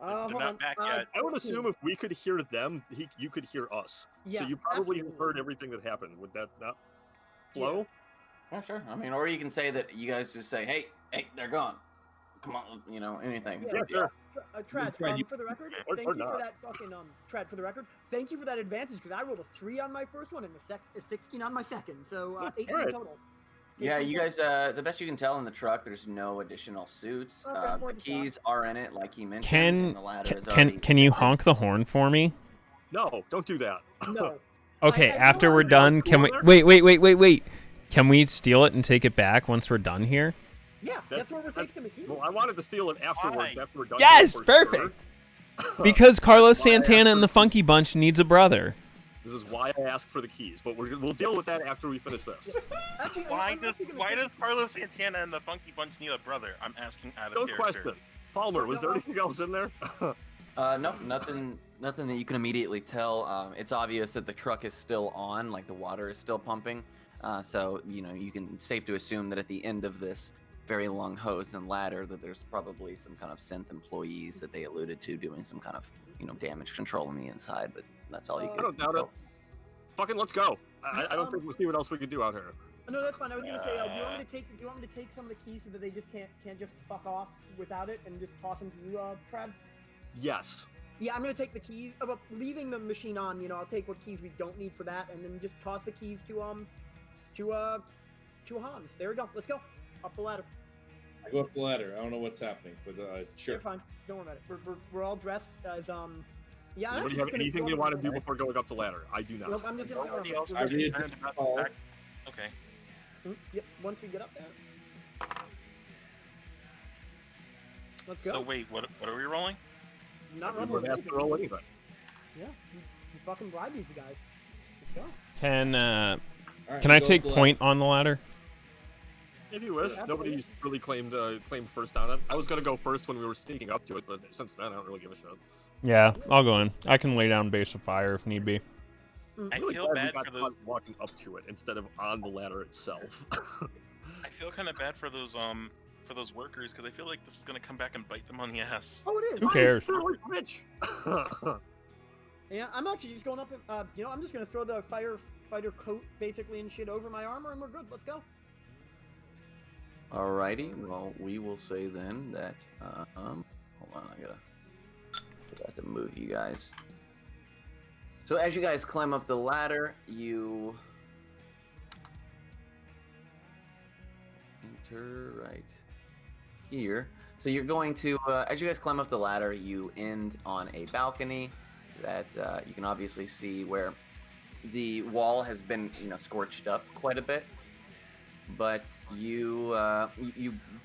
Hold
not
on.
back yet.
I would assume if we could hear them, you could hear us.
Yeah,
So you probably
absolutely.
heard everything that happened. Would that not flow?
Yeah, sure. I mean, or you can say that you guys just say, "Hey, they're gone. Come on," anything.
Yeah,
So,
sure.
Trad,
Trad, you-
for the record,
Or
thank you
not.
for that fucking Trad, for the record, thank you for that advantage because I rolled a 3 on my first one and a 16 on my second, so 18
Alright.
total.
Yeah, you guys. The best you can tell in the truck, there's no additional suits.
Okay,
The
more the
keys are in it, like he mentioned.
Can
and the ladder is already
can you
separate.
honk the horn for me?
No, don't do that.
No.
Okay,
I
after
know
we're
I'm
done, can we wait? Can we steal it and take it back once we're done here?
Yeah, that's where we're taking the keys.
Well, I wanted to steal it afterwards.
Why?
After we're done.
Yes,
here, for sure.
perfect. Because Carlos
Why I asked
Santana and the
for-
Funky Bunch needs a brother.
This is why I asked for the keys, but we'll deal with that after we finish this.
Actually,
Why
I'm
does
actually gonna
why
take-
does Carlos Santana and the Funky Bunch need a brother? I'm asking out of
No
character.
question. Palmer, was there anything else in there?
No, nothing that you can immediately tell. It's obvious that the truck is still on, like the water is still pumping. So you can safe to assume that at the end of this very long hose and ladder, that there's probably some kind of synth employees that they alluded to doing some kind of damage control on the inside. But that's all you
I
guys
don't
can
doubt it.
tell.
Fucking let's go. I don't think we'll see what else we can do out here.
No, that's fine. I was gonna say, do you want me to take some of the keys so that they just can't just fuck off without it and just toss them to you, Trad?
Yes.
Yeah, I'm gonna take the keys. But leaving the machine on, I'll take what keys we don't need for that, and then just toss the keys to Hans. There we go. Let's go up the ladder.
I go up the ladder. I don't know what's happening, but sure.
You're fine. Don't worry about it. We're all dressed as Yeah, I'm
Anybody
actually
have
just gonna
anything
go
they
up
want to
the
do
ladder.
before going up the ladder? I do not.
Nope, I'm just gonna.
Nobody else
I
has
read
turned
the
about
calls.
back. Okay.
Yep. Once we get up there. Let's go.
So wait, what are we rolling?
Not
We
running.
wouldn't have to roll anything.
Yeah, you fucking bribe these guys. Let's go.
Can
All right,
can I
go up
take
the ladder.
point on the ladder?
If you wish.
Yeah,
Nobody's really claimed first on it. I was gonna go first when we were sneaking up to it, but since then I don't really give a shit.
Yeah, I'll go in. I can lay down base of fire if need be.
I
Really
feel
glad we
bad
got
for those.
caught walking up to it instead of on the ladder itself.
I feel kind of bad for those workers because I feel like this is gonna come back and bite them on the ass.
Oh, it is.
Who cares?
They're like rich.
Yeah, I'm actually just going up and I'm just gonna throw the firefighter coat basically and shit over my armor, and we're good. Let's go.
Alrighty, well, we will say then that, hold on, I forgot to move you guys. So as you guys climb up the ladder, you enter right here. So you're going to, as you guys climb up the ladder, you end on a balcony that you can obviously see where the wall has been, scorched up quite a bit. But you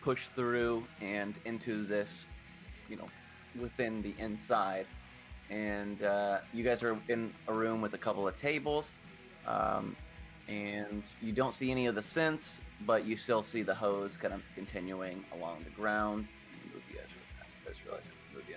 push through and into this, within the inside, and you guys are in a room with a couple of tables, and you don't see any of the synths, but you still see the hose kind of continuing along the ground. Let me move you guys really fast. I just realized I can move you.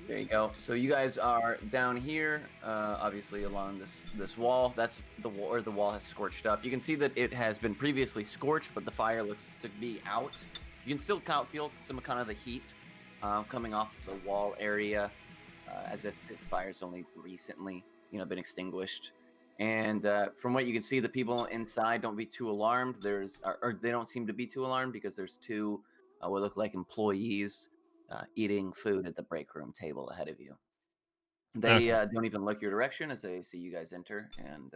There you go. So you guys are down here, obviously along this wall. That's the wall, or the wall has scorched up. You can see that it has been previously scorched, but the fire looks to be out. You can still feel some kind of the heat coming off the wall area, as if the fire's only recently, been extinguished. And from what you can see, the people inside don't be too alarmed. Or they don't seem to be too alarmed because there's two what look like employees eating food at the break room table ahead of you. They don't even look your direction as they see you guys enter, and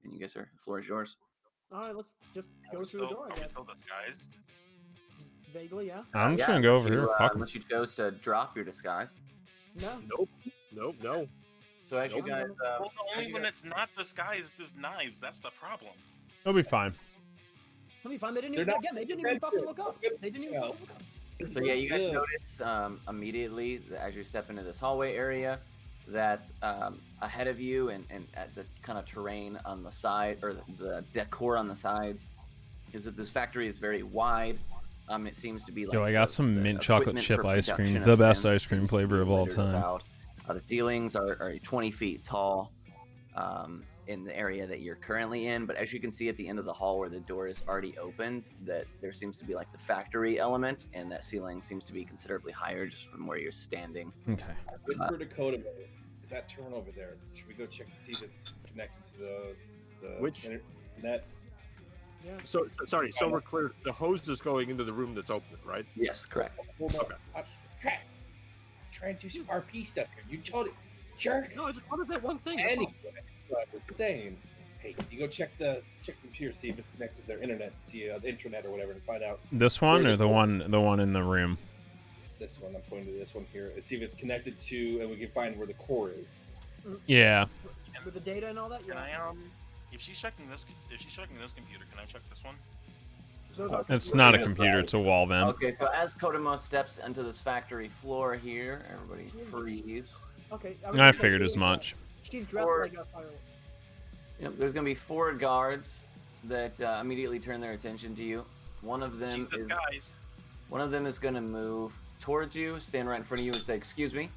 you guys the floor is yours.
All right, let's just
Are
go
we
through the
still,
door.
are
I
we
guess.
still disguised?
Vaguely, yeah.
I'm just
Yeah,
gonna go over
you,
here. Fuck 'em.
unless you chose to drop your disguise.
No.
Nope.
So as you
Nope.
guys,
Well, only when it's not disguised as knives. That's the problem.
It'll be fine.
Let me find. They didn't
They're
even
not
again. They didn't even fucking look up.
defensive.
They didn't even
Yeah.
fucking look up.
so yeah, you guys
Yeah.
notice immediately as you step into this hallway area that ahead of you and at the kind of terrain on the side, or the decor on the sides, is that this factory is very wide. It seems to be like
Yo, I got some mint chocolate
equipment
chip
for
ice cream,
production
the
of
best
synths
ice cream
seems to
flavor
be
of all
littered
time.
about. The ceilings are 20 feet tall in the area that you're currently in, but as you can see at the end of the hall where the door is already opened, that there seems to be like the factory element, and that ceiling seems to be considerably higher just from where you're standing.
Okay.
Whisper to Coda, that turn over there. Should we go check to see if it's connected to the
Which-
net?
Yeah.
So sorry. So we're clear. The hose is going into the room that's open, right?
Yes, correct.
Hold on.
Okay.
Crap. Trying to do some RP stuff here. You told it, jerk.
No, I just wanted that one thing. that's all.
Anyway, so I was saying, Hey, you go check the computer, see if it's connected to their internet, see the intranet or whatever, and find out.
This one
Where
or
the
the one in the room?
This one. I'm pointing to this one here, and see if it's connected to, and we can find where the core is.
Yeah.
With the data and all that.
Can
Yeah.
I if she's checking this computer, can I check this one?
So those are-
It's not a
Yeah,
computer. It's a wall vent.
Okay, so as Kodomo steps into this factory floor here, everybody freeze.
Okay. was
I
gonna say
figured as
she's,
much.
She's dressed
Or-
like a firework.
Yep, there's gonna be 4 guards that immediately turn their attention to you. One of them
Jesus,
is
guys.
gonna move towards you, stand right in front of you, and say, "Excuse me,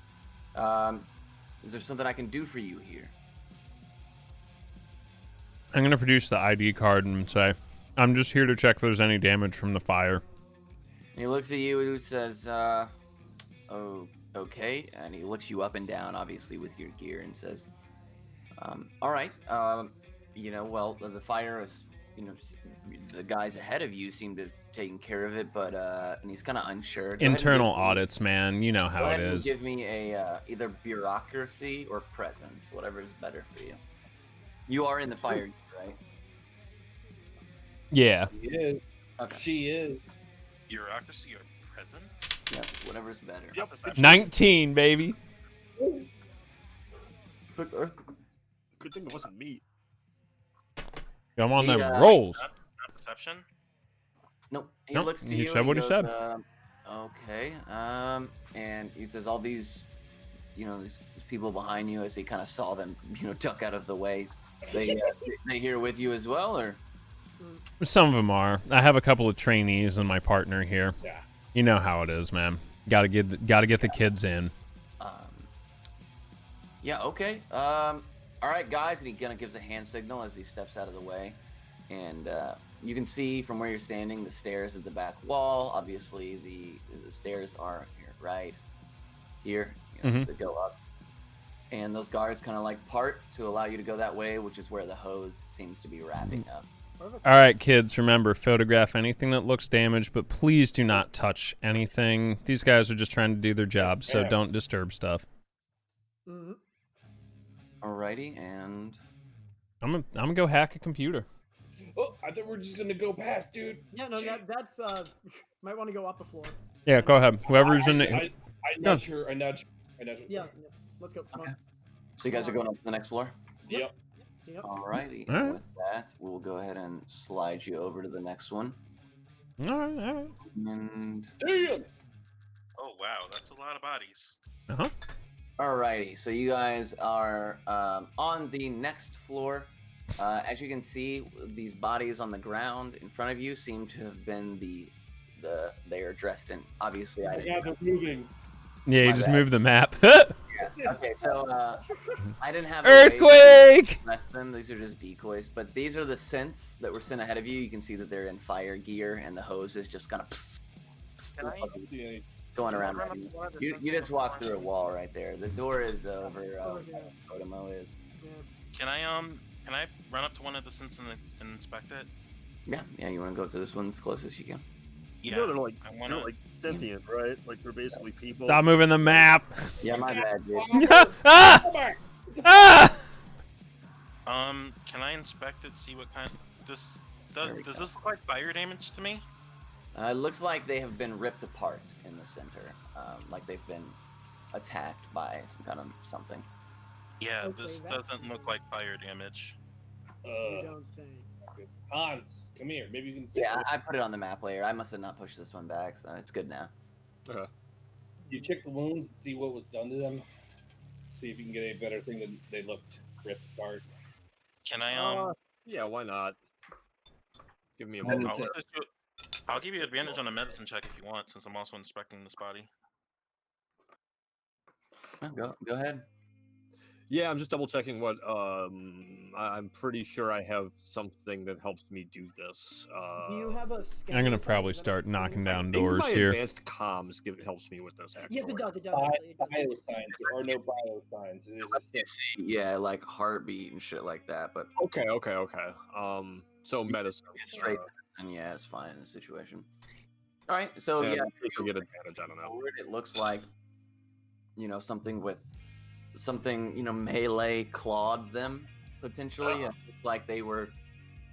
is there something I can do for you here?"
I'm gonna produce the ID card and say, "I'm just here to check if there's any damage from the fire."
And he looks at you and says, "Oh, okay." And he looks you up and down, obviously with your gear, and says, "All right. Well, the fire is, the guys ahead of you seem to have taken care of it, but and he's kind of unsure. Go ahead and
Internal
give me-
audits, man. You know
Go
how
ahead
it
and
is.
give me a either bureaucracy or presence, whatever is better for you. You are in the fire, right?
Yeah.
She is.
Okay.
She is.
Bureaucracy or presence?
Yeah, whatever's better.
Yep.
Perception?
19, baby.
Good thing it wasn't me.
I'm on
He,
them
uh,
rolls.
Not perception?
Nope. He
Nope,
looks to
he
you.
said
and
what he
goes,
said.
Okay. And he says all these, these people behind you, as he kind of saw them, duck out of the ways. They here with you as well, or?
Some of them are. I have a couple of trainees and my partner here.
Yeah.
You know how it is, man. Gotta get the kids in.
Yeah. Okay. All right, guys, and he kind of gives a hand signal as he steps out of the way, and you can see from where you're standing the stairs at the back wall. Obviously, the stairs are here, right here, that go up, and those guards kind of like part to allow you to go that way, which is where the hose seems to be wrapping up.
All right, kids, remember, photograph anything that looks damaged, but please do not touch anything. These guys are just trying to do their job, so
Yeah.
don't disturb stuff.
Mhm.
Alrighty, and
I'm gonna go hack a computer.
Oh, I thought we were just gonna go past, dude.
Yeah, no, that's might want to go up a floor.
Yeah, go ahead. Whoever's in
I
Go.
nudge her. I nudge her.
Yeah, let's go. Come
Okay.
on.
so you guys are going up to the next floor.
Yep.
Yep.
Alrighty,
All
and
right.
with that, we'll go ahead and slide you over to the next one.
All right.
And
Damn.
Oh, wow. That's a lot of bodies.
Uh-huh.
alrighty, so you guys are on the next floor. As you can see, these bodies on the ground in front of you seem to have been they are dressed in, obviously, I
Yeah,
didn't.
they're moving.
Yeah, you
My
just
bad.
moved the map.
Okay, so I didn't have a way to
Earthquake!
collect them. These are just decoys, but these are the synths that were sent ahead of you. You can see that they're in fire gear, and the hose is just kind of
Can I-
Yeah.
going around.
Run up to one of the
You
sensors
just
on
walk
the
through a wall right there. The door is over.
Oh, yeah.
Kodomo is.
Yeah.
Can I run up to one of the synths and inspect it?
Yeah. You want to go up to this one that's closest you can.
You know they're like
I
they're
wanna.
like sentient, right? Like they're basically people.
Stop moving the map.
Yeah, my bad, dude.
ah!
Come back.
Ah!
Can I inspect it? See what kind? Does
There we
this
go.
look like fire damage to me?
It looks like they have been ripped apart in the center. Like they've been attacked by some kind of something.
Yeah,
Okay,
this
that's-
doesn't look like fire damage.
You don't say.
Hans, come here. Maybe you can see.
Yeah, I put it on the map layer. I must have not pushed this one back, so it's good now.
You check the wounds and see what was done to them. See if you can get a better thing than they looked ripped apart.
Can I
Yeah, why not? Give me a
Oh,
moment.
I'll, let this do- I'll give you advantage on a medicine check if you want, since I'm also inspecting this body.
Go ahead.
Yeah, I'm just double checking what. I'm pretty sure I have something that helps me do this.
Do you have a?
I'm gonna probably start knocking down doors
my
here.
advanced comms helps me with this. Actually.
Yes, it does. It does.
Bio
Actually, it does.
signs. There are no bio signs. It is a
You see, yeah, like heartbeat and shit like that, but
Okay. So medicine.
straight and yeah, it's fine in this situation. All right, so yeah,
you can get advantage. I don't know.
forward, it looks like something with something melee clawed them potentially. It looks like they were,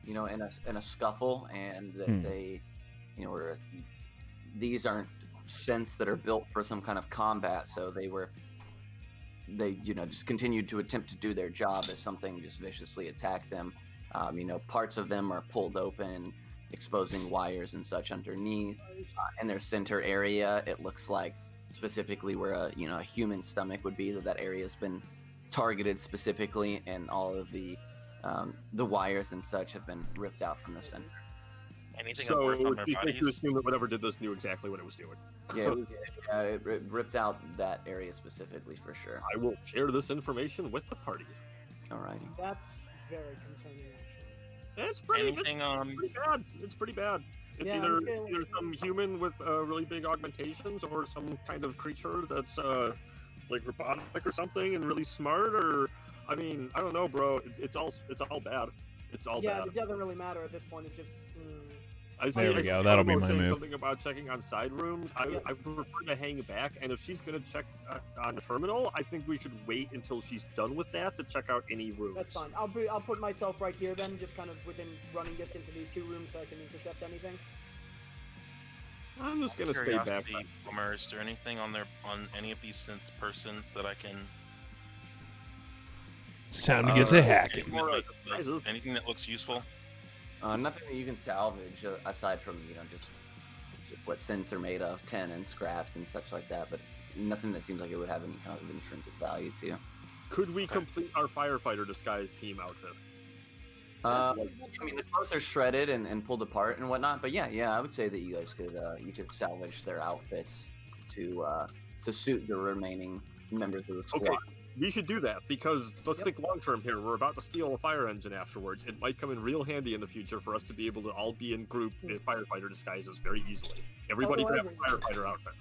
you know, in a scuffle, and that they, you know, were. These aren't synths that are built for some kind of combat, so they you know, just continued to attempt to do their job as something just viciously attacked them. You know, parts of them are pulled open, exposing wires and such underneath. In their center area, it looks like specifically where a human stomach would be, that area has been targeted specifically, and all of the wires and such have been ripped out from the center.
Anything
So
worth on
it'd
their
be safe to
bodies?
assume that whatever did this knew exactly what it was doing.
Yeah, it ripped out that area specifically for sure.
I will share this information with the party.
Alrighty.
That's very concerning, actually.
It's pretty
Anything
bad. It's pretty bad. It's
Yeah,
either
okay.
some human with really big augmentations, or some kind of creature that's like robotic or something and really smart. Or I mean, I don't know, bro. It's all bad. It's all
Yeah,
bad.
it doesn't really matter at this point. It's just.
There we go. That'll be my
saying
move.
Something about checking on side rooms. I prefer to hang back, and if she's gonna check on the terminal, I think we should wait until she's done with that to check out any rooms.
That's fine. I'll put myself right here then, just kind of within running distance of these two rooms, so I can intercept anything.
I'm just gonna stay back.
Curiosity, Homer, is there anything on any of these synths persons that I can?
It's time to get to hacking.
Anything anything that looks useful?
Nothing that you can salvage aside from, you know, just what synths are made of, tin and scraps and such like that, but nothing that seems like it would have any kind of intrinsic value to you.
Could we complete our firefighter disguise team outfit?
I mean, the clothes are shredded and pulled apart and whatnot, but yeah, I would say that you guys could salvage their outfits to suit the remaining members of the squad.
Okay, we should do that, because let's think long term here. We're about to steal a fire engine afterwards. It might come in real handy in the future for us to be able to all be in group in firefighter disguises very easily. Everybody could have a firefighter outfit.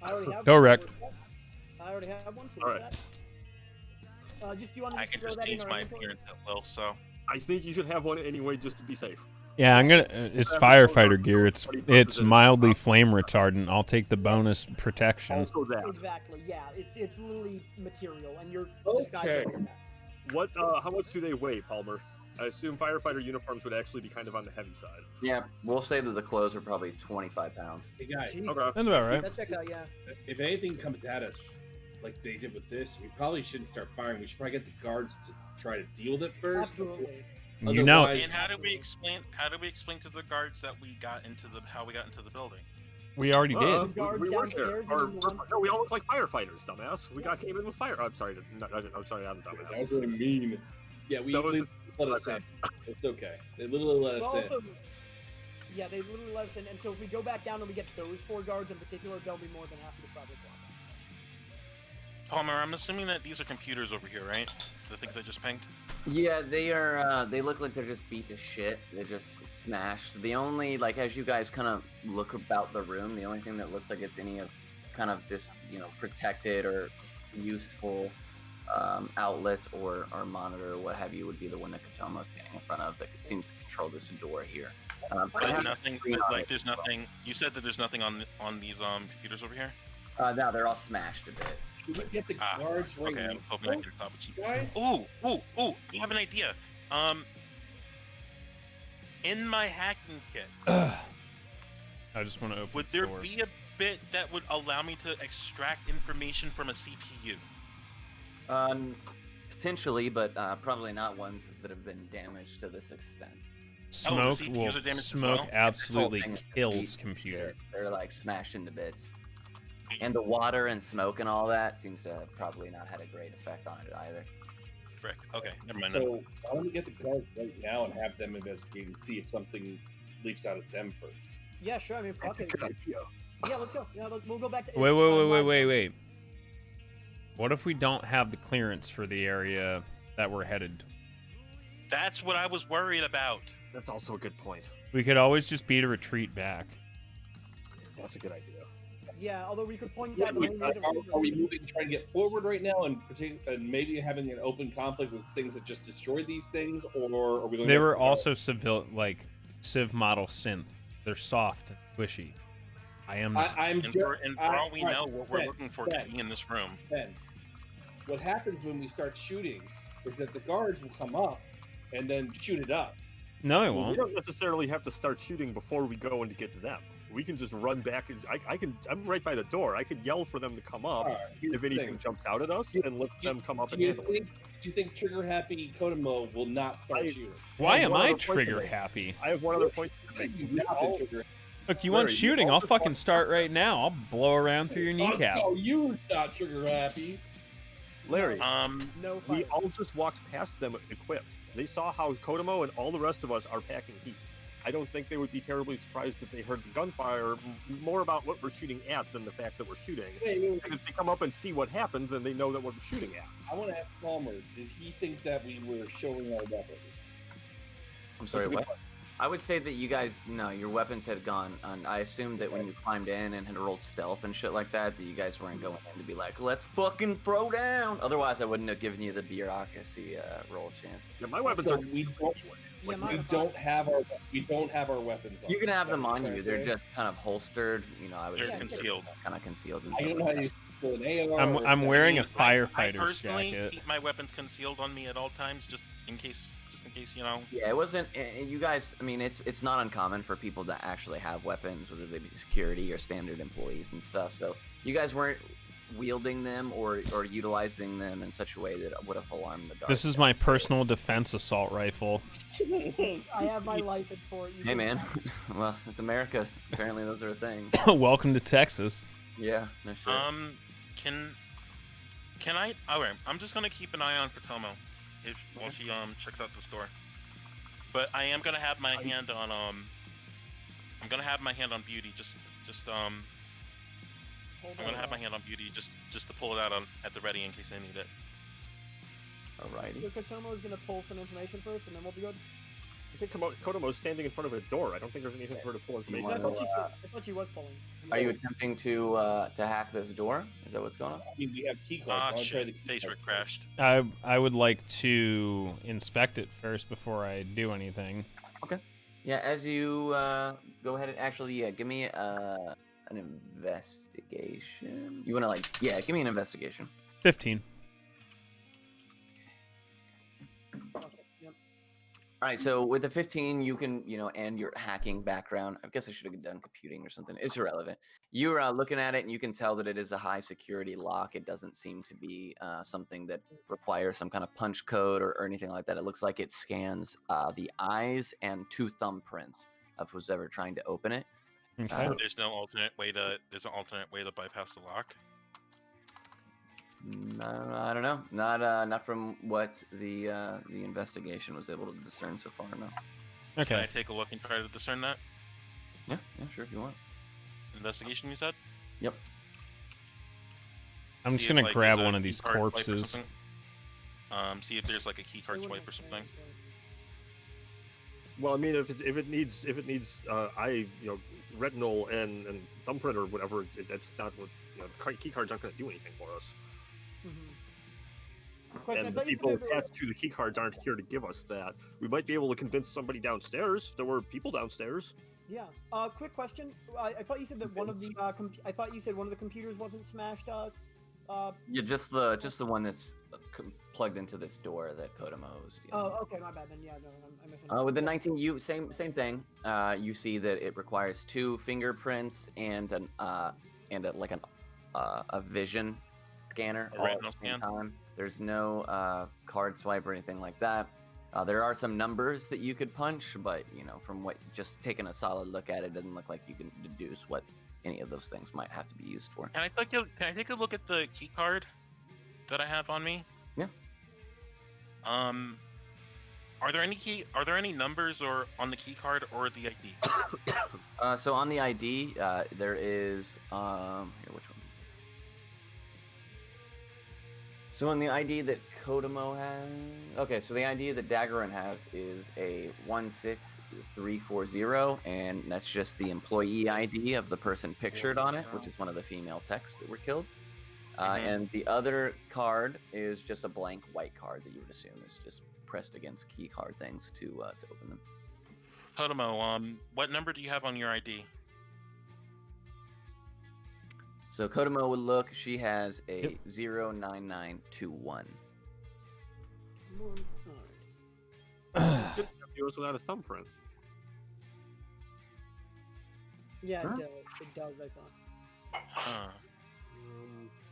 I already have
Go,
one.
Rex.
I already have one. So
All right.
Just you want
I
to
can
throw
just
that in
change
our
my
inventory?
appearance at will, so.
I think you should have one anyway, just to be safe.
Yeah, I'm gonna. It's firefighter gear. It's mildly flame retardant. I'll take the bonus protection.
Also that.
Exactly. Yeah, it's literally material, and you're
Okay.
What? How much do they weigh, Palmer? I assume firefighter uniforms would actually be kind of on the heavy side.
Yeah, we'll say that the clothes are probably 25 pounds.
Hey guys,
Jeez.
Okay.
That's about right.
That checks out. Yeah.
if anything comes at us like they did with this, we probably shouldn't start firing. We should probably get the guards to try to deal with it first.
Absolutely.
You know,
Otherwise-
And how do we explain to the guards that how we got into the building?
we already did.
The guard
we weren't there.
downstairs is the one-
No, we all look like firefighters, dumbass. We came in with fire. I'm sorry. I'm sorry. I'm a
That was
dumbass.
really mean. Yeah, we
That was-
let us in. It's okay. They literally let
But
us in.
also, yeah, they literally let us in, and so if we go back down and we get those 4 guards in particular, they'll be more than happy to probably swap.
Palmer, I'm assuming that these are computers over here, right? The things I just pinged?
Yeah, they are. They look like they're just beat to shit. They're just smashed. The only, like, as you guys kind of look about the room, the only thing that looks like it's any of kind of just, you know, protected or useful outlets or monitor or what have you would be the one that Katomo's getting in front of that seems to control this door here.
But nothing. Like, there's nothing. You said that there's nothing on these computers over here.
No, they're all smashed to bits.
Should we get the guards right
Okay,
now?
I'm hoping I can stop it.
Guys?
Ooh! I have an idea. In my hacking kit,
I just want to open
would
the
there
door.
be a bit that would allow me to extract information from a CPU?
Potentially, but probably not ones that have been damaged to this extent.
Smoke
CPUs
will
are damaged as
smoke
well?
absolutely
This whole thing is
kills
beat to
computer.
shit. They're like smashed into bits. And the water and smoke and all that seems to have probably not had a great effect on it either.
Frick. Okay, never mind. then.
So why don't we get the guards right now and have them investigate and see if something leaks out of them first?
Yeah, sure. I mean, fuck it.
Good idea.
Yeah, let's go. Yeah, we'll go back to.
Wait. What if we don't have the clearance for the area that we're headed?
That's what I was worried about.
That's also a good point.
We could always just beat a retreat back.
That's a good idea.
Yeah, although we could point
Yeah,
out the main way to
are we moving, trying to get forward right now, and maybe having an open conflict with things that just destroy these things, or are we going?
They
to
were also Civ model synths. They're soft and squishy. I'm
And for all we know, what we're
Ben,
looking for
Ben.
could be in this room.
Ben, what happens when we start shooting is that the guards will come up, and then shoot at us.
No, it
Well, we
won't.
don't necessarily have to start shooting before we go in to get to them. We can just run back, and I'm right by the door. I could yell for them to come up
Alright, here's
if
the
anything
thing.
jumps out at us, and let them come up
Do
and
you
handle it.
think trigger happy Kodomo will not start shooting?
Why
have
am
one
I
other point to
trigger
make.
happy?
I have one other point to make.
You
We
have
all-
been trigger.
Look, you want
Larry, you
shooting?
all
I'll
just
fucking
want-
start right now. I'll blow around through your kneecap.
Oh, you not trigger happy.
Larry,
No
we
fire.
all just walked past them equipped. They saw how Kodomo and all the rest of us are packing heat. I don't think they would be terribly surprised if they heard the gunfire, more about what we're shooting at than the fact that we're shooting.
Wait.
And if they come up and see what happens, then they know that what we're shooting at.
I want to ask Palmer, did he think that we were showing our weapons?
I'm sorry,
That's a good
what? I would say that you guys, no, your weapons had gone. And I assumed that when you climbed in and had rolled stealth and shit like that, that you guys weren't going in to be like, let's fucking throw down. Otherwise, I wouldn't have given you the bureaucracy roll chance.
Yeah, my weapons
So
are.
we don't,
Yeah, mine
we
are
don't have our weapons on.
You can have
Is that
them
what
on
you're
you.
trying
They're
to say?
just kind of holstered. You know, I would
They're
say
concealed.
kind of concealed. And
I
stuff
don't know
like
how
that.
you steal an AR.
I'm
or
I'm
something.
wearing a
I
firefighter's
personally
jacket.
keep my weapons concealed on me at all times, just in case, you know.
Yeah, it wasn't. You guys, I mean, it's not uncommon for people to actually have weapons, whether they be security or standard employees and stuff. So you guys weren't wielding them or utilizing them in such a way that would have alarmed the guards.
This is my personal defense assault rifle.
I have my license for it. You
Hey
can-
man, well, it's America. Apparently, those are things.
Welcome to Texas.
Yeah, no shit.
Can I? Alright, I'm just gonna keep an eye on Potomo while she checks out the store. But I am gonna have my hand on I'm gonna have my hand on Beauty
Hold
I'm
on.
gonna have my hand on Beauty just to pull it out at the ready in case I need it.
Alrighty.
So Kotomo is gonna pull some information first, and then we'll be good.
I think Kodomo's standing in front of a door. I don't think there's anything for her to pull information.
wanna-
from.
I thought she was pulling.
Are you attempting to hack this door? Is that what's going on?
I mean, we have key cards.
Ah,
Why don't we try
shit.
the key
Facebook
card?
crashed.
I would like to inspect it first before I do anything.
Yeah, as you go ahead and actually, give me an investigation. You want to give me an investigation.
15.
Okay, yep.
All right, so with the 15, you can, and your hacking background. I guess I should have done computing or something. It's irrelevant. You're looking at it, and you can tell that it is a high security lock. It doesn't seem to be something that requires some kind of punch code or anything like that. It looks like it scans the eyes and 2 thumbprints of who's ever trying to open it.
Okay.
There's an alternate way to bypass the lock.
I don't know. Not from what the investigation was able to discern so far. No.
Can I
Okay.
take a look and try to discern that?
Yeah, sure if you want.
Investigation, you said?
Yep.
I'm
See
just
if,
gonna
like,
grab
there's a
one of
key
these
card swipe or
corpses.
something. See if there's like a key card
They
swipe
wouldn't-
or something.
Well, I mean, if it needs retinal and thumbprint or whatever, that's not what key cards aren't going to do anything for us.
Question, I
And the
bet you
people
could never-
attached to the key cards aren't here to give us that. We might be able to convince somebody downstairs. There were people downstairs.
Yeah. Quick question. I thought you said that one of the I thought you said one of the computers wasn't smashed.
Yeah, just the one that's plugged into this door that Kodomo's.
Oh, okay, my bad. Then yeah, no, I misunderstood.
With the 19, same thing. You see that it requires 2 fingerprints and a vision scanner
A
all at
retinal
the same
scan?
time. There's no card swipe or anything like that. There are some numbers that you could punch, but from what just taking a solid look at it, doesn't look like you can deduce what any of those things might have to be used for.
Can I take a look at the key card that I have on me?
Yeah.
Are there any numbers or on the key card or the ID?
So on the ID, there is here, which one? So on the ID that Kodomo has, okay, so the ID that Daggerin has is a 16340, and that's just the employee ID of the person pictured on it, which is one of the female techs that were killed. And the other card is just a blank white card that you would assume is just pressed against key card things to open them.
Kodomo, what number do you have on your ID?
So Kodomo would look. She has a 09921.
yours without a thumbprint.
Yeah,
Huh?
it does, I thought.
Huh.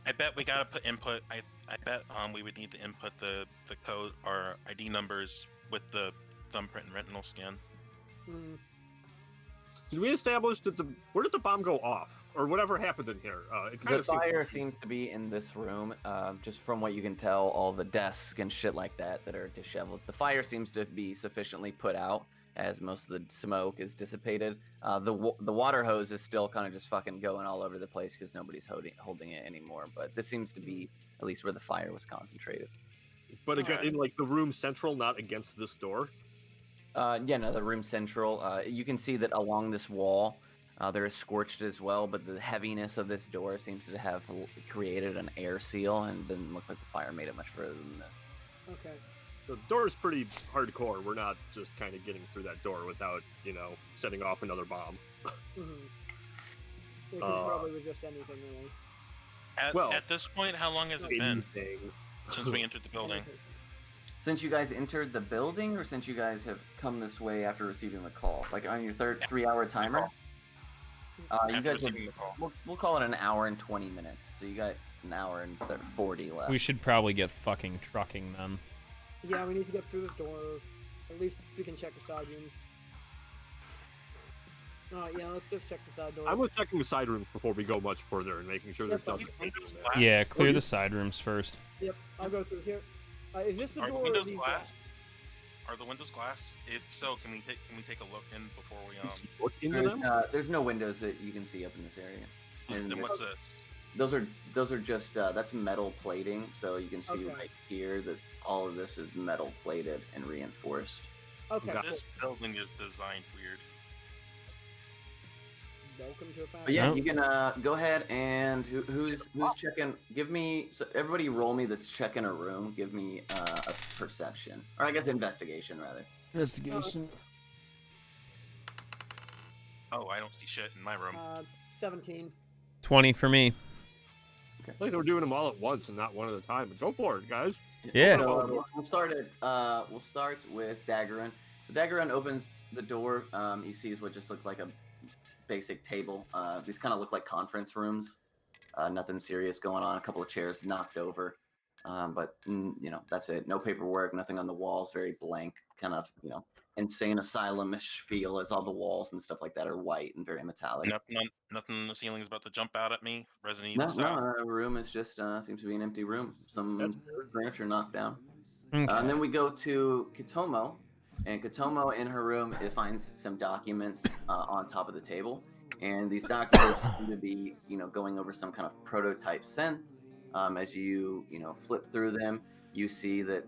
I bet we gotta put input. I bet we would need to input the code or ID numbers with the thumbprint and retinal scan.
Mm.
Did we establish that where did the bomb go off, or whatever happened in here? It kind
The
of seemed
fire
like-
seems to be in this room. Just from what you can tell, all the desks and shit like that are disheveled. The fire seems to be sufficiently put out, as most of the smoke is dissipated. The water hose is still kind of just fucking going all over the place because nobody's holding it anymore. But this seems to be at least where the fire was concentrated.
But again,
Alright.
in like the room central, not against this door.
Yeah, no, the room central. You can see that along this wall, there is scorched as well, but the heaviness of this door seems to have created an air seal and didn't look like the fire made it much further than this.
Okay.
The door is pretty hardcore. We're not just kind of getting through that door without, setting off another bomb.
Mm-hmm. It can probably resist anything, really.
At this point, how long has it been
Anything.
since we entered the building?
Anything.
Since you guys entered the building, or since you guys have come this way after receiving the call, like on your 3-hour timer? You
After
guys have,
receiving the call.
we'll call it an hour and 20 minutes. So you got an hour and 40 left.
We should probably get fucking trucking then.
Yeah, we need to get through this door. At least we can check the side rooms. Alright, yeah, let's just check the side door.
I was checking the side rooms before we go much further and making sure there's
That's
nothing.
These windows glass?
Yeah, clear
you-
the side rooms first.
Yep, I'll go through here. Is this the
Are the
door or
windows
these
glass? Are the windows glass? If so, can we take a look in before we
Look into them.
There's no windows that you can see up in this area. And
Then what's this?
those are just that's metal plating, so you can see
Okay.
right here that all of this is metal plated and reinforced.
Okay,
Got
cool.
This building is designed weird.
Welcome to a
But
family.
yeah,
No.
you can go ahead and who's checking? Give me everybody roll me that's checking a room. Give me a perception, or I guess investigation rather.
Investigation.
Oh, I don't see shit in my room.
17.
20 for me.
At least we're doing them all at once and not one at a time. But go for it, guys.
Yeah.
So we'll start with Daggerin. So Daggerin opens the door. He sees what just looked like a basic table. These kind of look like conference rooms. Nothing serious going on. A couple of chairs knocked over. But that's it. No paperwork, nothing on the walls. Very blank, kind of insane asylum-ish feel, as all the walls and stuff like that are white and very metallic.
Nothing in the ceiling is about to jump out at me. Resident
No,
Evil style.
no, the room is just seems to be an empty room. Some
That's
furniture knocked down.
Okay.
And then we go to Katomo, and Katomo in her room finds some documents on top of the table, and these documents seem to be, going over some kind of prototype synth. As you flip through them, you see that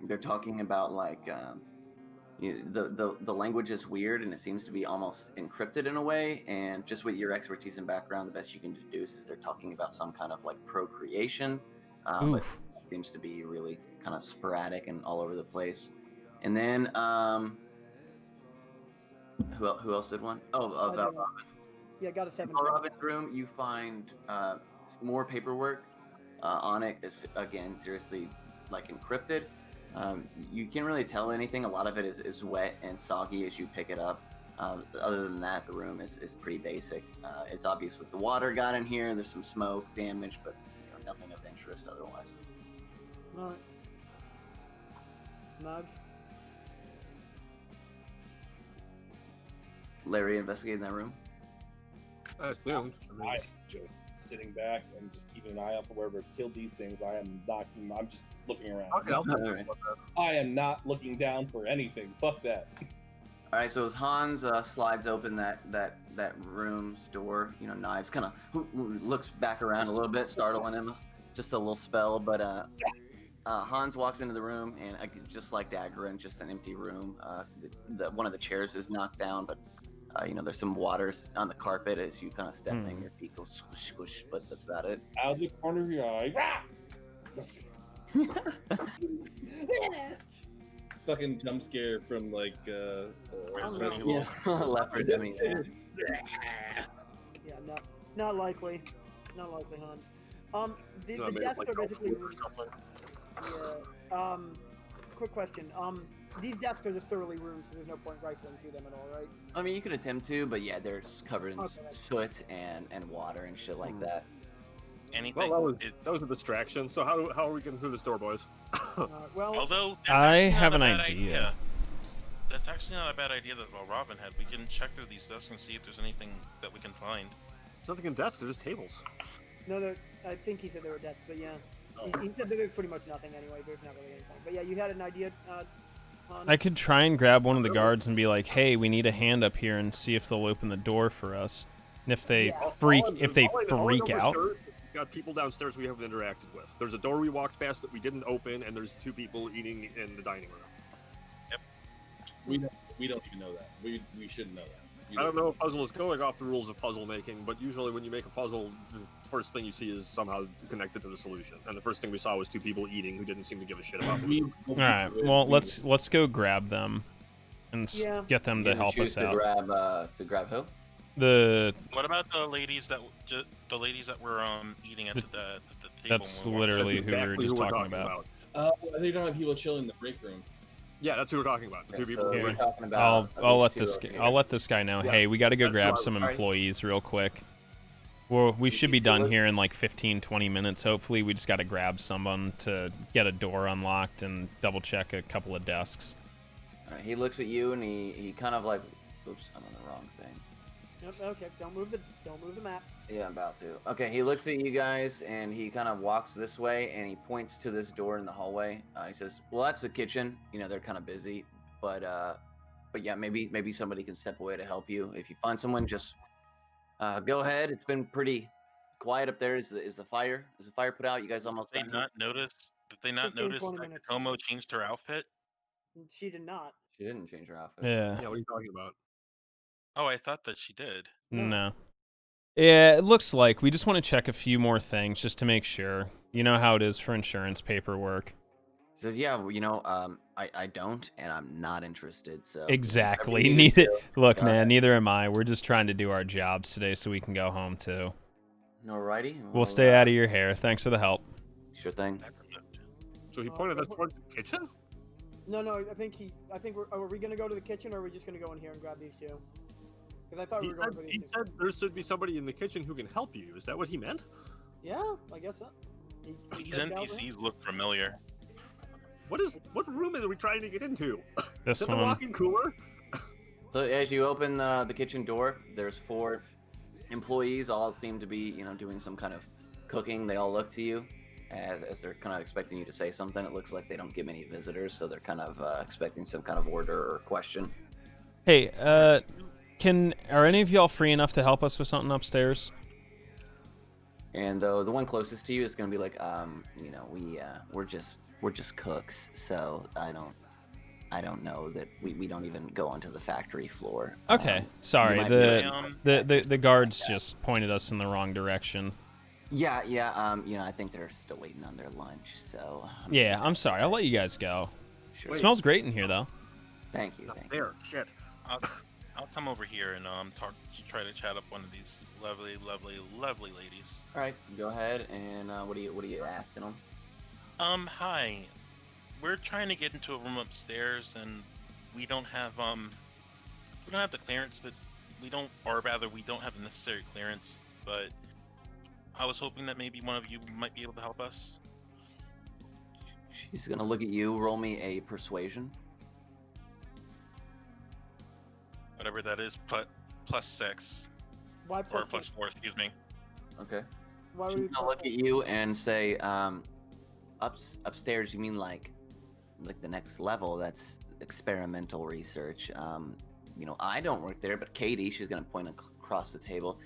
they're talking about like the language is weird and it seems to be almost encrypted in a way. And just with your expertise and background, the best you can deduce is they're talking about some kind of like procreation, but
Oof.
it seems to be really kind of sporadic and all over the place. And then who else did one? Oh,
I
about
don't know. Yeah, got a 17.
in Robin's room, you find more paperwork. On it is again seriously like encrypted. You can't really tell anything. A lot of it is wet and soggy as you pick it up. Other than that, the room is pretty basic. It's obvious that the water got in here. There's some smoke damage, but nothing of interest otherwise.
Alright. Nudge.
Larry investigating that room.
I assumed.
I am just sitting back and just keeping an eye out for wherever killed these things. I'm just looking around.
Okay, I'll
All right.
I am not looking down for anything. Fuck that.
All right, so as Hans slides open that room's door, Knives kind of looks back around a little bit, startling him, just a little spell. But Hans walks into the room, and just like Daggerin, just an empty room. One of the chairs is knocked down, but there's some waters on the carpet as you kind of step in. Your feet go squish, squish, but that's about it.
Out of the corner of your eye. Rah! Fucking jump scare from like
Resident
Yeah.
Evil.
Yeah, leopard. I mean,
Yeah, not likely. Not likely, hon. The
No, I mean,
desks
like
are basically.
or something.
Yeah. quick question. These desks are just thoroughly ruined, so there's no point rifling through them at all, right?
I mean, you could attempt to, but yeah, they're covered in
Okay.
soot and water and shit like that.
Anything.
Well, that was a distraction. So how are we getting through this door, boys?
Well,
Although that's
I
actually not
have
a
an
bad
idea.
That's actually not a bad idea that Robin had. We can check through these desks and see if there's anything that we can find.
There's nothing in desks. There's just tables.
no, I think he said there were desks, but yeah.
Oh.
He said that there's pretty much nothing anyway. There's not really anything. But yeah, you had an idea. Han?
I could try and grab one of the guards and be like, "Hey, we need a hand up here," and see if they'll open the door for us. And if they
Yeah.
freak
All I
freak
know
out,
is we've got people downstairs we haven't interacted with. There's a door we walked past that we didn't open, and there's 2 people eating in the dining room.
We don't even know that. We shouldn't know that.
I don't know if puzzle is going off the rules of puzzle making, but usually when you make a puzzle, the first thing you see is somehow connected to the solution. And the first thing we saw was 2 people eating who didn't seem to give a shit about it.
all right. Well, let's go grab them and
Yeah.
get them to
You
help
choose
us out.
to grab who?
The
What about the ladies that were eating at the table?
that's
when we walked
literally
in?
who we were
Exactly
just
who we're
talking about.
They don't have people chilling in the break room.
Yeah, that's who we're talking about. The 2 people.
So
Yeah.
we're talking about.
I'll let
at least
this
two over
I'll
here.
let this guy know.
Yeah.
Hey, we got to go
That's
grab
what I
some
was-
employees real quick. Well, we should be done
look-
here in like 15-20 minutes. Hopefully, we just got to grab someone to get a door unlocked and double check a couple of desks.
All right, he looks at you and he kind of like, oops, I'm on the wrong thing.
Yep, okay, don't move the map.
Yeah, I'm about to. Okay, he looks at you guys and he kind of walks this way and he points to this door in the hallway. He says, "Well, that's the kitchen. You know, they're kind of busy, but yeah, maybe somebody can step away to help you. If you find someone, just go ahead. It's been pretty quiet up there. Is the fire put out? You guys almost
Did they
done here?
not notice? Did they not
15,
notice
20
that
minutes.
Komo changed her outfit?
She did not.
She didn't change her outfit.
Yeah.
Yeah, what are you talking about?
Oh, I thought that she did.
No. Yeah, it looks like we just want to check a few more things just to make sure. You know how it is for insurance paperwork.
He says, "Yeah, well, you know, I don't, and I'm not interested. So
Exactly.
whatever you need to
Neither.
do,
Look,
go
man.
ahead."
Neither am I. We're just trying to do our jobs today so we can go home too.
Alrighty.
We'll stay out of your hair. Thanks for the help.
Sure thing.
That's a note.
So he pointed us towards the kitchen?
No, I think are we gonna go to the kitchen or are we just gonna go in here and grab these 2? Because I thought we were going for these
He
2.
said there should be somebody in the kitchen who can help you. Is that what he meant?
Yeah, I guess so. He
These
said that was
NPCs look familiar.
What room are we trying to get into?
This
Is it the
one.
walk-in cooler?
So as you open the kitchen door, there's 4 employees. All seem to be, you know, doing some kind of cooking. They all look to you as they're kind of expecting you to say something. It looks like they don't get many visitors, so they're kind of expecting some kind of order or question.
Hey, are any of y'all free enough to help us with something upstairs?
And the one closest to you is gonna be like, you know, we're just cooks, so I don't know that we don't even go onto the factory floor.
Okay, sorry.
might
The guards just pointed us in the wrong direction.
Yeah. You know, I think they're still waiting on their lunch, so.
Yeah, I'm sorry. I'll let you guys go.
Sure.
It smells great in here, though.
Thank you.
Not
Thank you.
there. Shit.
I'll come over here and try to chat up one of these lovely ladies.
All right, go ahead. And what are you asking them?
Hi. We're trying to get into a room upstairs, and we don't have the clearance we don't have the necessary clearance. But I was hoping that maybe one of you might be able to help us.
She's gonna look at you. Roll me a persuasion.
Whatever that is, plus 6
Why
or
plus
plus
6?
4, excuse me.
Okay.
Why would
She's
we
gonna look at you and say, upstairs. You mean like the next level? That's experimental research. You know, I don't work there, but Katie, she's gonna point across the table.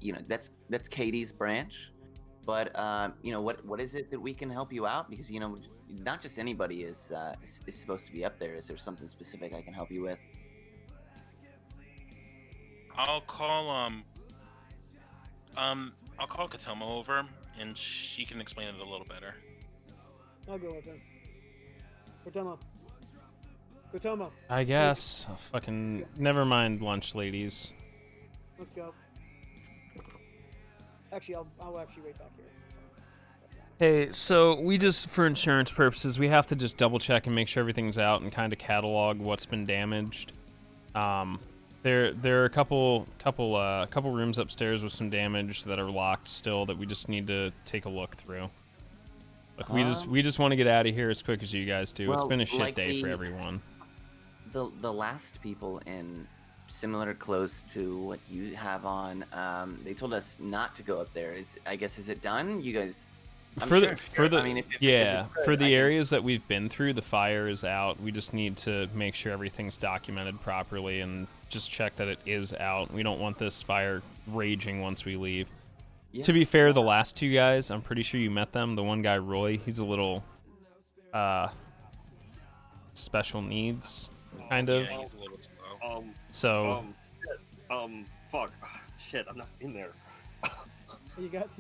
You know, that's Katie's branch. But you know, what is it that we can help you out? Because you know, not just anybody is supposed to be up there. Is there something specific I can help you with?
I'll call Katomo over, and she can explain it a little better.
I'll go with her. Kotomo,
I guess. Oh, fucking never mind lunch, ladies.
let's go. Actually, I'll actually wait back here.
Hey, so we just, for insurance purposes, we have to just double check and make sure everything's out and kind of catalog what's been damaged. There are a couple rooms upstairs with some damage that are locked still that we just need to take a look through. Look, we just want to get out of here as quick as you guys do. It's
well,
been a shit
like
day for everyone.
The last people in similar clothes to what you have on, they told us not to go up there. Is it done? You guys.
For the
areas
that we've been through, the fire is out. We just need to make sure everything's documented properly and just check that it is out. We don't want this fire raging once we leave.
Yeah.
To be fair, the last two guys, I'm pretty sure you met them. The one guy, Roy, he's a little special needs, kind of.
Yeah, he's a little slow.
Fuck. Shit, I'm not in there.
You got.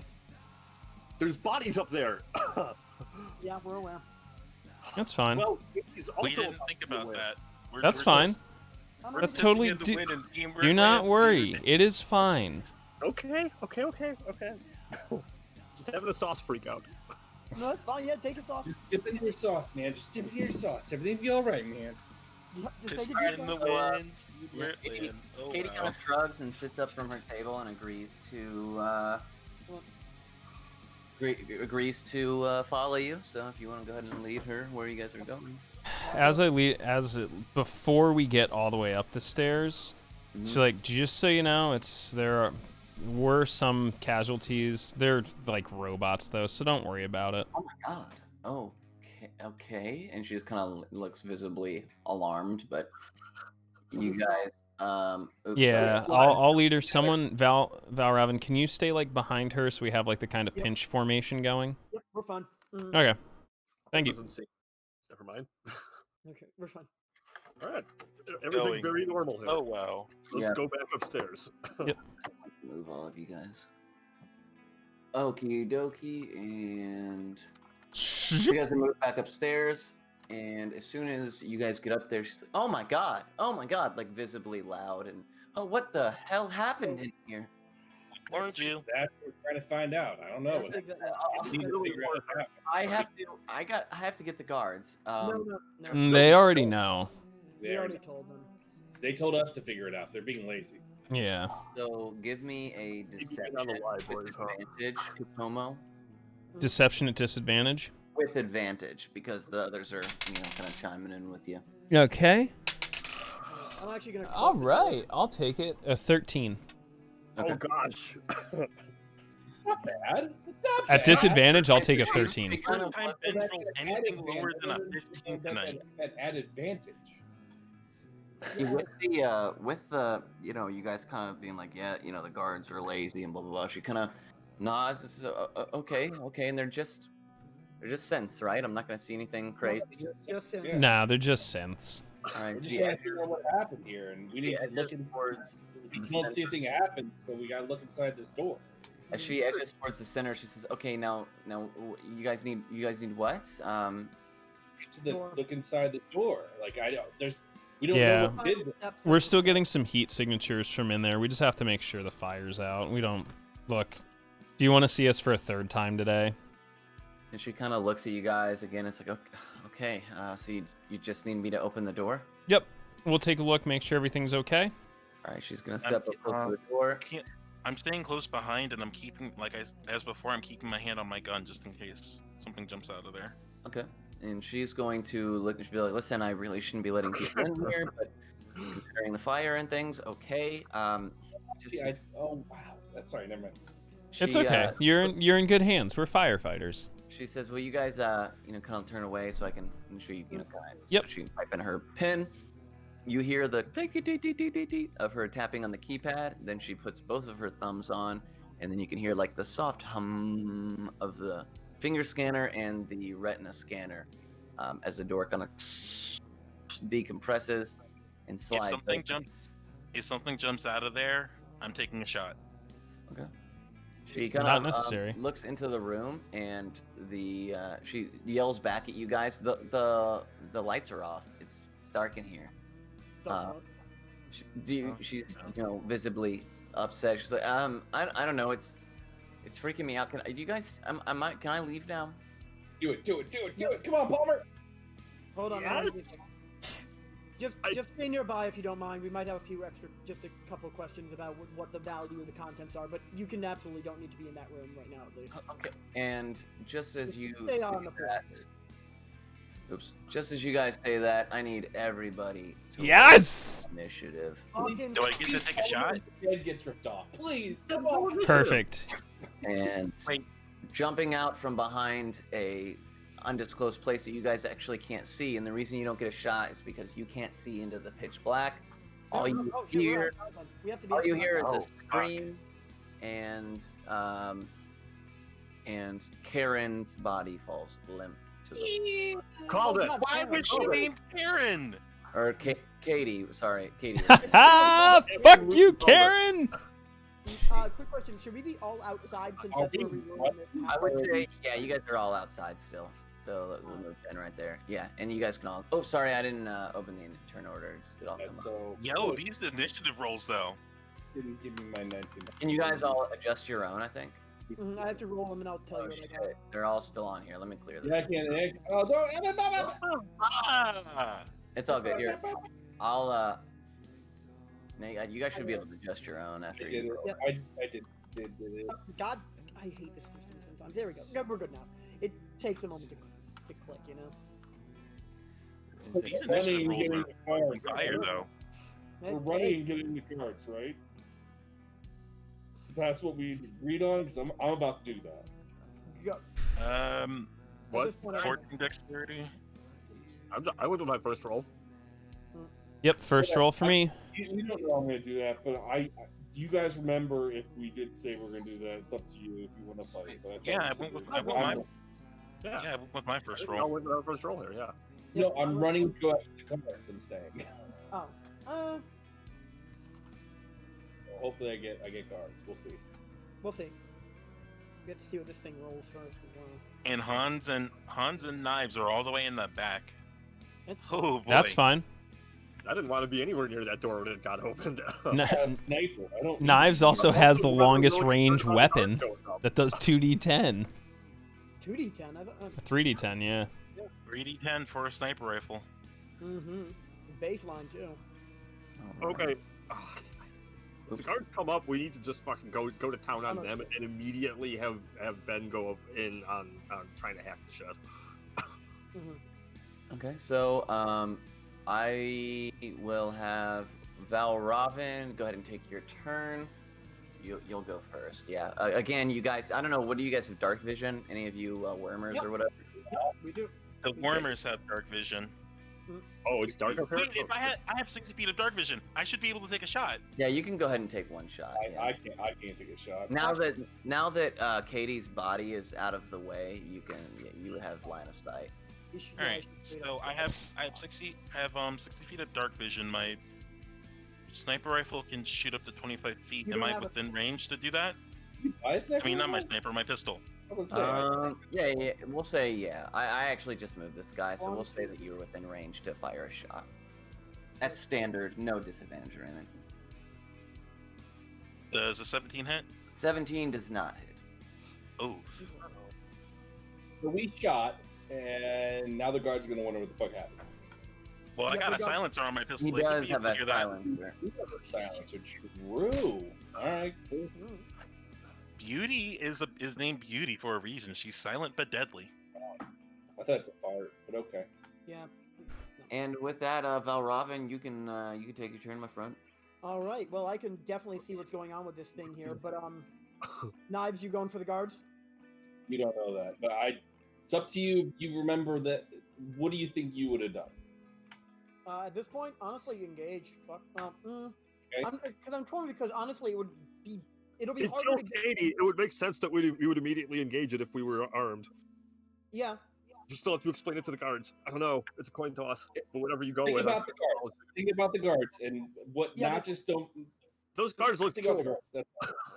There's bodies up there.
Yeah, we're aware.
That's fine.
Well, he's also
We didn't think about that.
That's fine. That's totally. Do not worry. It is fine.
Okay. Just having a sauce freak out.
No, that's fine. Yeah, take a sauce.
Just dip into your sauce, man. Just dip into your sauce. Everything will be all right, man.
Yeah, just
Piss
take a
in the
deep breath.
wind, see where it lands. Oh,
Katie
wow.
kind of shrugs and sits up from her table and agrees to follow you. So if you want to go ahead and lead her where you guys are going.
Before we get all the way up the stairs, so like just so you know, were some casualties. They're like robots though, so don't worry about it.
Oh my god. Oh, okay. And she just kind of looks visibly alarmed, but you guys, oops,
Yeah,
sorry.
I'll lead her. Someone, Valraven, can you stay like behind her so we have like the kind of pinch formation going?
Yep, we're fine.
Okay. Thank you.
Doesn't seem... Never mind.
Okay, we're fine.
All right. Everything
Going.
very normal here.
Oh wow.
Let's
Yeah.
go back upstairs.
Yep.
Move all of you guys. Okie dokie, and you guys move back upstairs. And as soon as you guys get up there, she's like, oh my god, like visibly loud. And oh, what the hell happened in here?
Warned you.
That's what we're trying to find out. I don't know.
That's exactly-
We need to figure out what happened.
I have to get the guards.
No,
They already know.
we already told them.
They told us to figure it out. They're being lazy.
Yeah.
So give me a deception
on the live,
with
boys, huh?
advantage, Kutomo.
Deception at disadvantage.
With advantage, because the others are, kind of chiming in with you.
Okay.
I'm actually gonna.
All right. I'll take it. A 13.
Okay.
Oh gosh.
Not bad. It's not
At
bad.
disadvantage, I'll take a 13.
She kind of
Time
Well,
Ben
that's
rolled
an
anything
added
lower than a
advantage.
15
That's
tonight.
an advantage.
with the you guys kind of being like, yeah, the guards are lazy and blah blah blah. She kind of nods and says, okay, and they're just synths, right? I'm not gonna see anything crazy.
Just him.
Yeah.
Nah, they're just synths.
All right,
We're just
she
trying to
edges
figure out what happened here, and we need to look in.
towards
We
the
can't see
center.
anything happen, so we gotta look inside this door.
As she edges towards the center, she says, okay, now you guys need what?
Look inside the door. Like we don't
Yeah.
know what did this.
We're still getting some heat signatures from in there. We just have to make sure the fire's out. We don't... Look, do you want to see us for a third time today?
And she kind of looks at you guys again. It's like, okay, so you just need me to open the door?
Yep. We'll take a look, make sure everything's okay.
All right, she's gonna step up close to the door.
I'm staying close behind, and I'm keeping, as before, I'm keeping my hand on my gun just in case something jumps out of there.
Okay. And she's going to look and she'll be like, listen, I really shouldn't be letting people in here, but considering the fire and things, okay.
Oh wow. That's sorry. Never mind.
It's okay. You're in good hands. We're firefighters.
She says, "Will you guys, kind of turn away so I can ensure you, kind of."
Yep.
So she type in her pin. You hear the of her tapping on the keypad. Then she puts both of her thumbs on, and then you can hear like the soft hum of the finger scanner and the retina scanner as the door kind of decompresses and slides.
If something jumps out of there, I'm taking a shot.
Okay. She kind
Not
of
necessary.
looks into the room and she yells back at you guys. The lights are off. It's dark in here. She's visibly upset. She's like, I don't know. It's It's freaking me out. Can you guys? Can I leave now?
Do it. Come on, Palmer.
Hold on.
Yes.
Just stay nearby if you don't mind. We might have just a couple of questions about what the value of the contents are, but you can absolutely don't need to be in that room right now, at least.
Okay. And just as you
Stay
say
on the
that, just as you guys say that, I need everybody to
Yes!
roll initiative.
Ogden,
Do I get to take a shot?
Head gets ripped off. Please, come on.
Perfect.
And
Wait.
jumping out from behind a undisclosed place that you guys actually can't see, and the reason you don't get a shot is because you can't see into the pitch black. All you hear, all you hear is a scream, and Karen's body falls limp to the
Called it.
Why was she named Karen?
or Katie. Sorry, Katie.
Ah, fuck you, Karen!
Quick question: should we be all outside since
Are
that's where
we
we
what?
were?
I would say, yeah, you guys are all outside still. So we'll move Ben right there. Yeah, and you guys can all. Oh, sorry, I didn't open the turn order. It all come up.
So,
Yo, these initiative rolls though.
give me my 19.
Can you guys all adjust your own? I think.
I have to roll them and I'll tell
Oh
you what I
shit,
got.
they're all still on here. Let me clear this.
Yeah, I can't. Oh, don't.
Ah,
It's all good here. I'll Nate, you guys should be able to adjust your own
I
after
did
you.
it.
Yep.
I did it.
God, I hate this system sometimes. There we go. Yeah, we're good now. It takes a moment to click, you know.
these initiative rolls
Getting
are
the cards.
fire though.
We're running and getting the cards, right? That's what we agreed on, because I'm about to do that.
Go. At
What?
this point,
14 dexterity.
I went with my first roll.
Yep, first roll for me.
You don't know I'm going to do that, but you guys remember if we did say we're going to do that? It's up to you if you want to fight. But
Yeah, I went with my first
I
roll.
went with our first roll here. Yeah.
No, I'm running to go after the cards. I'm saying.
Oh.
Hopefully, I get cards. We'll see.
We'll see. We have to see what this thing rolls first.
And Hans and Knives are all the way in the back.
It's
Oh boy.
That's fine.
I didn't want to be anywhere near that door when it got opened.
Sniper. I don't.
Knives also has the longest range weapon that does 2d10.
2d10. I thought.
3d10, yeah.
3d10 for a sniper rifle.
Mm-hmm. Baseline too.
Okay. If the
Oops.
guards come up, we need to just fucking go to town on them and immediately have Ben go in on trying to hack the shit.
Mm-hmm.
Okay, so I will have Valravin go ahead and take your turn. You'll go first. Yeah. Again, you guys. I don't know. What do you guys have? Dark vision? Any of you wormers
Yep.
or whatever?
We do.
The wormers have dark vision.
Oh, it's dark up here.
Wait, if I have 60 feet of dark vision, I should be able to take a shot.
Yeah, you can go ahead and take one shot. Yeah.
I can't take a shot.
Now that Katie's body is out of the way, you have line of sight.
All right, so I have 60 feet of dark vision. My sniper rifle can shoot up to 25 feet.
You
Am
don't
I
have a-
within range to do that?
I
I mean, not my sniper, my pistol.
Yeah, we'll say yeah. I actually just moved this guy, so we'll say that you were within range to fire a shot. That's standard, no disadvantage or anything.
Does a 17 hit?
17 does not hit.
Oof.
So we shot, and now the guards are gonna wonder what the fuck happened.
Well, I
Yeah,
got
we
a
got-
silencer on my pistol.
He
They could
does
be
have
able to
a
hear that.
silencer.
We have a silencer. True. All right. Cool.
Beauty is named Beauty for a reason. She's silent but deadly.
I thought it's a fart, but okay.
Yeah.
And with that, Valravin, you can take your turn, my friend.
All right. Well, I can definitely see what's going on with this thing here, but Knives, you going for the guards?
You don't know that, but it's up to you. You remember that. What do you think you would have done?
At this point, honestly, engage. Fuck.
Okay.
Because I'm torn because honestly, it'll be
It
harder
killed
to get.
Katie. It would make sense that we would immediately engage it if we were armed.
Yeah.
You still have to explain it to the guards. I don't know. It's a coin toss. But whatever you go
Think
with.
about the guards. Think about the guards and what.
Yeah,
not
but-
just don't.
Those guards look
Think about the
cool.
guards.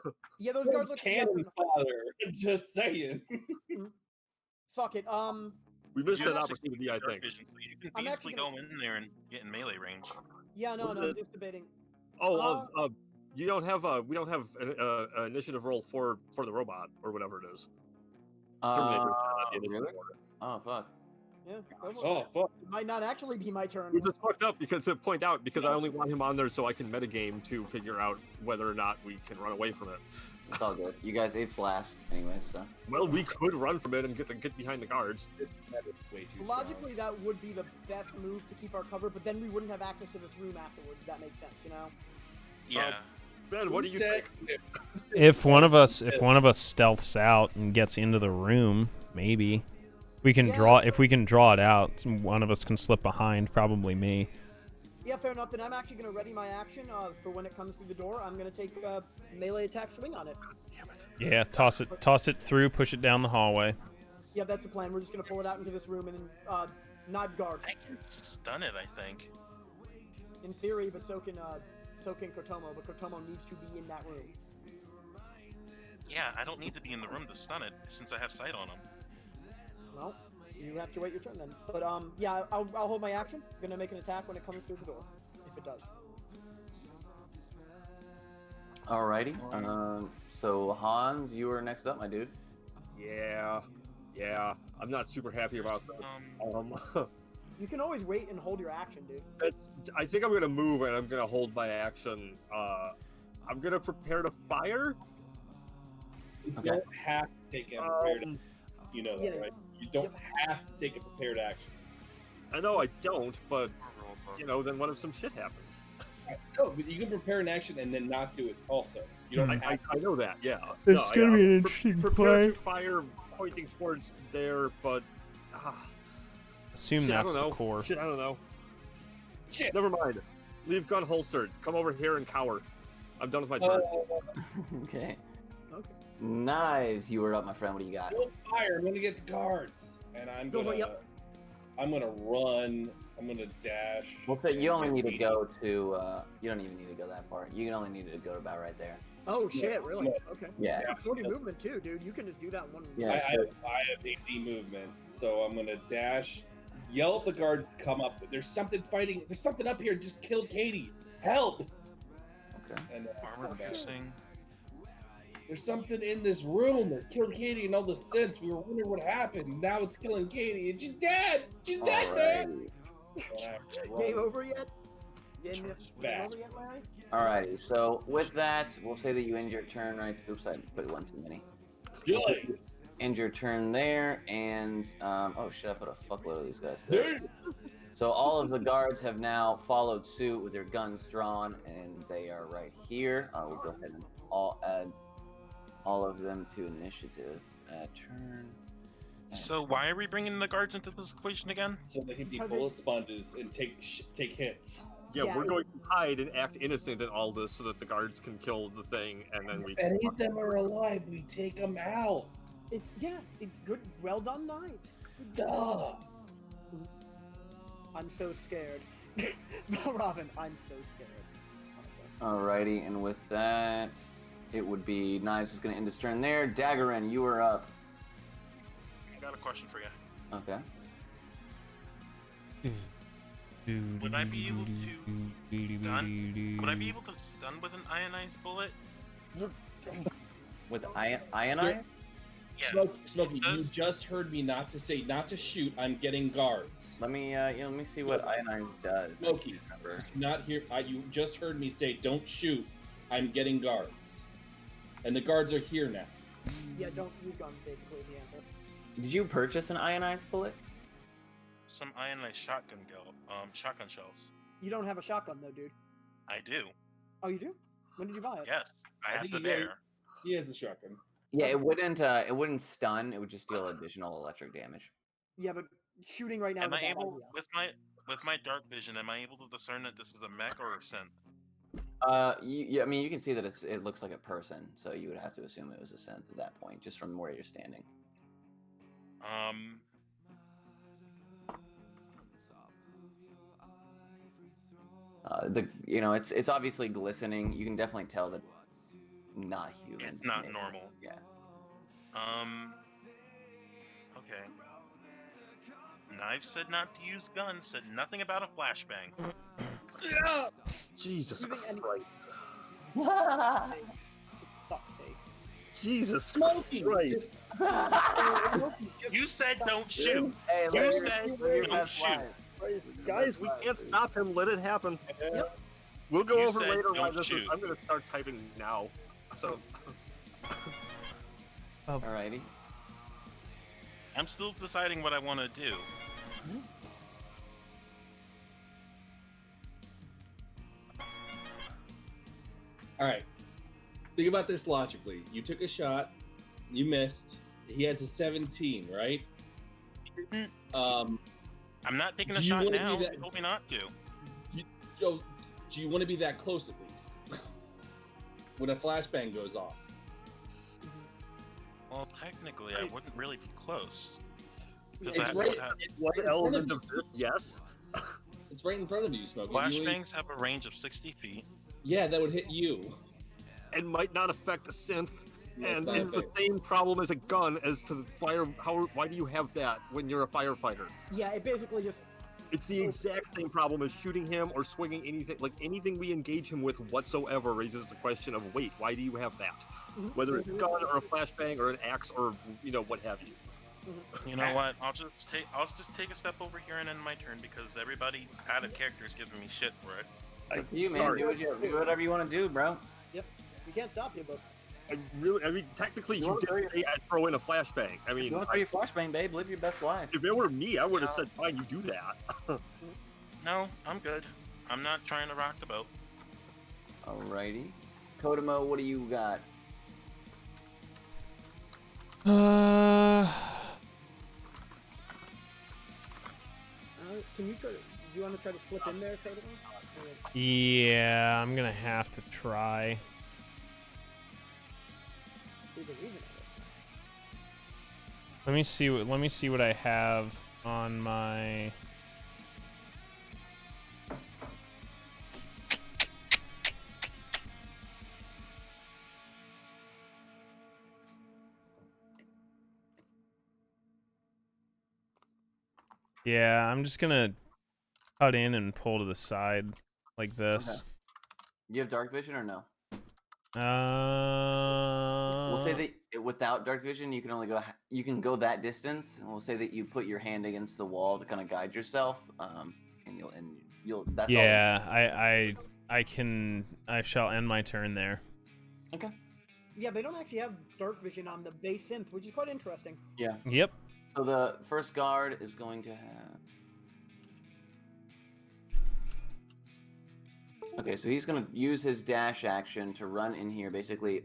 That's
Yeah, those guards look
cannon fodder. Just saying.
Fuck it.
We missed
You
that
have 60
opportunity, I
dark
think.
vision, so you can
I'm
basically
actually
go in there and get in melee range.
Yeah, no,
What
I'm
is it?
just debating.
Oh, You don't have we don't have an initiative roll for the robot or whatever it is. Terminator. The initiative
Really?
order.
Oh fuck.
Yeah, go for it.
Oh fuck!
It might not actually be my turn.
We just fucked up because to point out because I only want him on there so I can metagame to figure out whether or not we can run away from it.
It's all good. You guys, it's last anyways, so.
Well, we could run from it and get behind the guards.
That is way too strong.
Logically, that would be the best move to keep our cover, but then we wouldn't have access to this room afterwards. That makes sense, you know?
Yeah.
Ben, what do you think?
If one of us stealths out and gets into the room, maybe we can draw. If we can draw it out, one of us can slip behind. Probably me.
Yeah, fair enough. Then I'm actually going to ready my action for when it comes through the door. I'm going to take a melee attack swing on it.
Yeah, toss it through, push it down the hallway.
Yeah, that's the plan. We're just going to pull it out into this room and then not guard.
I can stun it, I think.
In theory, but so can Kotomo, but Kotomo needs to be in that room.
Yeah, I don't need to be in the room to stun it since I have sight on him.
Well, you have to wait your turn then. But yeah, I'll hold my action. Gonna make an attack when it comes through the door, if it does.
Alrighty. So Hans, you are next up, my dude.
Yeah. I'm not super happy about that.
You can always wait and hold your action, dude.
I think I'm gonna move and I'm gonna hold my action. I'm gonna prepare to fire.
You
Okay.
don't have to take a prepared action. You know that,
Yeah.
right? You don't have to take a prepared action.
I know I don't, but you know, then what if some shit happens?
No, but you can prepare an action and then not do it also. You don't
I know that, yeah.
It's gonna be an interesting
prepare
play.
to fire pointing towards there, but
Assume
shit,
that's
I don't
the
know.
core.
Shit, I don't know.
Shit.
Never mind. Leave gun holstered. Come over here and cower. I'm done with my turn.
Okay.
Okay.
Knives, you are up, my friend. What do you got?
Don't fire. I'm gonna get the guards, and I'm
Go for
gonna.
it, yep.
I'm gonna run. I'm gonna dash.
We'll say you only
and
need to
get
go to. You don't even need to go that far. You only need to go to about right there.
Oh shit,
Yeah,
really?
yeah.
Okay.
Yeah.
You have 40 movement too, dude. You can just do that in one.
Yeah.
I have 80 movement, so I'm gonna dash. Yell at the guards to come up. There's something fighting. There's something up here. Just killed Katie. Help!
Okay.
And
Armor
come back.
piercing.
There's something in this room that killed Katie in all the sense. We were wondering what happened. Now it's killing Katie. And she's dead. She's dead, man.
Alrighty.
Game over yet? Game
Back.
over yet, Larry?
Alrighty. So with that, we'll say that you end your turn right. Oops, I put one too many.
Good.
End your turn there, and oh shit, I put a fuckload of these guys there. So all of the guards have now followed suit with their guns drawn, and they are right here. We'll go ahead and add all of them to initiative. Turn.
So why are we bringing the guards into this equation again?
So they can be
Because
bullet sponges and take hits.
Yeah,
Yeah,
we're
it-
going to hide and act innocent in all this so that the guards can kill the thing, and then we.
If any of them are alive, we take them out.
It's good. Well done, Knives.
Duh.
I'm so scared. Robin, I'm so scared.
Alrighty, and with that, it would be Knives is going to end his turn there. Daggerin, you are up.
I got a question for you.
Okay.
Would I be able to stun? Would I be able to stun with an ionized bullet?
With Ionite?
Yeah.
Smokey,
it
you
does.
just heard me not to say not to shoot. I'm getting guards.
Let me let me see what Ionize does. I
Smokey,
can't remember.
not here. You just heard me say don't shoot. I'm getting guards, and the guards are here now.
Yeah, don't use guns. Basically, is the answer.
Did you purchase an ionized bullet?
Some ionized shotgun shells.
You don't have a shotgun though, dude.
I do.
Oh, you do? When did you buy it?
Yes, I have
think
the
he got-
dare.
He has a shotgun.
Yeah, it wouldn't stun. It would just deal additional electric damage.
Yeah, but shooting right now
Am
is a
I
bad
able,
idea.
with my dark vision, am I able to discern that this is a mech or a synth?
Yeah, I mean, you can see that it looks like a person, so you would have to assume it was a synth at that point, just from where you're standing. It's obviously glistening. You can definitely tell that not human.
It's not
maybe.
normal.
Yeah.
Okay. Knives said not to use guns, said nothing about a flashbang.
Jesus
You think any-
Christ.
For fuck's sake.
Jesus
Smokey,
Christ.
You said don't shoot.
Hey,
You
live
said
your
don't
best
shoot.
life.
Guys, we can't stop him. Let it happen.
Yep.
We'll go
You
over
said
later why
don't
this is.
shoot.
I'm gonna start typing now. So
Alrighty.
I'm still deciding what I want to do.
All right. Think about this logically. You took a shot, you missed. He has a 17, right?
Didn't.
Um,
I'm not taking a
Do you
shot
wanna
now.
do that-
You told me not to.
do you want to be that close at least? When a flashbang goes off.
Well, technically, I wouldn't really be close.
It's
Because
right-
one
in front
element
of
of this, yes.
It's right in front of you, Smokey. You ain't-
flashbangs have a range of 60 feet.
Yeah, that would hit you.
And might not affect a synth. And
That's
it's the
not
same problem as a gun as to the fire. Why do you have that when you're a firefighter?
Yeah, it basically just.
It's the exact same problem as shooting him or swinging anything. Like anything we engage him with whatsoever raises the question of, wait, why do you have that? Whether it's a gun or a flashbang or an axe or what have you.
You know what? I'll just take a step over here and end my turn because everybody out of character is giving me shit for it.
You man,
Sorry.
do whatever you want to do, bro.
Yep. We can't stop you, but.
I mean, technically,
You
you
wanna
did say I'd throw in a flashbang. I
If
mean,
you want to throw your flashbang, babe, live your best life.
if it were me, I would have said, fine, you do that.
No, I'm good. I'm not trying to rock the boat.
Alrighty. Kodomo, what do you got?
Can you try to? Do you want to try to slip in there, Kodomo?
Yeah, I'm gonna have to try.
There's a reason of it.
Let me see what I have on my. Yeah, I'm just gonna cut in and pull to the side like this.
You have dark vision or no?
Uh,
We'll say that without dark vision, you can only go. You can go that distance, and we'll say that you put your hand against the wall to kind of guide yourself. And you'll. That's all.
yeah, I shall end my turn there.
Okay.
Yeah, they don't actually have dark vision on the base synth, which is quite interesting.
Yeah.
Yep.
So the first guard is going to have. Okay, so he's gonna use his dash action to run in here, basically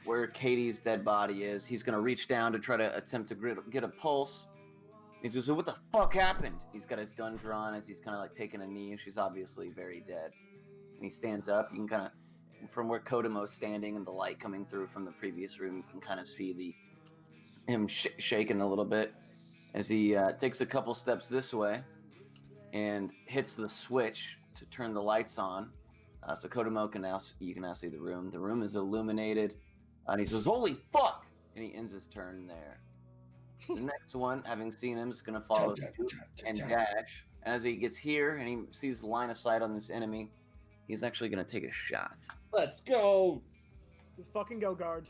where Katie's dead body is. He's gonna reach down to try to attempt to get a pulse. He's gonna say, "What the fuck happened?" He's got his gun drawn as he's kind of like taking a knee. She's obviously very dead. And he stands up. You can kind of, from where Kodomo's standing and the light coming through from the previous room, you can kind of see him shaking a little bit as he takes a couple steps this way and hits the switch to turn the lights on. So Kodomo you can now see the room. The room is illuminated, and he says, "Holy fuck!" and he ends his turn there. The next one, having seen him, is going to follow suit and dash. And as he gets here and he sees the line of sight on this enemy, he's actually going to take a shot.
Let's go.
Let's fucking go, guard.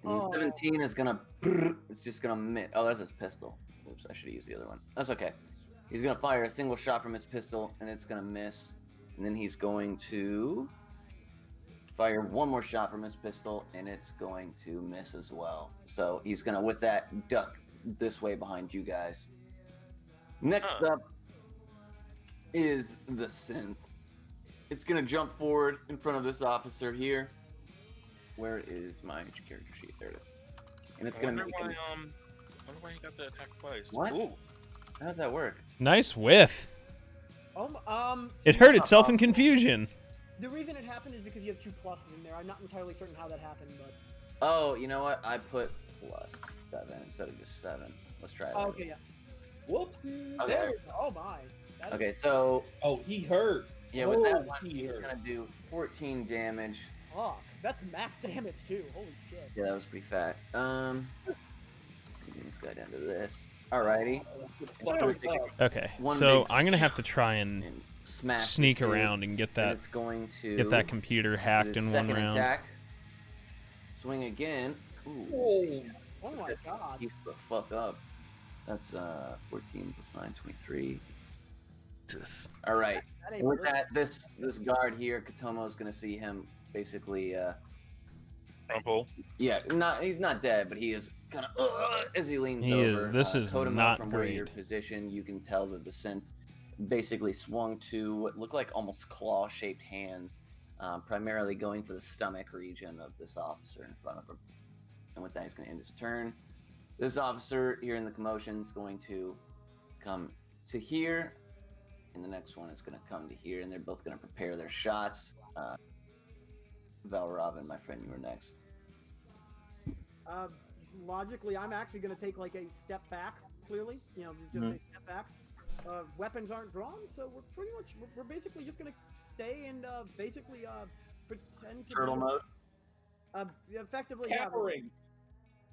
And the 17 is going to... It's just going to miss. Oh, that's his pistol. Oops, I should have used the other one. That's okay. He's going to fire a single shot from his pistol, and it's going to miss. And then he's going to fire one more shot from his pistol, and it's going to miss as well. So he's going to, with that, duck this way behind you guys. Next up is the synth. It's going to jump forward in front of this officer here. Where is my character sheet? There it is. And it's going to make him...
wonder why he got the attack twice.
What?
Ooh.
How does that work?
Nice whiff. It hurt itself in confusion.
The reason it happened is because you have 2 pluses in there. I'm not entirely certain how that happened, but.
Oh, you know what? I put +7 instead of just 7. Let's try that.
Oh, okay, yeah.
Whoopsie.
Okay.
There we go. Oh my. That-
Okay, so
Oh, he hurt.
yeah, with that
Oh,
one,
he
he's
hurt.
gonna do 14 damage.
Fuck. That's max damage too. Holy shit.
Yeah, that was pretty fat. Bring this guy down to this. Alrighty.
Fuck.
Okay,
One
so
big
I'm gonna have to try and
And smash
sneak
this dude,
around and get
and
that
it's going to
computer
do
hacked
its
in one
second
round.
attack. Swing again. Ooh.
Oh,
Oh
This
my
guy
god.
pieced the fuck up. That's 14 plus 9, 23. All right.
That ain't
With
ballistic.
that, this guard here, Katomo's gonna see him basically.
Rumple.
Yeah, he's not dead, but he is kind of as he leans
He is-
over.
this is
Kotomo,
not
from where you're
great.
positioned, you can tell that the scent basically swung to what look like almost claw-shaped hands, primarily going for the stomach region of this officer in front of him. And with that, he's going to end his turn. This officer here in the commotion is going to come to here, and the next one is going to come to here, and they're both going to prepare their shots. Valrobin, my friend, you were next.
Logically, I'm actually going to take like a step back. Clearly, just a step back. Weapons aren't drawn, so we're pretty much we're basically just going to stay and basically pretend to
Turtle
be,
mode.
effectively.
capering.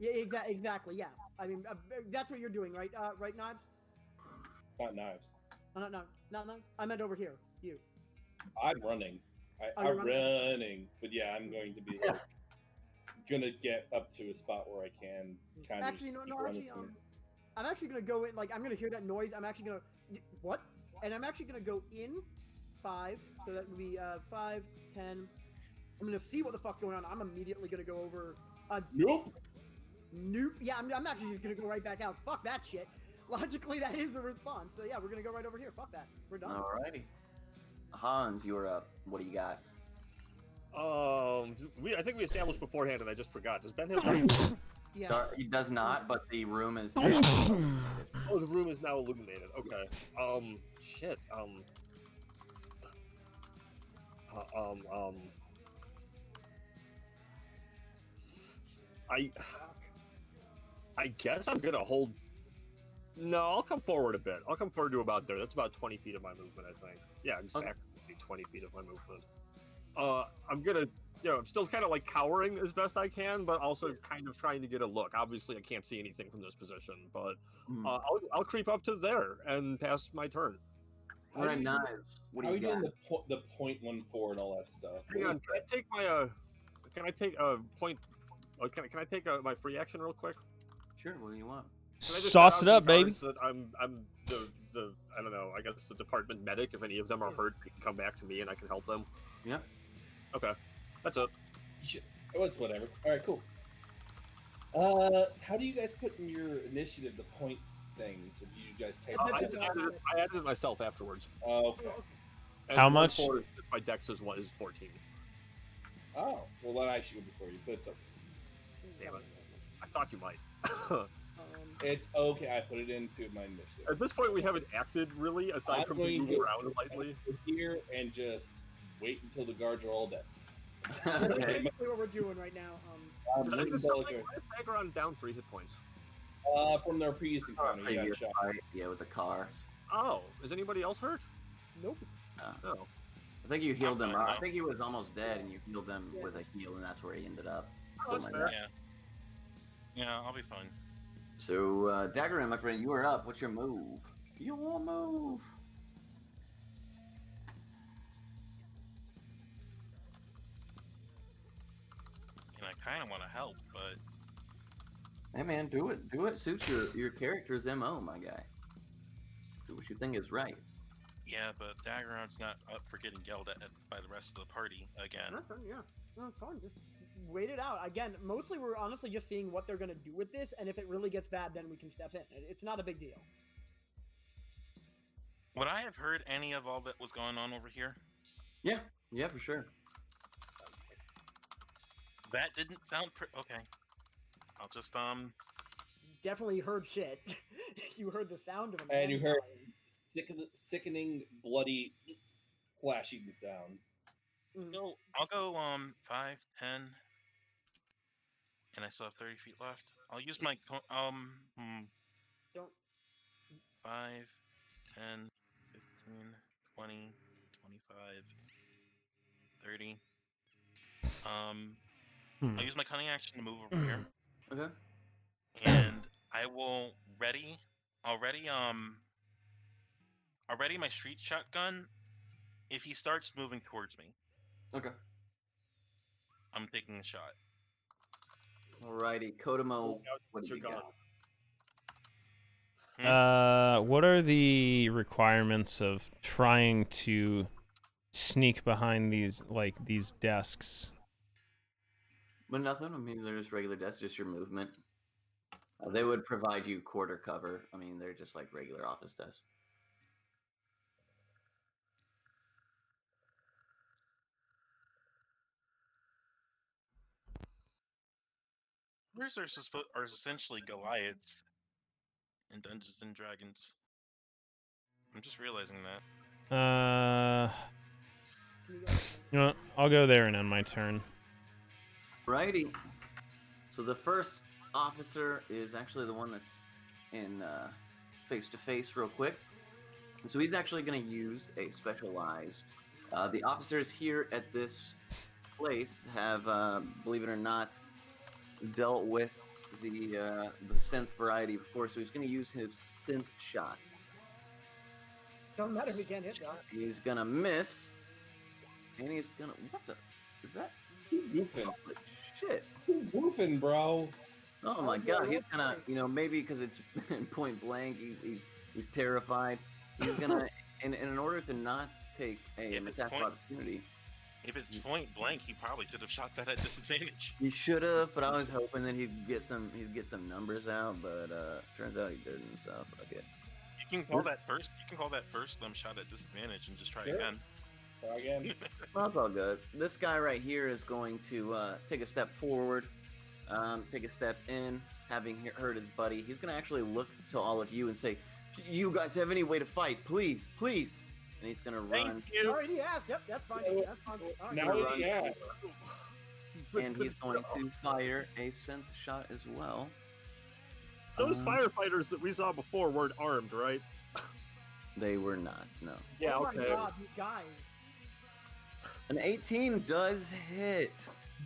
Yeah, exactly. Yeah, I mean that's what you're doing, right? Right, Knives?
It's not knives.
No, not Knives. I meant over here. You.
I'm running.
Oh, you're
I'm running, but yeah, I'm going to be like gonna get up to a spot where I can kind
Actually,
of.
I'm actually gonna go in. Like, I'm gonna hear that noise. I'm actually gonna what? And I'm actually gonna go in 5. So that would be 5, 10. I'm gonna see what the fuck's going on. I'm immediately gonna go over.
Nope.
Nope. Yeah, I'm actually just gonna go right back out. Fuck that shit. Logically, that is the response. So yeah, we're gonna go right over here. Fuck that. We're done.
Alrighty. Hans, you're up. What do you got?
I think we established beforehand, and I just forgot. Does Ben have?
Yeah.
He does not, but the room is.
Oh, the room is now illuminated. Okay. Shit. I guess I'm gonna hold. No, I'll come forward a bit. I'll come forward to about there. That's about 20 feet of my movement, I think. Yeah, exactly 20 feet of my movement. I'm gonna, I'm still kind of like cowering as best I can, but also kind of trying to get a look. Obviously, I can't see anything from this position, but I'll creep up to there and pass my turn.
All right, Knives. What
How
do
are
you
you
got?
doing the .14 and all that stuff?
Hang on, can I take my Can I take a point? Can I take my free action real quick?
Sure. What do you want?
Can I just
Sauce
shout
it
out
up,
to the
baby.
guards that I'm the I don't know. I guess the department medic. If any of them are hurt, they can come back to me and I can help them.
Yeah.
Okay, that's it.
Oh, it's whatever. All right, cool. How do you guys put in your initiative the points things? Or do you guys take?
I added it myself afterwards.
Okay.
And
How much?
My dex is 14.
Oh, well, then I should go before you, but it's okay.
Damn it! I thought you might.
It's okay. I put it into my initiative.
At this point, we haven't acted really, aside
I'm
from
going
moving
to
around lightly.
sit here and just wait until the guards are all dead.
That's
Okay.
basically what we're doing right now.
Did I just stagger on down 3 hit points?
From their previous encounter, you got
Previous
shot.
fight, yeah, with the cars.
Oh, is anybody else hurt?
Nope.
No.
I think you healed him.
fine,
I
though.
think he was almost dead, and you healed him with a heal, and that's where he ended up.
Oh,
Something
that's
like
fair.
that.
Yeah, I'll be fine.
So, Daggerin, my friend, you are up. What's your move? Your move.
And I kind of want to help, but
Hey, man, do it. Do it. Suits your character's MO, my guy. Do what you think is right.
yeah, but Daggeron's not up for getting yelled at by the rest of the party again.
That's fine, yeah. No, it's fine. Just wait it out. Again, mostly we're honestly just seeing what they're gonna do with this, and if it really gets bad, then we can step in. It's not a big deal.
Would I have heard any of all that was going on over here?
Yeah, for sure.
That didn't sound okay. I'll just
Definitely heard shit. You heard the sound of him.
And you heard sickening, bloody, flashing sounds.
go. I'll go 5, 10, and I still have 30 feet left. I'll use my
Don't.
5, 10, 15, 20, 25, 30. I'll use my cunning action to move over here,
Okay.
and I will I'll ready my street shotgun If he starts moving towards me,
Okay.
I'm taking a shot.
Alrighty, Kodomo,
Out
what do
your
you
gun.
got?
What are the requirements of trying to sneak behind these desks?
But nothing. I mean, they're just regular desks, just your movement. They would provide you quarter cover. I mean, they're just like regular office desks.
Where's are essentially Goliaths in Dungeons and Dragons? I'm just realizing that.
Can you go ahead?
You know what? I'll go there and end my turn.
Righty. So the first officer is actually the one that's in face to face, real quick. And so he's actually going to use a specialized. The officers here at this place have, believe it or not, dealt with the synth variety before. So he's going to use his synth shot.
Doesn't matter if we can't hit though.
He's going to miss, and he's going to. What the? Is that?
Who's goofing?
Holy shit.
Who's goofing, bro?
Oh my
Oh,
god,
yeah,
he's gonna, maybe because it's point blank, he's terrified. He's gonna, and in order to not take an
it's
attack of
point-
opportunity,
If it's point blank, he probably should have shot that at disadvantage.
he should have. But I was hoping that he'd get some numbers out, but turns out he didn't. So fuck it.
You can call that first. You can call that first shot at disadvantage and just try
Sure.
again.
Try again.
Well, that's all good. This guy right here is going to take a step forward, take a step in, having heard his buddy. He's going to actually look to all of you and say, "You guys have any way to fight? Please, please!" And he's going to run.
You already asked. Yep, that's fine. That's fine. All right.
Now, yeah.
And he's going to fire a synth shot as well.
Those firefighters that we saw before weren't armed, right?
They were not, no.
Yeah,
Oh
okay.
my god, you guys.
An 18 does hit.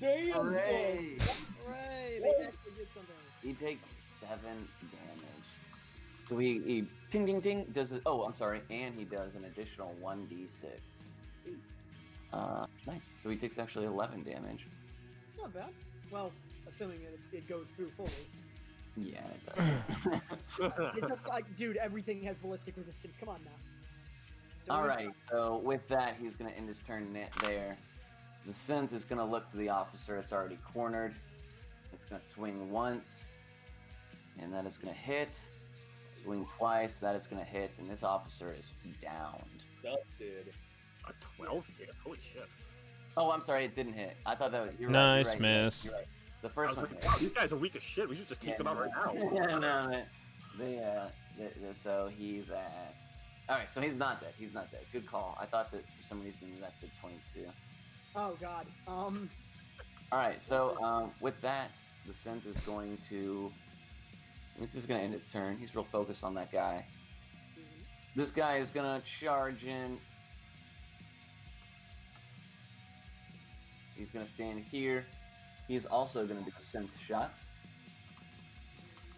Damn,
Hooray.
boss.
Hooray, they actually did something.
He takes 7 damage. So he ting ting ting does it. Oh, I'm sorry, and he does an additional 1d6. Nice. So he takes actually 11 damage.
It's not bad. Well, assuming it goes through fully.
Yeah, it does.
It's just like, dude, everything has ballistic resistance. Come on now. Don't
All
worry
right.
about
So with that, he's gonna end his turn there. The synth is gonna look to the officer. It's already cornered. It's gonna swing once, and that is gonna hit. Swing twice. That is gonna hit, and this officer is downed.
Dusted.
A 12 hit? Holy shit.
Oh, I'm sorry, it didn't hit. I thought that was. You're
Nice
right, you're right,
miss.
You're right. The
I
first
was
one
like,
hit.
wow, these guys are weak as shit. We should just take them out right now.
Yeah, no, so he's at. All right, so he's not dead. He's not dead. Good call. I thought that for some reason that said 22.
Oh god.
All right, so with that, the synth is going to. This is going to end its turn. He's real focused on that guy. This guy is going to charge in. He's going to stand here. He's also going to do a synth shot.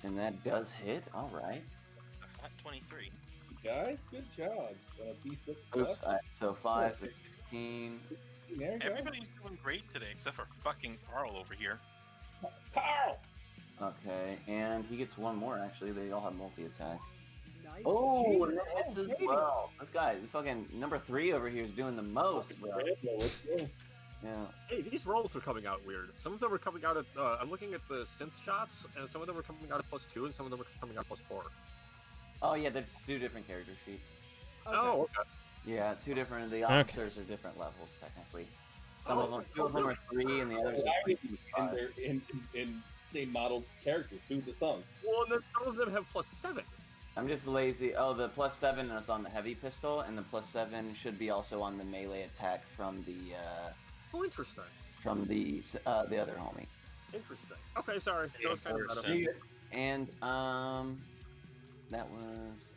And that does hit. All right.
A flat 23.
Guys, good job. Beef with
Oops.
plus.
So 5, so 16.
There you go.
Everybody's doing great today except for fucking Carl over here.
Carl!
Okay, and he gets one more, actually. They all have multi-attack.
Nice.
Oh,
Jesus.
and that hits as
baby.
well. This guy, the fucking number 3 over here is doing the most, bro.
Let's go.
Yeah.
Hey, these rolls are coming out weird. Some of them are coming out at, I'm looking at the synth shots, and some of them are coming out at +2, and some of them are coming out at +4.
Oh, yeah, there's 2 different character sheets.
Okay.
Oh, okay.
Yeah, 2 different. The officers are different levels, technically. Some of them, 2 of them are 3, and the others are 3.
And they're in same model characters, through the thumb.
Well, and then some of them have +7.
I'm just lazy. Oh, the +7 is on the heavy pistol, and the +7 should be also on the melee attack from the
Oh, interesting.
other homie.
Interesting. Okay, sorry. That was kind of
Percent.
meta.
And that was.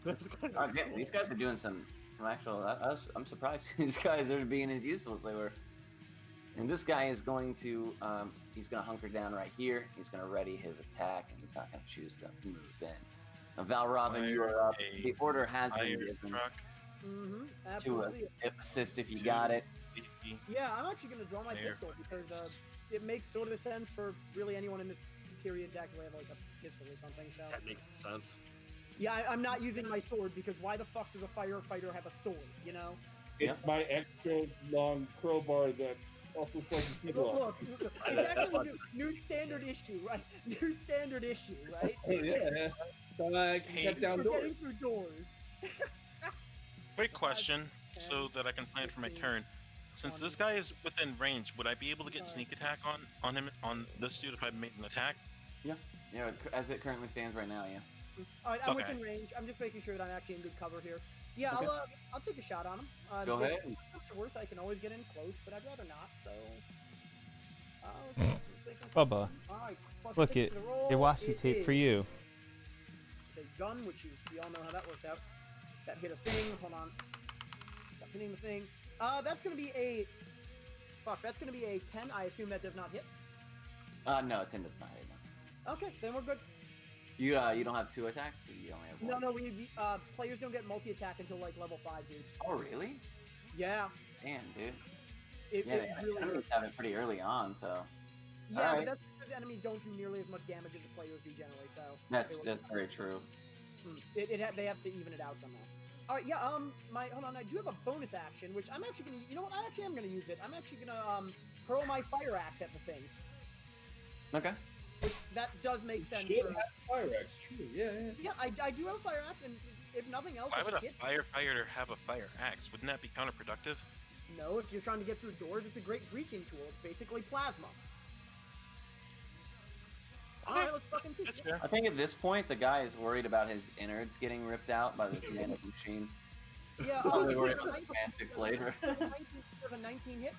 That's kind
Oh,
of
yeah, these guys are doing some actual. I'm surprised these guys are being as useful as they were. And this guy is going to. He's going to hunker down right here. He's going to ready his attack, and he's not going to choose to move in. Now, Valravin, you are up.
A
The order has been
Fire
given.
truck.
Mm-hmm.
To
Absolutely.
assist if you got it.
Yeah, I'm actually gonna draw my
There.
pistol because it makes sort of sense for really anyone in this period to actually have like a pistol or something. So
That makes sense.
yeah, I'm not using my sword because why the fuck does a firefighter have a sword? You know?
It's my extra long crowbar that also fucking people up.
Look, it's actually a new standard issue, right? New standard issue, right?
Yeah. So I can
Hey.
cut down
For getting
doors.
through doors.
Quick question,
10,
so that I can plan for my
15,
turn. Since
20.
this guy is within range, would I be able to get
5.
sneak attack on him on this dude if I made an attack?
Yeah, as it currently stands right now, yeah.
All right, I'm
Okay.
within range. I'm just making sure that I'm actually in good cover here. Yeah,
Okay.
I'll take a shot on him.
Go
if
ahead.
it's worse, I can always get in close, but I'd rather not. So.
Bubba,
All right,
look
+6
it.
to the roll.
A washi
It
tape for
is
you.
a gun, which is we all know how that works out. That hit a thing. Hold on. Stop hitting the thing. That's gonna be a. Fuck, that's gonna be a 10. I assume that does not hit.
No, 10 does not hit. No.
Okay, then we're good.
You don't have 2 attacks. Or you only have 1.
No, players don't get multi-attack until like level 5, dude.
Oh really?
Yeah,
Damn, dude.
it
Yeah,
really.
enemies have it pretty early on, so
Yeah,
Alright.
but that's because enemies don't do nearly as much damage as the players do generally. So
that's very true.
they have to even it out somehow. All right, yeah. Hold on. I do have a bonus action, which I'm actually gonna. You know what? I actually am gonna use it. I'm actually gonna hurl my fire axe at the thing.
Okay.
Which, that does make sense.
Should
For,
have fire axe, true. Yeah.
yeah, I do have a fire axe, and if nothing else,
Why
if
would
it
a
hits-
firefighter have a fire axe? Wouldn't that be counterproductive?
No, if you're trying to get through doors, it's a great breaching tool. It's basically plasma. All right, let's fucking see.
That's
Yeah.
fair.
I think at this point the guy is worried about his innards getting ripped out by this manic machine.
Yeah,
Probably worried
there's a
about the
19
semantics later.
there's a 19 hit.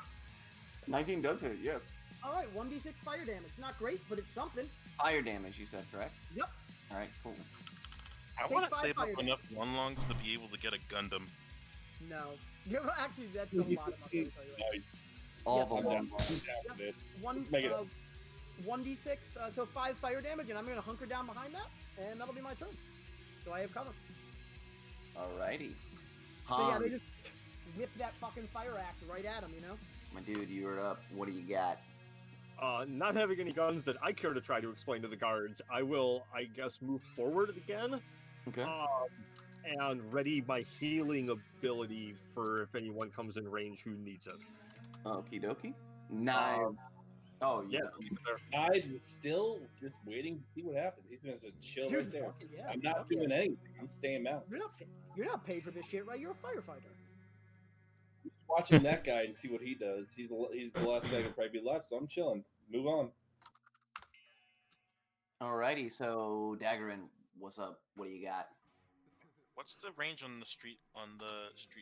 19 does hit, yes.
All right, 1d6 fire damage. Not great, but it's something.
Fire damage, you said, correct?
Yep.
All right, cool.
I
Take
want to
5
save
fire
up enough one longs to be able to get a Gundam.
No. Yeah, well, actually, that's a lot of money. I'll tell you what.
Nice.
All
Yeah.
the
I'm
long
down for this.
One,
Let's make it
1d6, so 5 fire damage, and I'm gonna hunker down behind that, and that'll be my turn. So I have cover.
Alrighty.
So yeah, they
Han,
just whip that fucking fire axe right at him, you know?
my dude, you were up. What do you got?
Not having any guns that I care to try to explain to the guards, I will, I guess, move forward again.
Okay.
And ready my healing ability for if anyone comes in range who needs it.
Okie dokie. Knives. Oh,
Yeah,
you
Knives is still just waiting to see what happens. He's gonna just chill
Dude,
right there.
fuck it, yeah,
I'm not
fuck it.
doing anything. I'm staying out.
You're not paid for this shit, right? You're a firefighter.
Just watching that guy and see what he does. He's the last guy to probably be left, so I'm chilling. Move on.
Alrighty, so Daggerin, what's up? What do you got?
What's the range on the street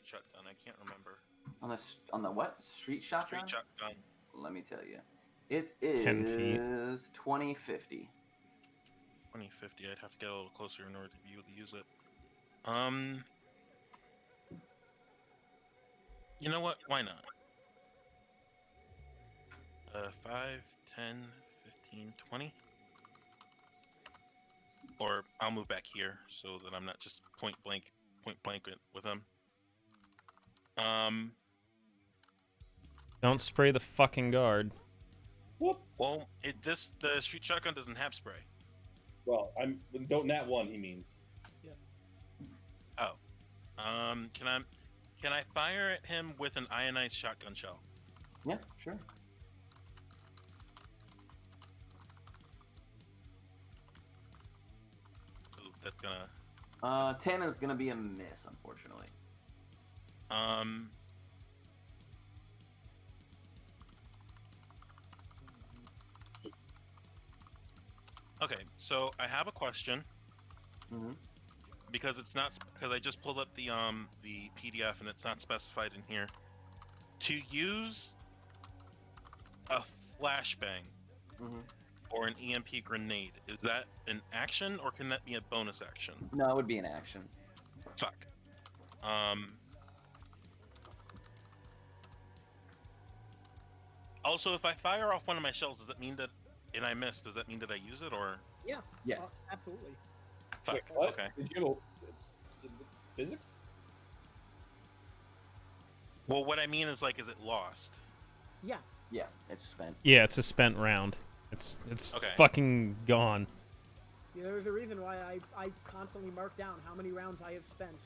shotgun? I can't remember.
On the what? Street shotgun?
Street shotgun.
Let me tell you. It
10 feet.
is 2050.
2050. I'd have to get a little closer in order to be able to use it. You know what? Why not? 5, 10, 15, 20. Or I'll move back here so that I'm not just point blank with him.
Don't spray the fucking guard.
Whoops.
Well, the street shotgun doesn't have spray.
Well, don't nat one. He means.
Oh. Can I fire at him with an ionized shotgun shell?
Yeah, sure.
Ooh, that's gonna
10 is gonna be a miss, unfortunately.
Okay, so I have a question
Mm-hmm.
because I just pulled up the PDF and it's not specified in here. To use a flashbang
Mm-hmm.
or an EMP grenade, is that an action or can that be a bonus action?
No, it would be an action.
Fuck. Also, if I fire off one of my shells, does that mean that, and I miss, does that mean that I use it or?
Yeah.
Yes.
Absolutely.
Fuck.
Wait, what?
Okay.
Did you? It's physics.
Well, what I mean is like, is it lost?
Yeah.
Yeah, it's spent.
Yeah, it's a spent round. It's
Okay.
fucking gone.
Yeah, there's a reason why I constantly mark down how many rounds I have spent.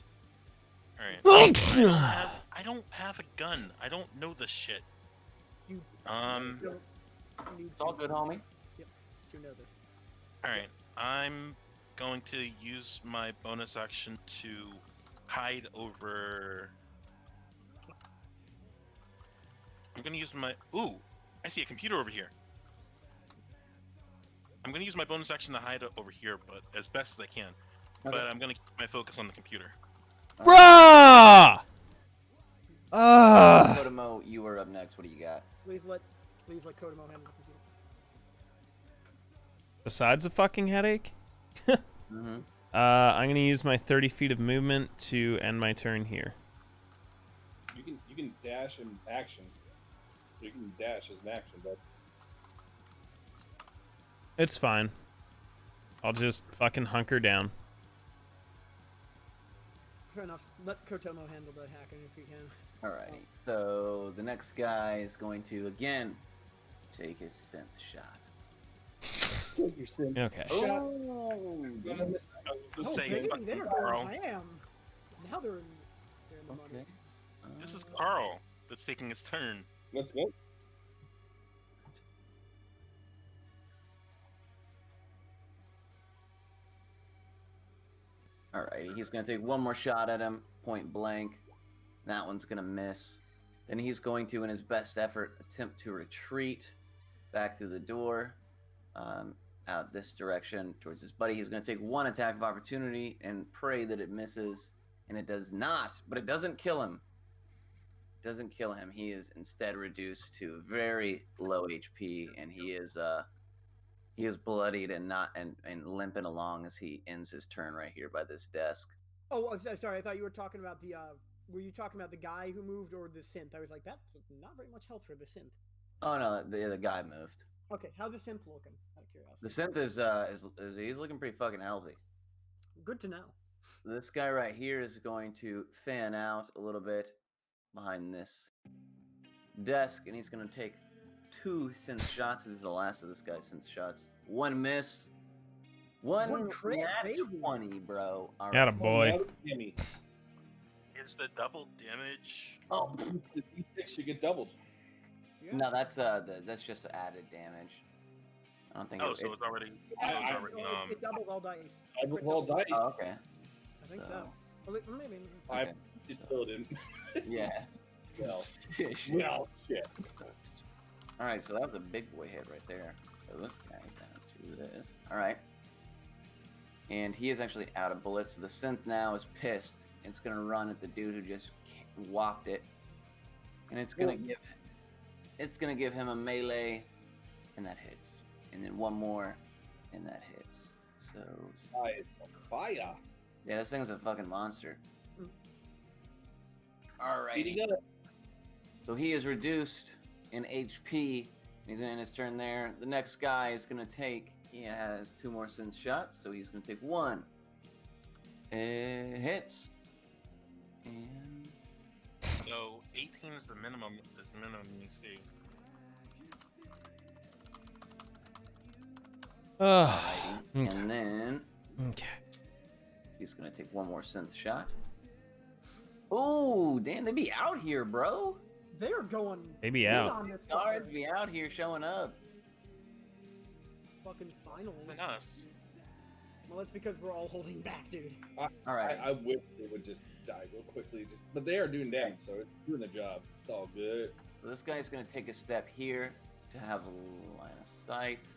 All right. I don't have a gun. I don't know this shit.
You
Um.
don't need
It's all good, homie.
to know this.
All right. I'm going to use my bonus action to hide over. I'm going to use my. Ooh, I see a computer over here. I'm going to use my bonus action to hide over here, but as best as I can.
Okay.
But I'm going to keep my focus on the computer.
Bruh!
Kodomo, you were up next. What do you got?
Please let Kodomo handle the computer.
Besides a fucking headache,
Mm-hmm.
I'm gonna use my 30 feet of movement to end my turn here.
You can dash in action. You can dash as an action, but
It's fine. I'll just fucking hunker down.
Fair enough. Let Kotomo handle the hacking if he can.
Alrighty. So the next guy is going to again take his synth shot.
take your sin.
Okay.
Shot.
Oh,
Gonna miss.
Oh,
Say,
baby,
fucking
they're
Carl.
going. I am. Now they're in the money.
okay.
This is Carl that's taking his turn.
Let's go.
Alrighty, he's gonna take one more shot at him, point blank. That one's gonna miss. Then he's going to, in his best effort, attempt to retreat back through the door, out this direction towards his buddy. He's gonna take one attack of opportunity and pray that it misses, and it does not. But it doesn't kill him. It doesn't kill him. He is instead reduced to very low HP, and he is bloodied and and limping along as he ends his turn right here by this desk.
Oh, I'm sorry. I thought you were talking about the. Were you talking about the guy who moved or the synth? I was like, that's not very much help for the synth.
Oh no, the guy moved.
Okay, how's the synth looking? Out of curiosity.
The synth is he's looking pretty fucking healthy.
Good to know.
This guy right here is going to fan out a little bit behind this desk, and he's going to take 2 synth shots. This is the last of this guy's synth shots. One miss. One
crit,
nat
baby.
20, bro. All
Got a
right.
boy.
Gimme.
Is the double damage?
Oh,
The D6 should get doubled.
Yeah.
no, that's that's just added damage. I don't think.
Oh, so it's already.
It doubles all dice.
I roll dice.
Oh, okay.
I think so. Well, maybe.
Okay.
It still didn't.
Yeah.
Well,
Shit.
well, shit.
All right, so that was a big boy hit right there. So this guy's down to this. All right. And he is actually out of bullets. The synth now is pissed. It's going to run at the dude who just whopped it. And it's going to give him a melee, and that hits. And then one more, and that hits. So
Nice. Fire.
yeah, this thing's a fucking monster.
Mm.
All right.
Speedy gun.
So he is reduced in HP. He's going to end his turn there. The next guy is going to take. He has 2 more synth shots, so he's going to take 1. It hits. And
So 18 is the minimum. Is the minimum you see.
Ugh.
alrighty. And then
Okay.
he's going to take 1 more synth shot. Oh, damn, they be out here, bro.
They're going.
Maybe
in
out.
on this
Guards
fucker.
be out here showing up.
Fucking finally.
Than us.
Well, that's because we're all holding back, dude.
All right.
I wish they would just die real quickly. But they are doing damage, so it's doing the job. It's all good.
So this guy's going to take a step here to have a line of sight.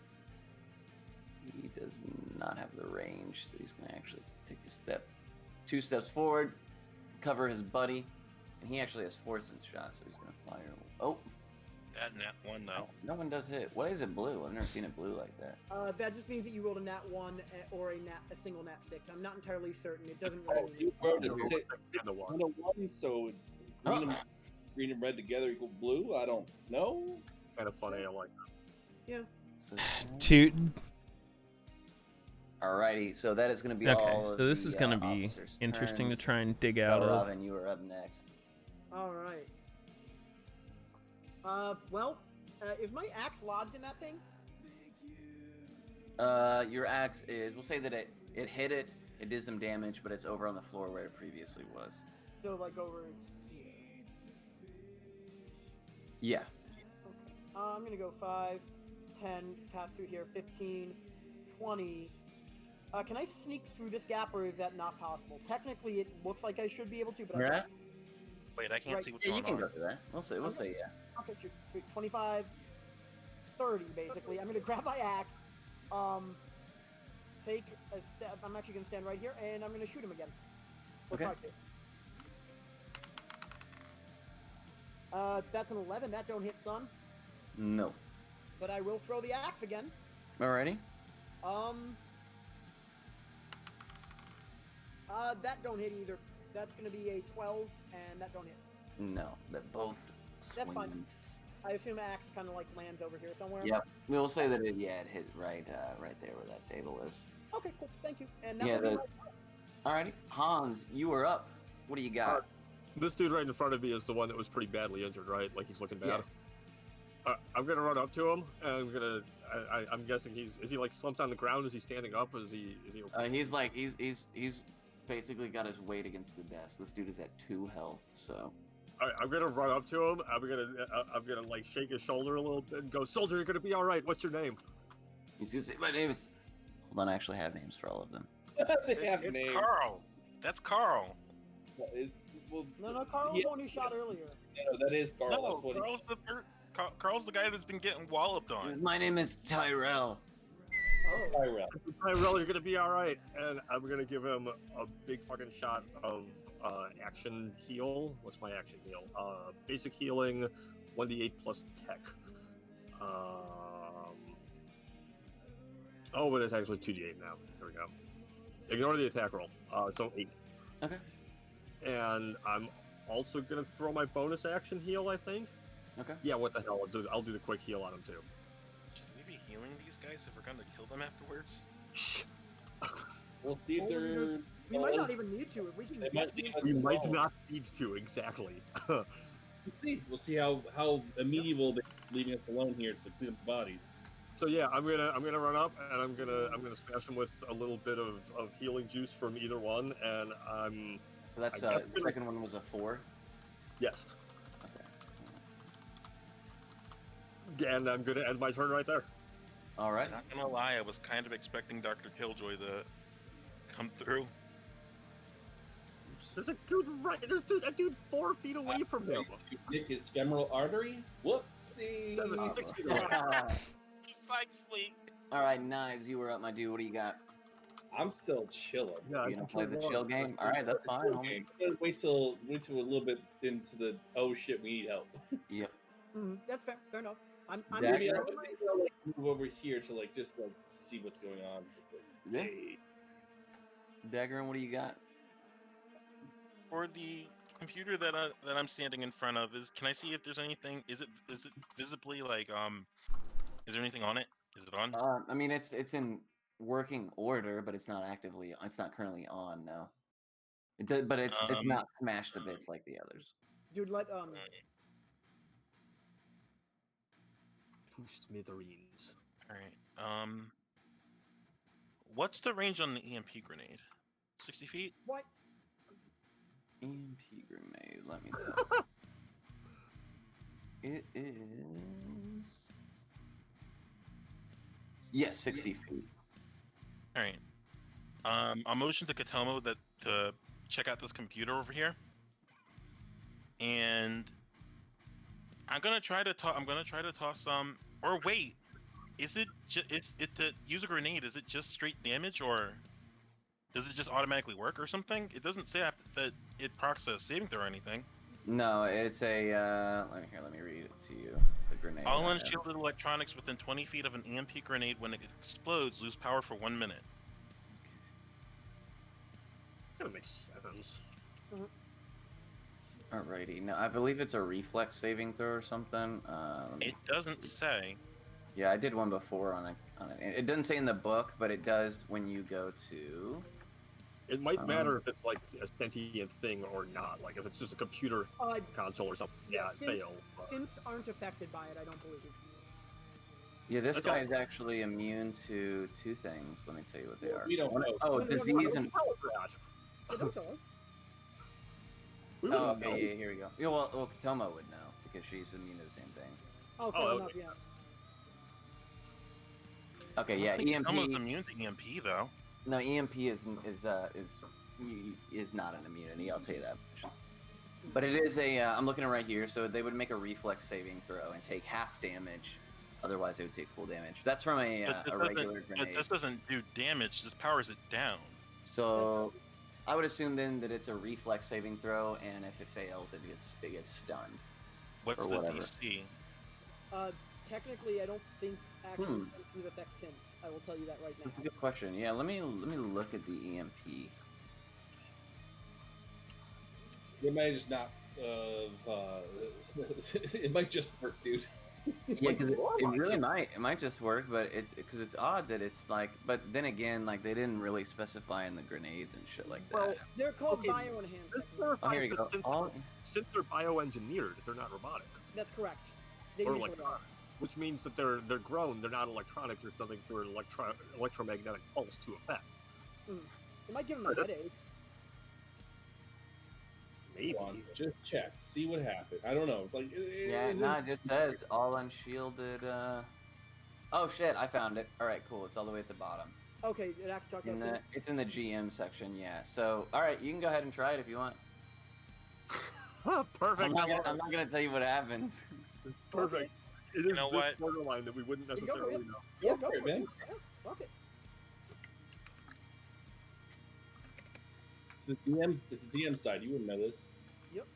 He does not have the range, so he's going to actually take a step, 2 steps forward, cover his buddy, and he actually has 4 synth shots, so he's going to fire. Oh,
That nat 1 though.
no one does hit. Why is it blue? I've never seen it blue like that.
That just means that you rolled a nat 1 or a single nat 6. I'm not entirely certain. It doesn't
Oh,
really.
you rolled a
Yeah.
6
And a 1.
and a 1, so green and red together equal blue? I don't know.
Kind of funny. I like that.
So,
Toot.
alrighty, so that is going to be
Okay,
all.
so
of
this
the,
is gonna be
officers'
interesting to
turns.
try and dig out of.
Robin, you are up next.
All right. Well, is my axe lodged in that thing?
Your axe is. We'll say that it hit it. It did some damage, but it's over on the floor where it previously was.
So like over here.
Yeah.
Okay. I'm gonna go 5, 10, pass through here, 15, 20. Can I sneak through this gap, or is that not possible? Technically, it looks like I should be able to, but
Where at?
Wait, I can't
Right.
see what's
Yeah, you
going
can
on.
go through that. We'll say. We'll say yeah.
Okay, shoot, sweet. 25, 30, basically. I'm gonna grab my axe, take a step. I'm actually gonna stand right here, and I'm gonna shoot him again. Or
Okay.
try to. That's an 11. That don't hit, son.
No.
But I will throw the axe again.
Alrighty.
That don't hit either. That's gonna be a 12, and that don't hit.
No. That both
That's
swing.
fine.
and miss.
I assume axe kind of like lands over here somewhere.
Yep. We'll say that it hit right right there where that table is.
Okay, cool. Thank you. And that
Yeah.
will be
Alrighty. Hans, you are up. What do you got?
This dude right in front of me is the one that was pretty badly injured, right? Like he's looking bad.
Yes.
I'm gonna run up to him, and I'm guessing is he like slumped on the ground? Is he standing up? Is he okay?
He's like he's basically got his weight against the desk. This dude is at 2 health, so.
I'm gonna run up to him. I'm gonna like shake his shoulder a little bit and go, "Soldier, you're gonna be all right. What's your name?"
He's gonna say, my name is. Hold on, I actually have names for all of them.
They have
It's
names.
Carl. That's Carl.
Well,
No, Carl was the one who shot earlier.
No, that is Carl.
No,
That's what
Carl's the guy that's been getting walloped on.
My name is Tyrell.
Oh.
Tyrell.
Tyrell, you're gonna be all right. And I'm gonna give him a big fucking shot of action heal. What's my action heal? Basic healing, 1d8 plus tech. Oh, but it's actually 2d8 now. There we go. Ignore the attack roll. So 8.
Okay.
And I'm also gonna throw my bonus action heal, I think.
Okay.
Yeah, what the hell? I'll do the quick heal on him too.
Should we be healing these guys if we're gonna kill them afterwards?
We'll see if
Oh,
they're.
We might not even need to if we can
They
get
might
these.
leave us
We might
alone.
not need to, exactly.
We'll see how amenable they're leaving us alone here to clean up the bodies.
So yeah, I'm gonna run up and I'm gonna smash him with a little bit of healing juice from either one, and I'm
So that's
I guess
the second one was a 4.
yes,
Okay.
and I'm gonna end my turn right there.
All right.
Not gonna lie, I was kind of expecting Dr. Killjoy to come through.
There's a dude 4 feet away from him.
To nick his femoral artery. Whoopsie.
6 feet away.
Precisely.
All right, Knives, you were up, my dude. What do you got?
I'm still chilling.
Yeah,
You gonna play the chill game? All right, that's fine, homie.
Okay, wait till a little bit into the oh shit, we need help.
Yep.
That's fair. Fair enough. I'm
Dagger?
Maybe
gonna-
I'll like move over here to like just like see what's going on. Just, like,
Yeah.
hey.
Dagger, what do you got?
For the computer that I'm standing in front of, can I see if there's anything? Is it visibly like is there anything on it? Is it on?
I mean, it's in working order, but it's not actively. It's not currently on. No. It does, but it's not smashed to bits like the others.
Dude, let
Two smithereens.
All right. What's the range on the EMP grenade? 60 feet?
what?
EMP grenade. Let me tell you. It is. Yes, 60 feet.
All right. I'll motion to Katomo to check out this computer over here, and I'm gonna try to toss some. Or wait, is it to use a grenade? Is it just straight damage, or does it just automatically work or something? It doesn't say that it procs a saving throw or anything.
No, it's a. Let me read it to you. The grenade.
All
I have.
unshielded electronics within 20 feet of an EMP grenade when it explodes lose power for 1 minute.
That makes sense.
Alrighty. No, I believe it's a reflex saving throw or something. Let me-
It doesn't say.
Yeah, I did one before on it. It doesn't say in the book, but it does when you go to.
It might matter if it's like a sentient thing or not. Like if it's just a computer console or something, yeah, it fails.
Synths aren't affected by it, I don't believe.
Yeah, this
That's
guy
all.
is actually immune to 2 things. Let me tell you what they are.
We don't know.
Oh,
No,
disease and.
So don't tell us.
We
Oh,
wouldn't know.
okay, yeah, here we go. Yeah, well, Katomo would know because she's immune to the same things.
Oh, fair
Oh,
enough,
okay.
yeah.
Okay, yeah,
Almost
EMP.
immune to EMP though.
No, EMP is not an immunity. I'll tell you that much. But it is a. I'm looking at it right here. So they would make a reflex saving throw and take half damage. Otherwise, they would take full damage. That's from a regular
But
grenade.
this doesn't do damage. This powers it down.
So I would assume then that it's a reflex saving throw, and if it fails, it gets stunned.
What's
Or
the
whatever.
DC?
Technically, I don't think actually senses affect synths. I will tell you that right now.
That's a good question. Yeah, let me look at the E EMP.
It might just not. It might just work, dude.
Yeah, because it really might. It might just work, but it's because it's odd that it's like. But then again, like they didn't really specify in the grenades and shit like that.
Well,
They're called
Okay,
bioenhanced.
This
Oh,
clarifies
here you go.
that since they're bioengineered, they're not robotic
That's correct. They
or
usually are.
electronic, which means that they're grown. They're not electronic. There's nothing for an electromagnetic pulse to affect.
It might give them a headache.
Maybe.
Hold on, just check, see what happened. I don't know. Like,
Yeah, no, it just says all unshielded. Oh shit, I found it. All right, cool. It's all the way at the bottom.
Okay, it actually talks about synths.
It's in the GM section, yeah. So, all right, you can go ahead and try it if you want.
Perfect.
I'm not gonna tell you what happens.
Perfect. It is
You know
this
what?
borderline that we wouldn't
You go for
necessarily
it.
know.
Yeah,
Go for it, man.
Yeah, fuck it.
It's the DM. It's the DM side. You wouldn't know this.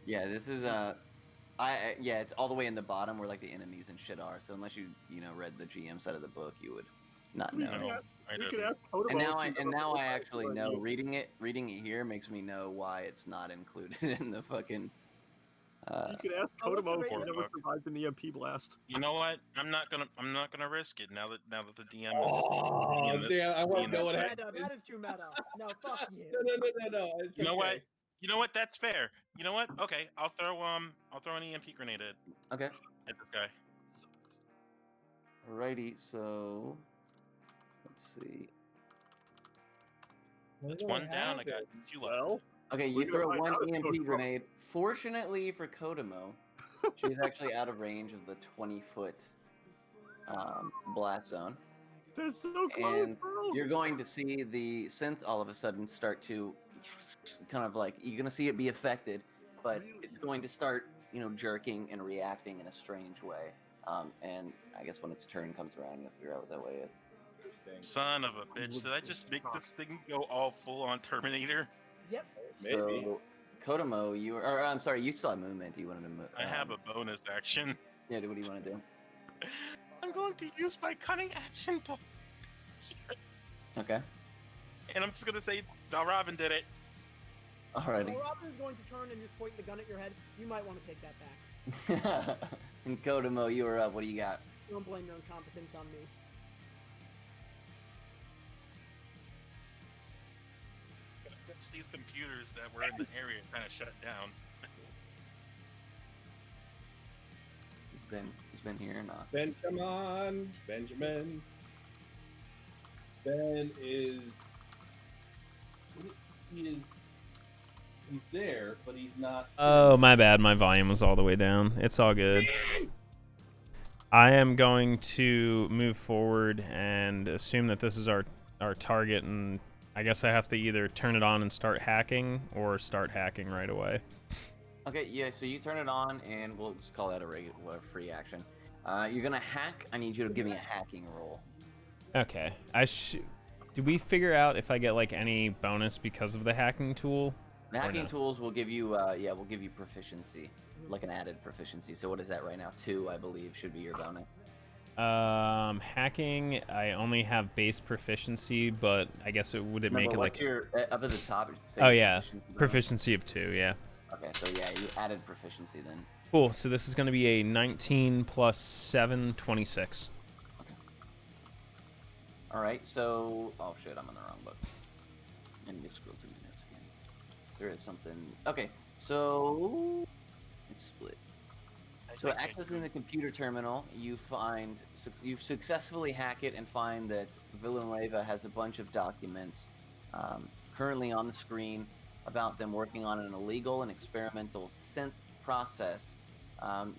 Yeah, this is yeah, it's all the way in the bottom where like the enemies and shit are. So unless you read the GM side of the book, you would not know.
No, I
We could
didn't.
ask Kodomo
And now
if he knows
I
what
actually
I
know.
mean.
Reading it here makes me know why it's not included in the fucking.
You could ask
Oh, what's the
Kodomo if he
rating?
never survived an EMP blast.
You know what? I'm not gonna risk it now that the DM is.
Oh,
being the-
damn! I want
being
to know what
the-
Meta,
happened.
that is too meta. No, fuck you.
No. It's
You know what?
okay.
You know what? That's fair. You know what? Okay, I'll throw an EMP grenade
Okay.
at this guy.
Alrighty, so let's see.
That's one down. I got 2 left.
Well,
Okay,
We're
you
gonna
throw
find
one
out if
EMP
Kodomo-
grenade. Fortunately for Kodomo, she's actually out of range of the 20-foot blast zone.
that's so close,
And
bro.
you're going to see the synth all of a sudden start to kind of like, you're going to see it be affected, but it's going to start, jerking and reacting in a strange way. And I guess when its turn comes around, you'll figure out what that way is.
Interesting.
Son of a bitch! Did I just make this thing go all full on Terminator?
Yep.
Maybe.
So, Kodomo, I'm sorry, you still have movement. Do you want to move?
I have a bonus action.
Yeah, what do you want to do?
I'm going to use my cunning action to,
Okay.
and I'm just gonna say, Robin did it.
Alrighty.
While Robin's going to turn and just point the gun at your head, you might want to take that back.
And Kodomo, you are up. What do you got?
Don't blame your incompetence on me.
These computers that were in the area kind of shut down.
He's been here or not?
Ben, come on, Benjamin. Ben is. He's there, but he's not.
Oh, my bad. My volume was all the way down. It's all good. I am going to move forward and assume that this is our target, and I guess I have to either turn it on and start hacking or start hacking right away.
Okay, yeah, so you turn it on, and we'll just call that a free action. You're gonna hack. I need you to give me a hacking roll.
Okay. Do we figure out if I get like any bonus because of the hacking tool?
The
Or
hacking
no?
tools will give you, we'll give you proficiency, like an added proficiency. So what is that right now? 2, I believe, should be your bonus.
Hacking, I only have base proficiency, but I guess it would make it
what's
like
your up at the top? Say
oh
your
yeah,
proficiency bonus.
proficiency of 2, yeah.
Okay, so yeah, you added proficiency then.
Cool. So this is going to be a 19 plus 7, 26.
All right, so oh shit, I'm on the wrong book. I need to scroll through here. there is something. Okay, so it's split. So accessing the computer terminal, you successfully hack it and find that Villanueva has a bunch of documents currently on the screen about them working on an illegal and experimental synth process.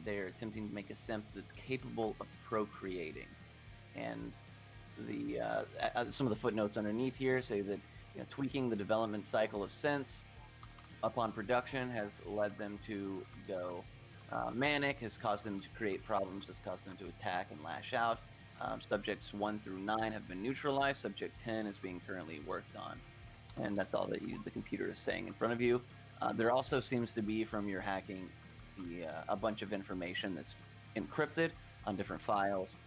They're attempting to make a synth that's capable of procreating, and the some of the footnotes underneath here say that tweaking the development cycle of synths upon production has led them to go manic, has caused them to create problems, has caused them to attack and lash out. Subjects 1 through 9 have been neutralized. Subject 10 is being currently worked on. And that's all that the computer is saying in front of you. There also seems to be, from your hacking, a bunch of information that's encrypted on different files.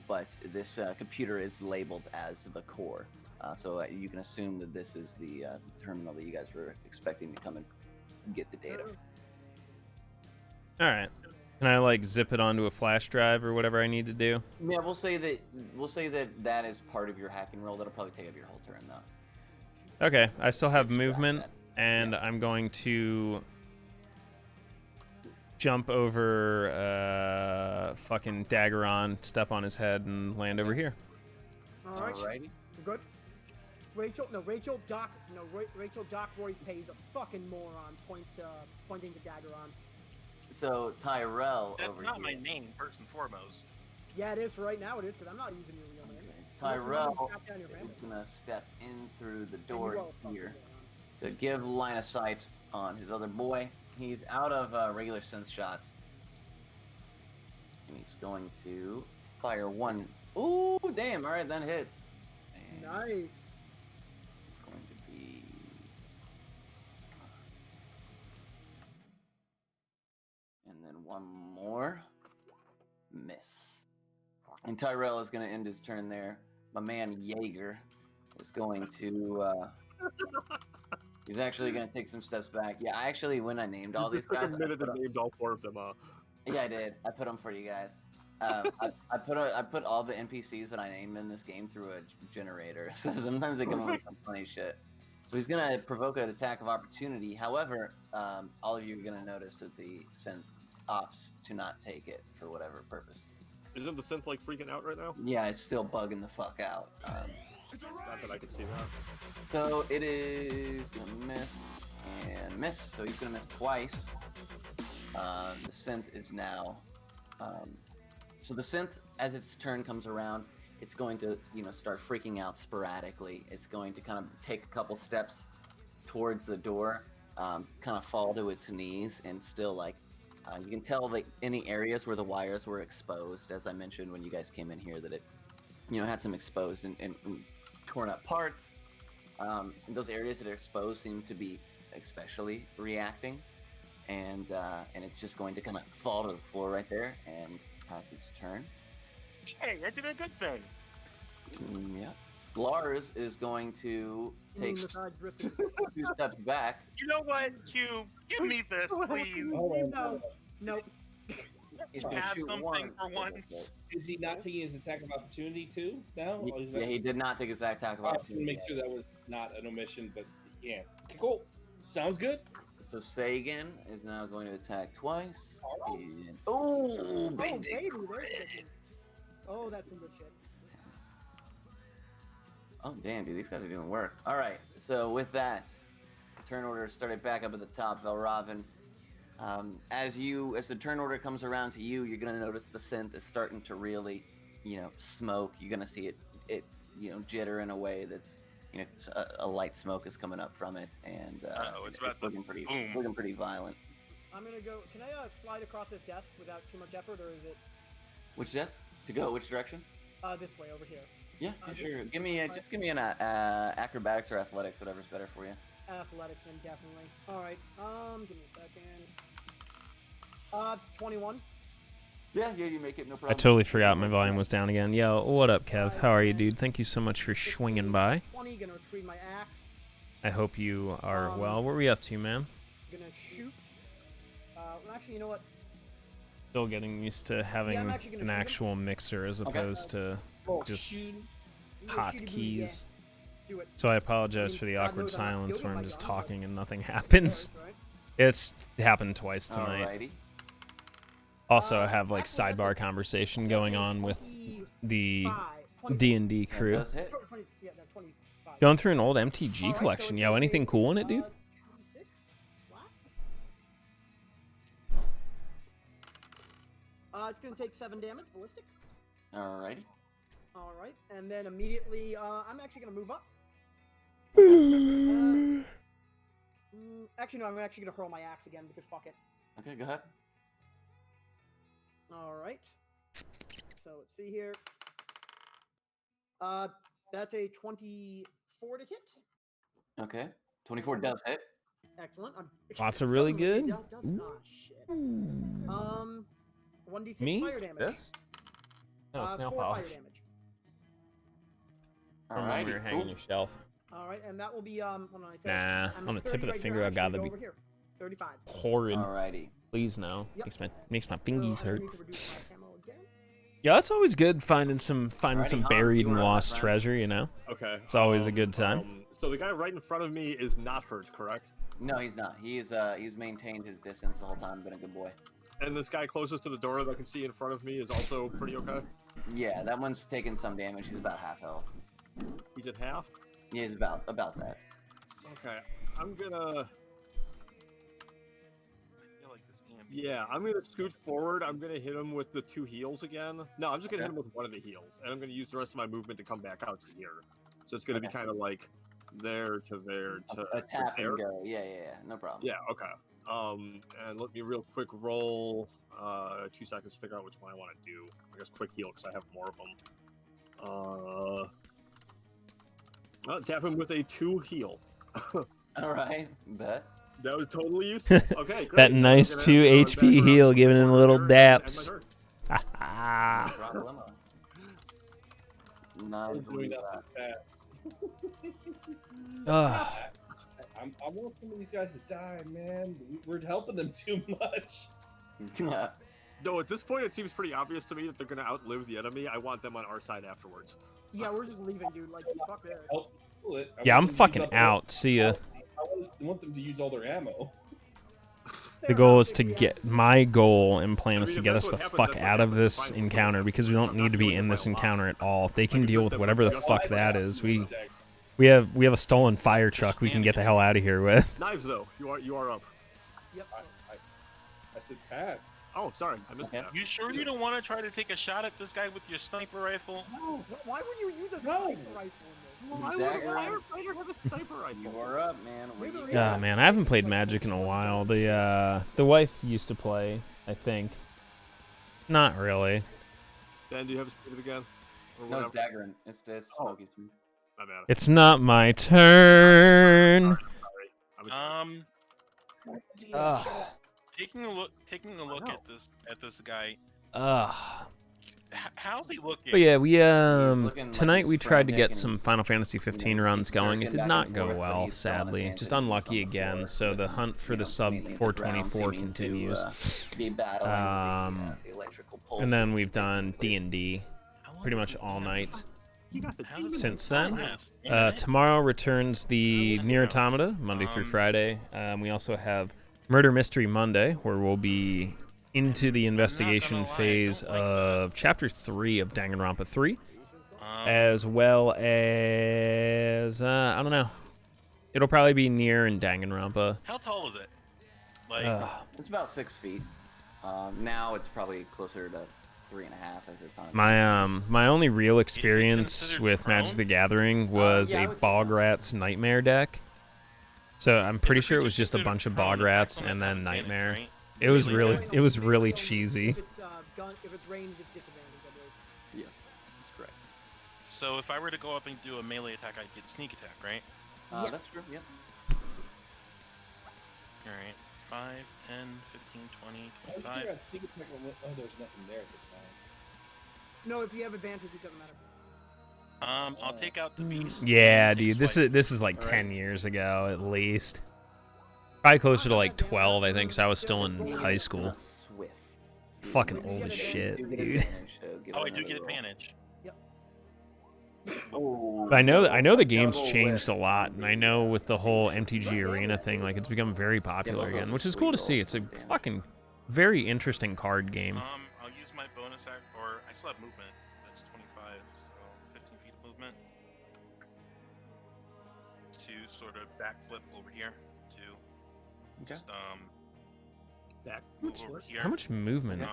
But this computer is labeled as the core. So you can assume that this is the terminal that you guys were expecting to come and get the data from.
All right. Can I like zip it onto a flash drive or whatever I need to do?
Yeah, we'll say that is part of your hacking roll. That'll probably take up your whole turn though.
Okay. I still have
Extract
movement,
that.
and
Yeah.
I'm going to jump over fucking Daggeron, step on his head, and land over here.
All right.
Alrighty.
We're good. Rachel Doc Royce pays a fucking moron pointing to Daggeron.
So Tyrell
That's
over
not
here.
my name, first and foremost.
Yeah, it is for right now. It is because I'm not using your real name.
Tyrell
Tap down your family.
is gonna step in through the
And you
door
roll a
here
fucking
to give line of sight on his other boy. He's out of regular synth shots, and he's going to fire one. Ooh, damn! All right, that hits. And
Nice.
it's going to be. And then one more. Miss. And Tyrell is going to end his turn there. My man Jaeger is going to. He's actually going to take some steps back. Yeah, I actually, when I named all these
Took
guys,
a minute and named all 4 of them.
yeah, I did. I put them for you guys. I put all the NPCs that I named in this game through a generator. So sometimes they come up with some funny shit. So he's gonna provoke an attack of opportunity. However, all of you are gonna notice that the synth opts to not take it for whatever purpose.
Isn't the synth like freaking out right now?
Yeah, it's still bugging the fuck out.
Not that I can see that.
So it is gonna miss and miss. So he's gonna miss twice. The synth is now. So the synth, as its turn comes around, it's going to, start freaking out sporadically. It's going to kind of take a couple steps towards the door, kind of fall to its knees, and still you can tell like in the areas where the wires were exposed, as I mentioned when you guys came in here, that it, had some exposed and torn up parts. Those areas that are exposed seem to be especially reacting, and it's just going to kind of fall to the floor right there and pass its turn.
Hey, I did a good thing.
Yeah. Lars is going to take
Massage brisket.
2 steps back.
You know what, Q? Give me this, please.
No. Nope.
He's going to
Have
shoot
something
one.
for once.
Is he not taking his attack of opportunity too now? Or is
Yeah, he did not take his attack of
I just want to
opportunity.
make sure that was not an omission, but yeah. Okay, cool. Sounds good.
So Sagan is now going to attack twice.
Alright.
And...
Oh,
big
baby,
crit.
Oh, that's some good shit.
Oh, damn, dude, these guys are doing work. All right, so with that, the turn order started back up at the top, Velraven. As the turn order comes around to you, you're going to notice the synth is starting to really, smoke. You're going to see it jitter in a way that's, a light smoke is coming up from it, and
It's about to
looking pretty,
boom.
it's looking pretty violent.
I'm gonna go. Can I slide across this desk without too much effort, or is it
Which desk? To go? Which direction?
this way over here?
Yeah, sure. Give me an acrobatics or athletics, whatever's better for you.
Athletics, then definitely. All right. Give me a second. 21.
Yeah, you make it, no
I
problem.
totally forgot my volume was down again. Yo, what up, Kev? How are you, dude? Thank you so much for swinging by.
20. Gonna retrieve my axe.
I hope you are well. What are we up to, man?
Gonna shoot. Actually, you know what?
Still getting used to having
I'm actually gonna
an
shoot him.
actual mixer as opposed to
Oh,
just
shoot.
I'm gonna
hot
shoot a booty,
keys.
Do it.
So I apologize for the
God
awkward
knows I'm not
silence
skilled
where
with
I'm
my
just
gun, but-
talking and nothing happens.
Alright.
It's happened twice tonight.
Alrighty.
Also, I have like
Actually, that's
sidebar
a-
conversation
that's
going
a
on with
25,
the
24.
D&D
That
crew.
does hit.
20, yeah, no, 25.
Going through an old MTG
Alright, so
collection.
it's
Yo,
gonna
anything
be,
cool in it, dude?
26 flat. It's gonna take 7 damage, ballistic.
Alrighty.
Alright, and then immediately, I'm actually gonna move up. Actually, no, I'm actually gonna hurl my axe again because fuck it.
Okay, go ahead.
Alright. So let's see here. That's a 24 to hit.
Okay. 24 does hit.
Excellent.
Lots of really
Suddenly it
good.
does not shit. 1d6
Me?
fire damage.
This? No, snail
4 fire
polish.
damage.
From when we were
Alrighty.
hanging
Cool.
your shelf.
Alright, and that will be, hold on, I said,
Nah,
I'm
on
at
the tip
30
of the
right
finger,
here.
I
I'm
got
actually
to
gonna
be
go over here. 35.
horrid.
Alrighty.
Please no.
Yep.
Makes my
So
fingies
I'm gonna
hurt.
need to reduce my ammo again.
Yeah, it's always good finding some
Alrighty, Hans,
buried
you
and
are up, my
lost
friend.
treasure. You know,
Okay.
it's always a good time.
So the guy right in front of me is not hurt, correct?
No, he's not. He's maintained his distance the whole time, been a good boy.
And this guy closest to the door that I can see in front of me is also pretty okay.
Yeah, that one's taken some damage. He's about half health.
He did half.
Yeah, he's about that.
Okay. I'm gonna.
I feel like this ambient.
Yeah, I'm gonna scoot forward. I'm gonna hit him with the 2 heals again. No, I'm just gonna
Okay.
hit him with one of the heals, and I'm gonna use the rest of my movement to come back out to here. So it's gonna be
Okay.
kind of like there to there to,
A tap
there.
and go. Yeah, no problem.
Yeah. Okay. And let me real quick roll 2 seconds to figure out which one I want to do. I guess quick heal because I have more of them. I'll tap him with a 2 heal.
All right, bet.
That was totally useful. Okay, great.
That nice
I'm gonna
2
run
HP
back
heal,
around
giving him
the
little
corner and end my
daps.
turn.
No problemo. Not
We're doing
that.
that fast.
Ugh.
I want some of these guys to die, man. We're helping them too much.
No, at this point, it seems pretty obvious to me that they're going to outlive the enemy. I want them on our side afterwards.
Yeah, we're just leaving, dude. Like, fuck this.
Help pull it. I
Yeah,
want
I'm
them to use
fucking
up
out. See ya.
I want them to use all their ammo.
The goal is to get my goal and plan
I
is
mean,
to
if
get
that's
us
what
the
happens,
fuck
that's what
out of
happens.
this
Fine with me.
encounter because we don't
I'm
need
not
to be
dealing
in
with
this
my lot.
encounter at all. They can
can
deal
put
with
them
whatever the
just
fuck
like
that
that.
is. We have a stolen fire truck we can get the hell out of here with.
Knives, though. You are up.
Yep.
I said pass.
Oh, sorry. I missed
Okay.
that.
You sure you don't want to try to take a shot at this guy with your sniper rifle?
No.
Why would you use a
No.
sniper rifle in this?
Why would
Dagger.
a firefighter have a sniper rifle?
You are up, man. What do you
Yeah,
got?
Ah, man, I haven't played Magic in a while. The wife used to play, I think. Not really.
Dan, do you have a spirit again? Or
No, it's
whatever?
daggering. It's
Oh.
Smokey's.
My bad.
It's not my turn.
Sorry. I'm
Ugh.
Taking a look
know.
at this guy.
Ugh.
How's he looking?
But yeah, we
looking like
tonight
he's
we tried to
frantic
get
and
some
he's,
Final Fantasy 15
he's
runs going. It
jerking
did
back
not
and
go
forth, but
well,
he's still on his
sadly.
hands
Just
and knees
unlucky
on the
again.
floor,
So the
with,
hunt for
you
the
know,
sub
mainly the
424
ground seeming
continues.
To, be battling the electrical pulse.
And then we've done D&D pretty much all night since then. Tomorrow returns the Nier Automata, Monday through Friday. We also have Murder Mystery Monday, where we'll be into the investigation
lie, I
phase
don't like
of Chapter 3 of Danganronpa 3, as well as, I don't know. It'll probably be Nier and Danganronpa.
How tall is it? Like,
It's about 6 feet. Now it's probably closer to 3.5 as it's on.
My only real experience
considered
with Magic
prone?
the Gathering was
yeah, I
a
would say so.
Bograt's Nightmare deck. So I'm pretty
is
sure it
creature
was just a
considered
bunch of
prone, attack
Bograts
when
and
it
then
has advantage,
Nightmare.
right?
It was
Really?
really it was really cheesy.
If it's, if it's ranged, it's disadvantage, I believe.
Yes, that's correct.
So if I were to go up and do a melee attack, I'd get sneak attack, right?
Yeah.
That's true. Yep.
Alright. 5, 10, 15, 20,
I was
25.
thinking I'd sneak attack when- oh, there's nothing there at the time.
No, if you have advantage, it doesn't matter.
I'll take out the beast.
Yeah,
and take
dude, this
swipe.
is like
Alright.
10 years ago at least. Probably closer to like 12, I think, because I was still in high school.
Swift.
Fucking
Which
old
you
as
do
shit,
get
dude.
advantage, so give
Oh,
it
I do
another
get
roll.
advantage.
Oh,
But I know the game's
double
changed a
whiff
lot,
on
and
the,
I know with the whole
damage.
MTG Arena thing, like it's become very popular
those
again,
are
which is
sweet
cool to see.
rolls
It's a
for damage.
fucking very interesting card game.
I'll use my bonus act, or I still have movement. That's 25, so 15 feet of movement to sort of backflip over here to just
Back.
move over here.
How much movement?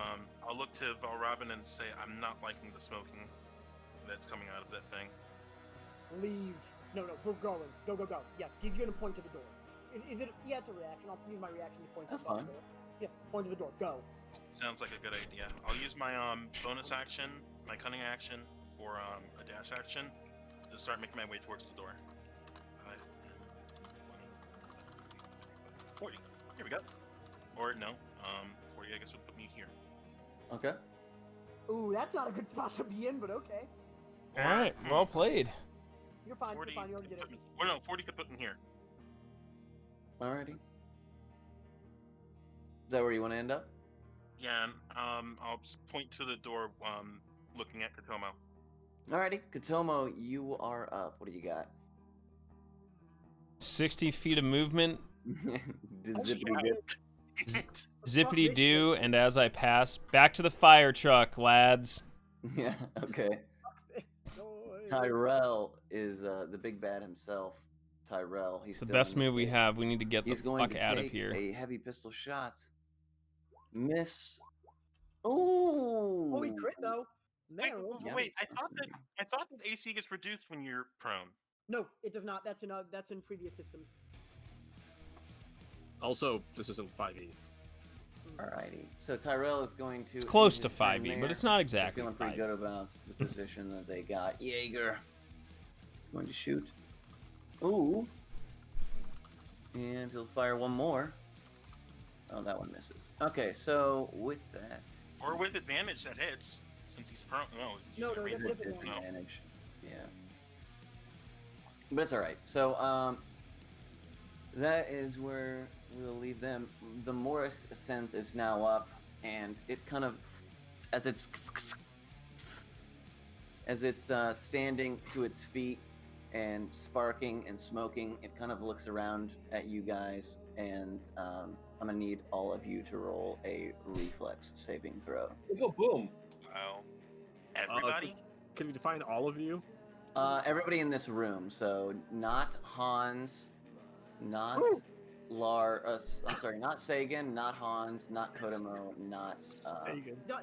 I'll look to Valrobin and say I'm not liking the smoking that's coming out of that thing.
Leave. No, we're going. Go. Yeah, he's gonna point to the door. Is it? Yeah, it's a reaction. I'll use my reaction to point
That's
to the door.
fine.
Yeah, point to the door. Go.
Sounds like a good idea. I'll use my bonus action, my cunning action, for a dash action to start making my way towards the door. 5, 10, 20, 40. Here we go. Or no, 40 I guess would put me here.
Okay.
Ooh, that's not a good spot to be in, but okay.
Or,
All right, well played.
You're fine.
40
You're fine. You already
could
did
put
it.
me, or no, 40 could put me here.
Alrighty. Is that where you want to end up?
Yeah, I'll just point to the door, looking at Katomo.
Alrighty, Katomo, you are up. What do you got?
60 feet of movement,
Zippity-dip.
zippity doo, and as I pass, back to the fire truck, lads.
Yeah, okay. Tyrell is the big bad himself. Tyrell, he's
It's the
still in
best
this
move we
bitch.
have. We need to get the
He's going
fuck
to
out of
take
here.
a heavy pistol shot. Miss. Ooh.
Oh, he crit though.
Wait,
Man,
Yeah.
wait, I thought that AC gets reduced when you're prone.
No, it does not. That's in previous systems.
Also, this isn't 5e.
Alrighty. So Tyrell is going to.
It's close
end
to
his turn
5e, but
there.
it's not
They're
exactly
feeling pretty
5e.
good about the position that they got. Jaeger is going to shoot. Ooh. And he'll fire one more. Oh, that one misses. Okay, so with that.
Or with advantage that hits, since he's prone. No, he's
No,
using a
no,
range
that's
weapon.
different.
Disadvantage. Yeah. But it's alright. So, that is where we'll leave them. The Morris synth is now up, and it kind of, as it's standing to its feet and sparking and smoking, it kind of looks around at you guys, and I'm gonna need all of you to roll a reflex saving throw.
We go boom.
Wow. Everybody?
Can you define all of you?
Everybody in this room, so not Hans, not I'm sorry, not Sagan, not Hans, not Kodomo, not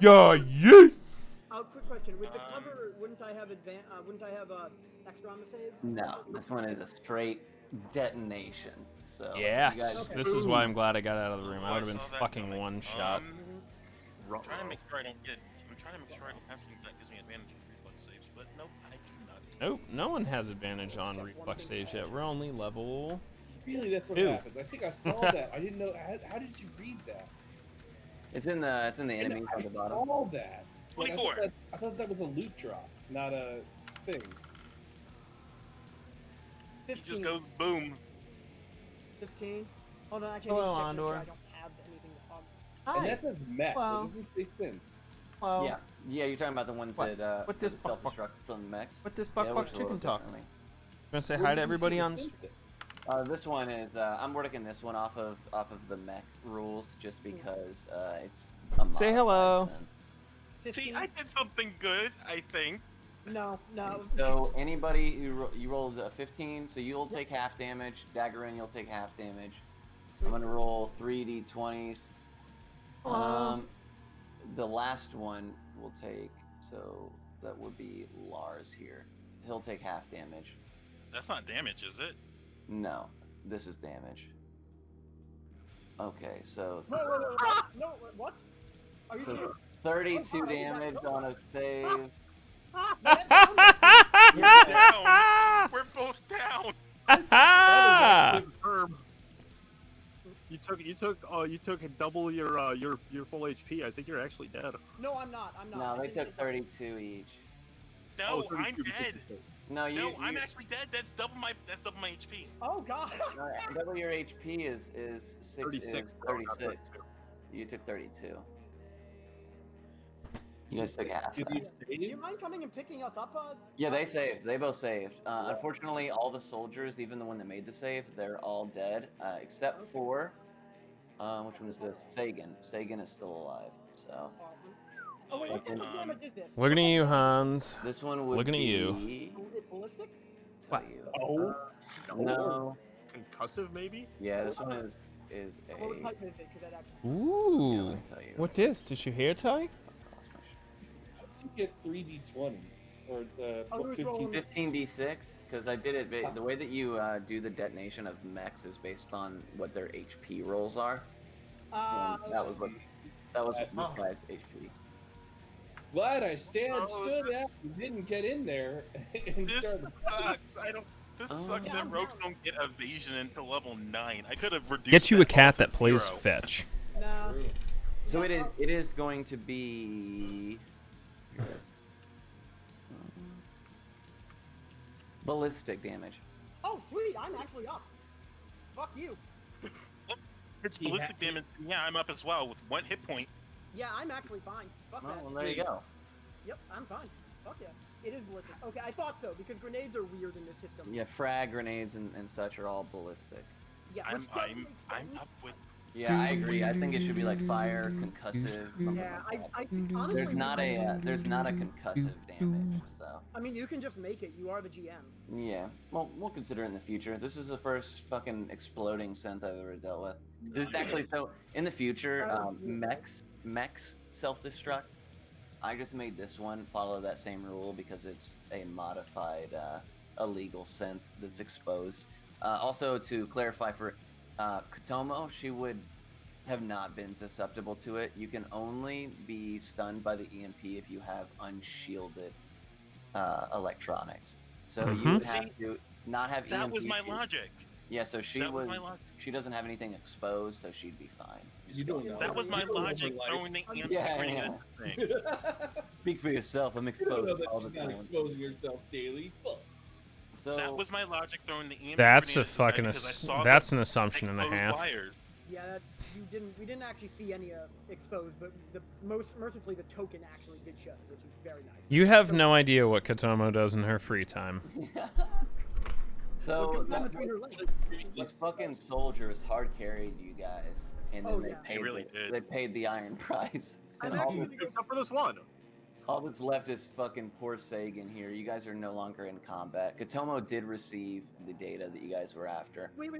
Yeah, yeet!
Quick question: with the cover, wouldn't I have extra on the save?
no. This one is a straight detonation. So you
Yes,
guys,
Okay.
this is why I'm glad I got out of the room.
Oh,
I would have
I
been
saw that
fucking
coming.
one shot.
I'm trying to make sure I don't get. I'm trying to make sure I don't have something that gives me advantage on reflex saves, but nope, I do not.
Nope, no one has advantage on reflex saves yet. We're only level.
Really, that's what
Ew.
happens. I think I saw that. I didn't know. How did you read that?
it's in the enemy
I
at the bottom.
saw that. But
24.
I thought that was a loot drop, not a thing.
He
15.
just goes boom.
15. Hold on, I can't
Hello,
even check.
Andor.
I don't have anything to
And that says mech.
Well.
It doesn't say synth.
Well,
Yeah, you're talking about the ones
What?
that
What this
that
fuck-
self-destruct from the mechs.
What this
Yeah,
buck
it
buck
works a little
chicken talk?
differently.
Gonna say hi to everybody on.
This one is I'm working this one off of the mech rules just because it's a
Say
modified
hello.
synth.
15.
See, I did something good, I think.
No.
So anybody who you rolled a 15, so you'll take half damage. Daggerin, you'll take half damage. I'm gonna roll 3d20s. The last one will take, so that would be Lars here. He'll take half damage.
That's not damage, is it?
No, this is damage. Okay, so
Wait. No, what? Are you
So-
serious?
32
Oh,
damage on a save.
We're down. We're both down.
You took double your full HP. I think you're actually dead.
No, I'm not. I'm not.
No,
I
they
think
took
it's-
32 each.
No,
32
I'm
because
dead.
you
No, you.
No,
you
I'm actually dead. That's double my HP.
Oh God.
double your HP is
36.
36. You took 32. You guys took half
Did
that.
you
Do you
save?
mind coming and picking us up?
Yeah, they saved. They both saved. Unfortunately, all the soldiers, even the one that made the save, they're all dead, except
Okay.
for which one is this? Sagan. Sagan is still alive. So
Oh wait, what type of
Um,
damage is this?
Looking
What
at
type
you,
of damage
Hans.
this one would
Looking at
be.
you.
is it? Ballistic?
Tell
What?
you.
Oh,
No.
Concussive, maybe?
Yeah, this one is a.
What type is it? 'Cause that actually.
Yeah,
Ooh.
let me tell you.
What disc? Did your hair tie?
Lost my sh-
you get 3d20 or
Oh, it was
15.
rolling.
15d6, because I did it. The way that you do the detonation of mechs is based on what their HP rolls are. And that was what. That was
That's
this
it.
guy's HP.
Glad I stood
Oh,
out and didn't get in there and
This
start.
sucks. I don't. This
Oh.
sucks
Yeah,
that
I'm
rogues
down.
don't get evasion until level 9. I could have reduced.
Get you a
that all
cat
to
that plays
0.
fetch.
Nah.
So
Yeah,
it is going to be. Here it is. Ballistic damage.
Oh sweet, I'm actually up. Fuck you.
It's
He
ballistic damage. Yeah, I'm up as well with 1 hit point.
Yeah, I'm actually fine. Fuck
Well,
that.
well, there you go.
Yep, I'm fine. Fuck yeah. It is ballistic. Okay, I thought so because grenades are weird in this system.
Yeah, frag grenades and such are all ballistic.
Yeah,
I'm
which doesn't
I'm
make
I'm
sense.
up with.
Yeah, I agree. I think it should be like fire, concussive. Something
Yeah,
like that.
I think honestly.
There's not a concussive damage, so
I mean, you can just make it. You are the GM.
yeah. Well, we'll consider it in the future. This is the first fucking exploding synth I've ever dealt with. This is actually so. In the future, mechs self-destruct. I just made this one follow that same rule because it's a modified illegal synth that's exposed. Also, to clarify for Kotomo, she would have not been susceptible to it. You can only be stunned by the EMP if you have unshielded electronics. So you would have to not have
That
EMP.
was my
shield.
logic.
Yeah, so she
That was
was.
my logic.
She doesn't have anything exposed, so she'd be fine. Just
You
go-
don't know.
That was my
You don't know
logic.
her life.
Throwing the EMP
Yeah,
grenade
yeah.
at the thing.
Speak for yourself. I'm
You don't know
exposed
that
all the
she's not
time.
exposing herself daily. Fuck.
So
That was my logic throwing the EMP
That's
grenade
a
at the side
fucking.
because I saw
That's
the
an assumption and a
exposed
half.
wires.
Yeah, we didn't actually see any exposed, but the most mercifully the token actually did show, which is very nice.
You have no idea what Kotomo does in her free time.
so
What goes on
that-
between her legs?
these fucking soldiers hard carried you guys, and then
Oh,
they
yeah.
paid
They really
the,
did.
they paid the iron price.
I'm
And all,
actually gonna go.
Except for this one.
all that's left is fucking poor Sagan here. You guys are no longer in combat. Kotomo did receive the data that you guys were after.
Wait,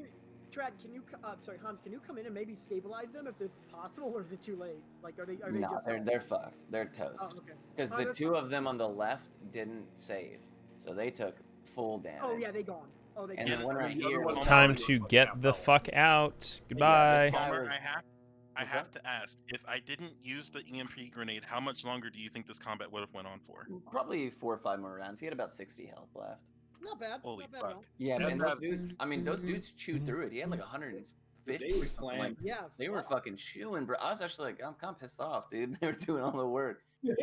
Trad, can you? Sorry, Hans, can you come in and maybe stabilize them if it's possible, or is it too late? Like, are they?
No,
just?
they're fucked. They're
Oh,
toast.
okay.
Because
Oh,
the
they're
two of them on the left didn't save, so they took full damage.
Oh yeah, they gone. Oh, they
And
gone.
then one right
The other
here.
one's
It's
Oh,
time
no.
to get the fuck out.
Yeah,
Goodbye.
this guy
Palmer,
was-
I
What's
have
that?
to ask, if I didn't use the EMP grenade, how much longer do you think this combat would have went on for?
Probably 4 or 5 more rounds. He had about 60 health left.
Not bad.
Holy
not bad
fuck.
at all.
Yeah,
Yeah,
and
that-
those dudes. I mean, those dudes chewed through it. He had like 150.
They were
something like-
slammed.
Yeah.
They were
fuck.
fucking chewing, bro. I was actually like, I'm kind of pissed off, dude. They were doing all the work.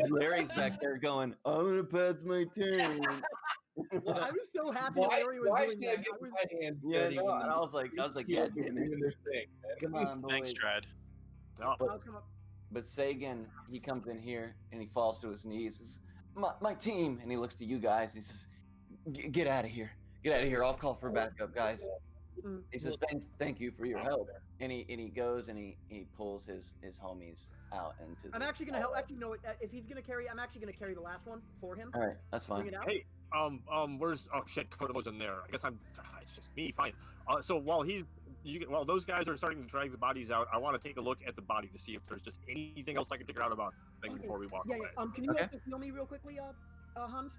Larry's back there going, I'm gonna pass my turn.
I was so happy
Why,
Larry was
why
doing
should I
that.
get
I was,
my hands
Yeah,
dirty
no,
when
and I was like,
these
yeah,
shields are
damn it.
doing their thing, man?
Come on, boys.
Thanks, Trad.
Yeah.
But-
I'll come up.
But Sagan, he comes in here and he falls to his knees. Says, my team, and he looks to you guys. And he says, "Get out of here! Get out of here! I'll call for backup, guys."
Mm.
He says, "Thank you for your help." And he goes and he pulls his homies out into.
I'm
the-
actually gonna help. Actually, no. If he's gonna carry, I'm actually gonna carry the last one for him.
All right, that's
Bring
fine.
it out.
Hey, where's? Oh shit, Kotomo's in there. I guess it's just me. Fine. So while those guys are starting to drag the bodies out, I want to take a look at the body to see if there's just anything else I can figure out about things before we walk
Yeah,
away.
yeah. Can you
Okay.
also heal me real quickly, Hans?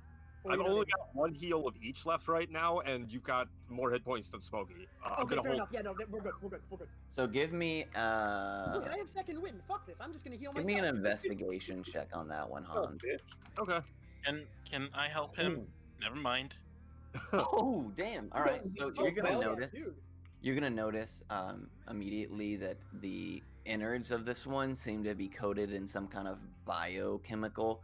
Or
I've
you know
only
they-
got one heal of each left right now, and you've got more hit points than Smokey. I'm
Okay,
gonna
fair
hold.
enough. Yeah, no, we're good. We're good. We're good.
So give me
Look, I have second win. Fuck this. I'm just gonna heal
give
myself.
me an investigation check on that one,
Oh,
Hans.
bitch.
Okay.
Can I help him? Never mind.
Oh damn! All right, so
Oh,
you're gonna
hell yeah,
notice.
dude.
You're gonna notice immediately that the innards of this one seem to be coated in some kind of biochemical.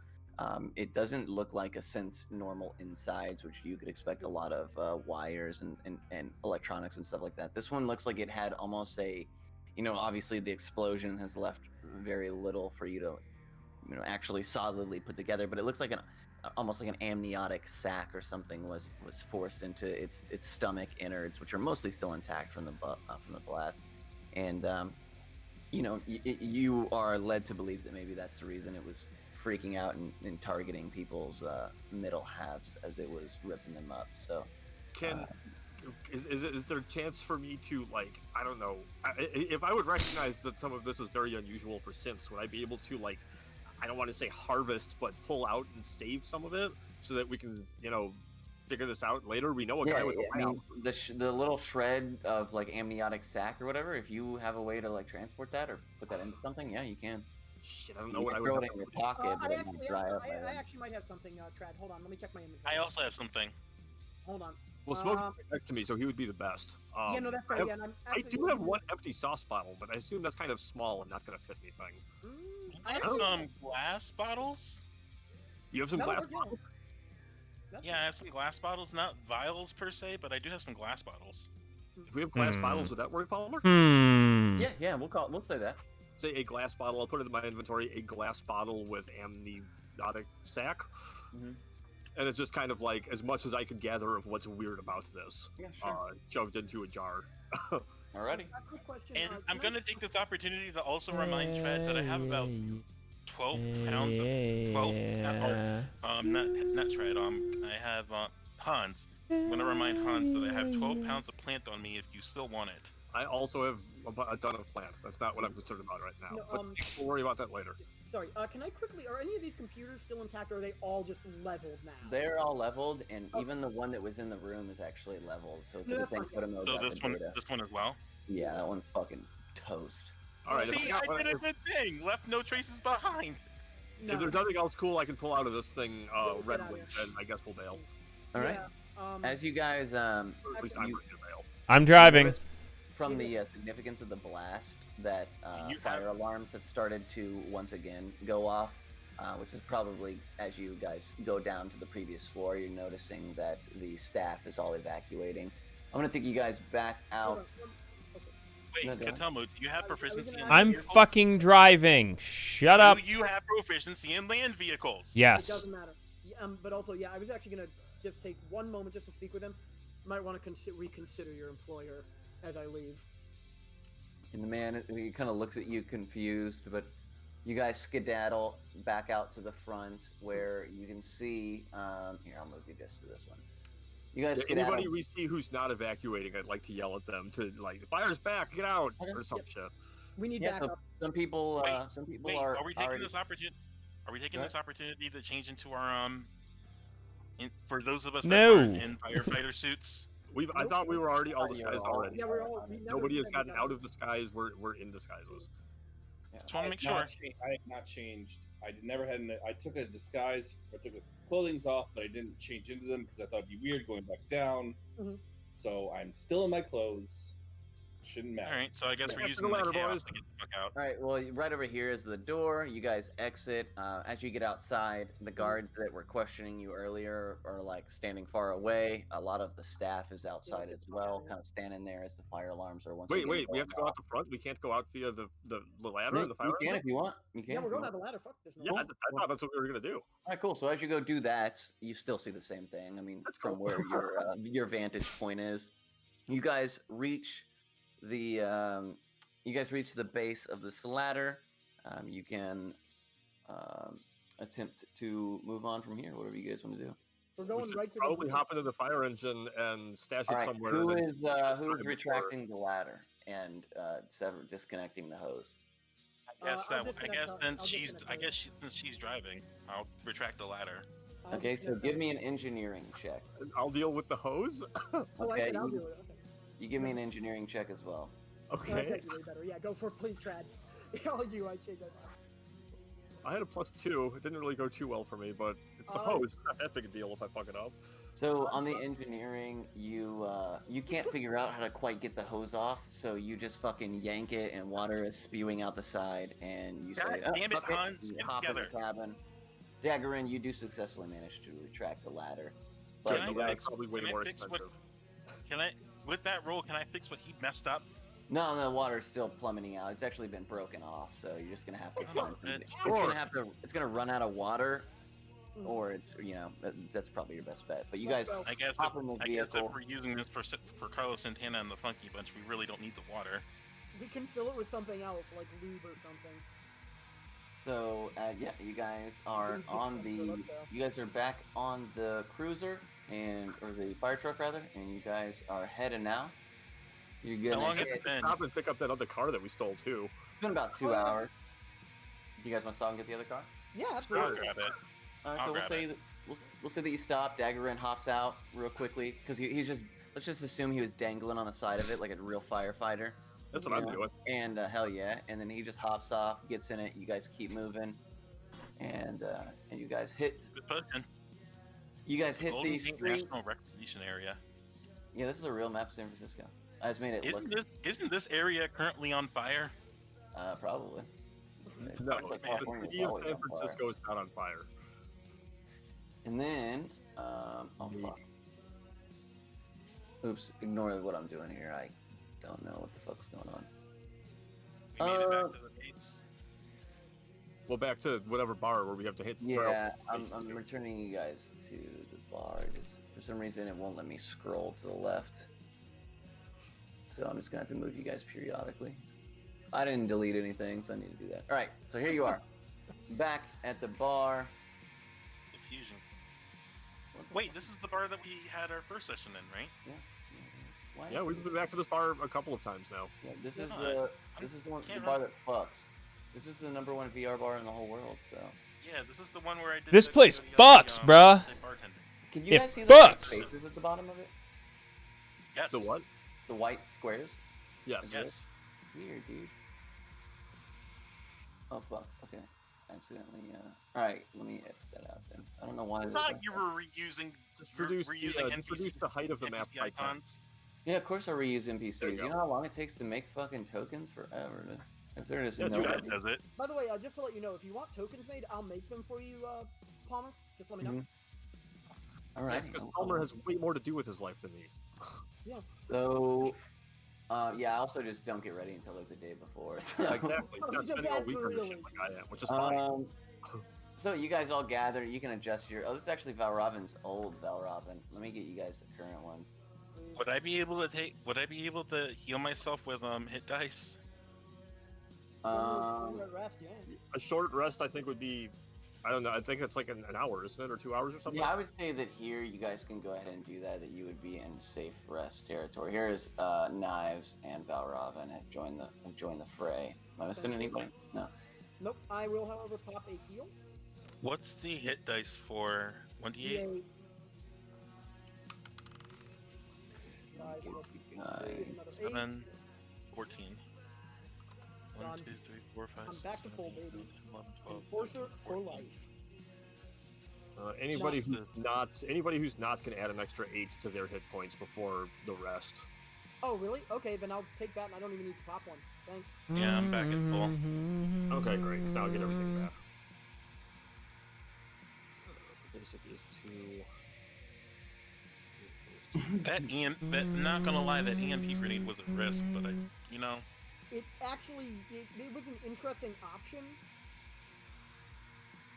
It doesn't look like a sense normal insides, which you could expect a lot of wires and electronics and stuff like that. This one looks like it had almost a, obviously the explosion has left very little for you to actually solidly put together, but it looks like almost like an amniotic sac or something was forced into its stomach innards, which are mostly still intact from the blast. And you are led to believe that maybe that's the reason it was freaking out and targeting people's middle halves as it was ripping them up. So
is there a chance for me to, like, I don't know, if I would recognize that some of this is very unusual for synths, would I be able to, like, I don't want to say harvest, but pull out and save some of it so that we can, figure this out later? We know a guy with a
I
lab.
mean, the little shred of like amniotic sac or whatever, if you have a way to like transport that or put that into something, yeah, you can.
Shit, I don't know
You
what
can
I
throw
would
it
have
in your
to
pocket, but
I
it might dry up by then.
actually might have something, Trad. Hold on, let me check my inventory.
I also have something.
Hold on.
Well, Smokey's right next to me, so he would be the best.
Yeah, no, that's fair. Yeah, and I'm
I
actually,
do have one empty sauce bottle, but I assume that's kind of small and not going to fit anything.
I have some glass bottles.
You have some glass bottles?
Yeah, I have some glass bottles, not vials per se, but I do have some glass bottles.
If we have glass bottles, would that work, Palmer?
Yeah, we'll say that.
Say a glass bottle. I'll put it in my inventory. A glass bottle with amniotic sac.
Mm-hmm.
And it's just kind of like as much as I could gather of what's weird about this.
Yeah, sure.
Shoved into a jar.
Alrighty.
Quick question.
And I'm going to take this opportunity to also remind Tread that I have about 12 pounds of 12 not Tread, I have Hans. I'm going to remind Hans that I have 12 pounds of plant on me if you still want it.
I also have a ton of plants. That's not what I'm concerned about right now.
No,
but we'll worry about that later.
Sorry, can I quickly, are any of these computers still intact, or are they all just leveled now?
They're all leveled, and even the one that was in the room is actually leveled, so it's a good thing to put them
So this one as well?
Yeah, that one's fucking toast.
All right.
See, I did a good thing. Left no traces behind.
No.
If there's nothing else cool I can pull out of this thing,
We'll get out of
Redwood,
here.
then I guess we'll bail.
All right.
Yeah,
As you guys,
Or at least I'm
you-
ready to bail.
I'm driving.
from the significance of the blast, that fire alarms have started to once again go off, which is probably, as you guys go down to the previous floor, you're noticing that the staff is all evacuating. I'm going to take you guys back out.
Wait,
No, go ahead.
Katomo, do you have proficiency in land
I'm
vehicles?
fucking driving. Shut up.
Do you have proficiency in land vehicles?
It
Yes.
doesn't matter. Yeah, but also, yeah, I was actually gonna just take one moment just to speak with him. Might want to reconsider your employer as I leave.
And the man, he kind of looks at you confused, but you guys skedaddle back out to the front where you can see, here, I'll move you just to this one. You guys skedaddle.
Anybody we see who's not evacuating, I'd like to yell at them to, like, fire's back, get out,
Okay.
or some
Yep.
shit.
We need
Yeah, so
backup.
some people,
Wait,
are
we taking
already...
this opportunity? Are we taking
Go
this opportunity to change into our for those of us
No.
that aren't in firefighter suits?
I thought we were already all
You're
disguised
all-
already.
Yeah, we're all.
Nobody has gotten out of disguise. We're in disguises.
Just want to make
I have
sure.
I have not changed. I never had. I took a disguise. I took the clothing's off, but I didn't change into them because I thought it'd be weird going back down.
Mhm.
So I'm still in my clothes. Shouldn't matter.
All right, so I guess we're
Back to
using
the
the
ladder,
chaos
boys.
to get the fuck out.
All right, well, right over here is the door. You guys exit. As you get outside, the guards that were questioning you earlier are like standing far away. A lot of the staff is outside as well, kind of standing there as the fire alarms are once
Wait,
again
we have to go
going
out the front. We can't go out via the ladder
off.
and the fire.
You can
engine?
if you want. You can.
Yeah,
if
we're
you
going
want.
down the ladder. Fuck this.
Yeah, I thought that's what we were gonna do.
All right, cool. So as you go do that, you still see the same thing. I mean,
That's
from
cool.
where your vantage point is, you guys reach the base of this ladder. You can attempt to move on from here. Whatever you guys want to do.
We're
We
going
should
right to
probably
the.
hop into the fire engine and stash
All
it
right.
somewhere.
Who
and
is
then-
retracting the ladder and disconnecting the hose?
I guess
I'll
that. I
disconnect
guess
the-
since
I'll
she's.
disconnect
I
the-
guess since she's driving, I'll retract the ladder.
I'll
Okay, so
disconnect
give
the-
me an engineering check.
I'll deal with the hose.
Oh, I
Okay,
said I'll
you-
do it. Okay.
You give me an engineering check as well.
That's
Okay.
actually way better. Yeah, go for it, please, Trad. All you, I say that.
I had a +2. It didn't really go too well for me, but it's the
Uh,
hose. It's not that big a deal if I fuck it up.
So on the engineering, you can't figure out how to quite get the hose off, so you just fucking yank it, and water is spewing out the side, and you say,
God
"Oh,
damn it,
fuck
Hans,
You
get
hop in the
together."
cabin. Daggerin, you do successfully manage to retract the ladder, but
Can
you
I
guys,
fix?
probably way
Can I
more
fix what?
expensive.
Can I? With that roll, can I fix what he messed up?
No, the water's still plummeting out. It's actually been broken off, so you're just gonna have to find. It's
Sure.
gonna have to. It's gonna run out of water,
Mhm.
or it's that's probably your best bet. But you
Let's
guys
go.
I guess
hop in the
I guess if
vehicle.
we're using this for Carlos Santana and the Funky Bunch, we really don't need the water.
We can fill it with something else, like lube or something.
So yeah, you guys are
Let's
on
go.
the. You guys are back on the cruiser or the fire truck rather, and you guys are heading out. You're
How
gonna
long has
hit.
it been?
Stop and pick up that other car that we stole too.
It's been about 2 hours. Do you guys want to stop and get the other car?
Yeah,
I'll
absolutely.
grab it.
All right,
I'll
so we'll
grab
say
it.
that we'll say that you stop. Daggerin hops out real quickly because he's just. Let's just assume he was dangling on the side of it like a real firefighter.
That's what I'm doing.
And hell yeah, and then he just hops off, gets in it. You guys keep moving, and you guys hit.
Good pushing.
You guys hit
Golden
the
Gate
street.
National Recreation Area.
Yeah, this is a real map of San Francisco. I just made it look.
Isn't this area currently on fire?
Probably.
No,
It's like
the
California, it's
city of
always
San
on fire.
Francisco is not on fire.
And then, oh fuck. Oops, ignore what I'm doing here. I don't know what the fuck's going on.
We made it back to the gates.
Well, back to whatever bar where we have to hit.
Yeah, I'm returning you guys to the bar. Just for some reason, it won't let me scroll to the left. So I'm just gonna have to move you guys periodically. I didn't delete anything, so I need to do that. All right, so here you are, back at the bar.
Diffusion. Wait, this is the bar that we had our first session in, right?
Why
Yeah,
is
we've
it-
been back to this bar a couple of times now.
Yeah, this
Yeah,
is the one, the
can't
bar that fucks. This is the #1 VR bar in the whole world. So
Yeah, this is the one where I did.
This
the
place
video
fucks,
of the,
bruh.
the bartender.
can you
It
guys see the white
fucks.
spaces at the bottom of it?
Yes.
The what?
The white squares.
Yes.
Yes.
Weird, dude. Oh fuck. Okay. Accidentally. All right. Let me edit that out then. I don't know why.
I
this
thought
like
you
that.
were reusing.
Just reduce the height of the map
NPC
by 10.
icons.
Yeah, of course I reuse NPCs.
There you
You,
go.
know how long it takes to make fucking tokens forever? If there is
Yeah,
no.
do
That does it.
By the way, just to let you know, if you want tokens made, I'll make them for you, Palmer. Just let me know.
Mhm. All right.
Because Palmer has way more to do with his life than me.
So. Yeah. I also just don't get ready until like the day before. So.
Yeah, exactly.
Oh,
Not
so
spending all
bad
week
for
on this
real.
shit like I am, which is fine.
So you guys all gather. You can adjust your. Oh, this is actually Valrobin's old Valrobin. Let me get you guys the current ones.
Would I be able to take? Would I be able to heal myself with hit dice?
Rest, yeah.
A short rest, I think, would be. I don't know. I think it's like an hour, isn't it, or 2 hours or something?
Yeah, I would say that here you guys can go ahead and do that. That you would be in safe rest territory. Here is Knives and Valrobin have joined the fray. Am I missing anybody? No.
Nope. I will, however, pop a heal.
What's the hit dice for 1d8?
Yay.
Give
Five,
you guys-
another 8.
7, 14. 1,
Done.
2, 3, 4, 5,
I'm
6,
back to
7,
full,
8,
baby.
9, 10, 11, 12,
Enforcer
13,
for
14.
life.
Anybody who's not going to add an extra 8 to their hit points before the rest.
Oh, really? Okay, then I'll take that and I don't even need to pop one. Thanks.
Yeah, I'm back at full.
Okay, great. 'Cause now I get everything back. So basic is 2.
That not gonna lie, that EMP grenade was a risk, but
It actually, it was an interesting option.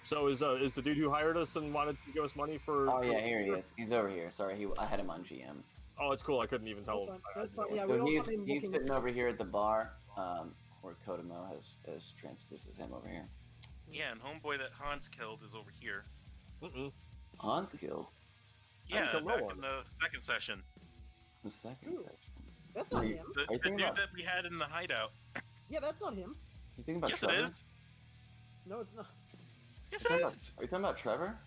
So is the dude who hired us and wanted to give us money for?
Oh yeah, here he is. He's over here. Sorry, I had him on GM.
Oh, it's cool. I couldn't even tell.
That's fine. That's fine. Yeah, we
So
don't
he's
have him
he's
looking
sitting
at-
over here at the bar, where Kodomo has this is him over here.
yeah, and homeboy that Hans killed is over here.
Hans killed
Yeah,
killed no
back
one.
in the second session.
the second
Ooh.
section.
That's not
Are you-
him.
The,
Are you
the
thinking
dude
about-
that we had in the hideout.
Yeah, that's not him.
You thinking about
Yes,
Trevor?
it is.
No, it's not.
Yes,
Are
it
you
is.
talking about Trevor?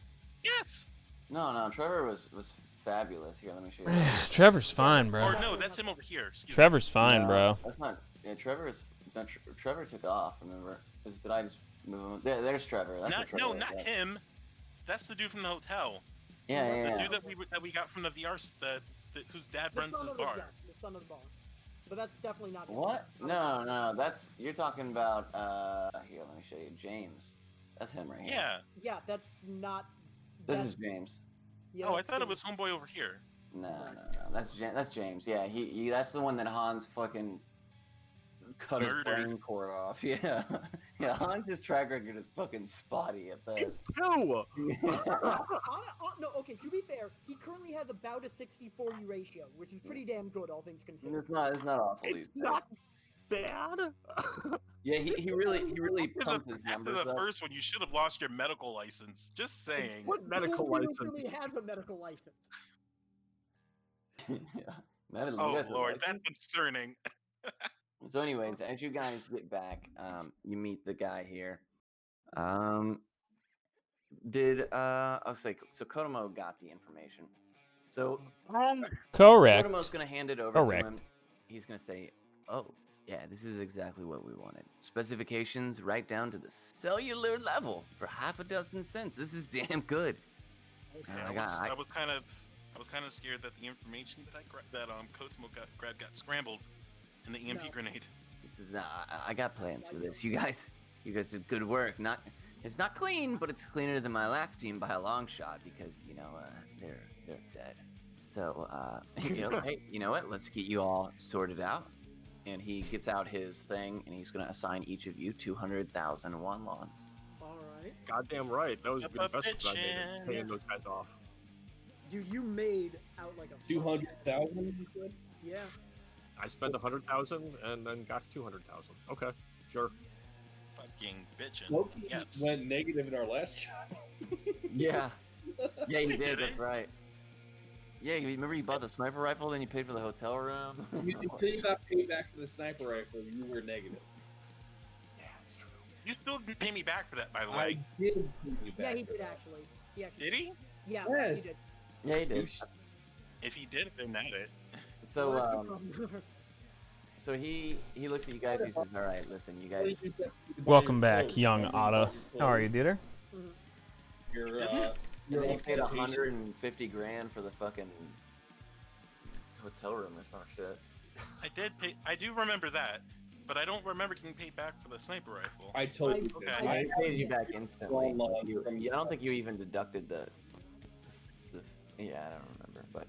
Yes.
No, Trevor was fabulous. Here, let me show you.
Trevor's fine, bro.
Or no, that's him over here. Excuse me.
Trevor's fine,
No,
bro.
That's not. Yeah, Trevor took off. Remember? Did I just move him? There's Trevor. That's what Trevor
Not
was.
him. That's the dude from the hotel.
Yeah,
The
yeah.
dude that we got from the VR whose dad
The
runs
son
his
of the-
bar.
yeah, the son of the bar. But that's definitely not him.
What? No, that's you're talking about. Here, let me show you. James. That's him right here.
Yeah.
Yeah, that's not.
This
that's-
is James.
Yeah,
Oh, I
that's
thought it
him.
was homeboy over here.
No. That's James. Yeah, he. That's the one that Hans fucking cut his
Murder.
brain cord off. Yeah, yeah. Hans' track record is fucking spotty at best.
Two.
No, okay, to be fair, he currently has about a 60-40 ratio, which is pretty damn good, all things considered.
It's not awful.
It's
these days.
not bad.
Yeah, he really pumped his
After
numbers
the
up.
first one, you should have lost your medical license. Just saying.
What medical
He
license?
literally has a medical license.
Yeah. Man, you
Oh
guys are
lord, that's
licensed?
concerning.
So, anyways, as you guys get back, you meet the guy here. I was like, so Kodomo got the information. So
Correct.
Kodomo's gonna hand it over to
Correct.
him. He's gonna say, "Oh, yeah, this is exactly what we wanted. Specifications right down to the cellular level for half a dozen cents. This is damn good."
Yeah, I was kind of scared that the information that Kotomo got scrambled in the EMP
No.
grenade.
This is I got plans for this. You guys did good work. It's not clean, but it's cleaner than my last team by a long shot because they're dead. So hey, you know what? Let's get you all sorted out. And he gets out his thing, and he's gonna assign each of you 200,000 wonlons.
All right.
Goddamn right. That was a good
Up a
investment I made
bitchin'.
paying those guys off.
Dude, you made out like a
200,000, you said?
Yeah.
I spent 100,000 and then got 200,000. Okay, sure.
Fucking bitchin'.
Loki
Yes.
went negative in our last job.
Yeah, yeah, you did.
Did
That's
he?
right. Yeah, you remember you bought the sniper rifle, then you paid for the hotel room.
Until you got paid back for the sniper rifle, you were negative.
Yeah, it's true.
You still didn't pay me back for that, by the
I
way.
did pay you
Yeah,
back
he
for
did
that.
actually. He actually
Did he?
Yeah,
Yes.
he did.
Yeah, he did.
If he did, then at it.
So so he looks at you guys. He says, "All right, listen, you guys."
Welcome back, young Otto. How are you, Dieter?
Your,
And
your
they paid
reputation.
150 grand for the fucking hotel room or some shit.
I did pay. I do remember that, but I don't remember getting paid back for the sniper rifle.
I told you.
Okay.
that.
I
I
paid you back instantly.
Well,
I don't think you even deducted the yeah, I don't remember, but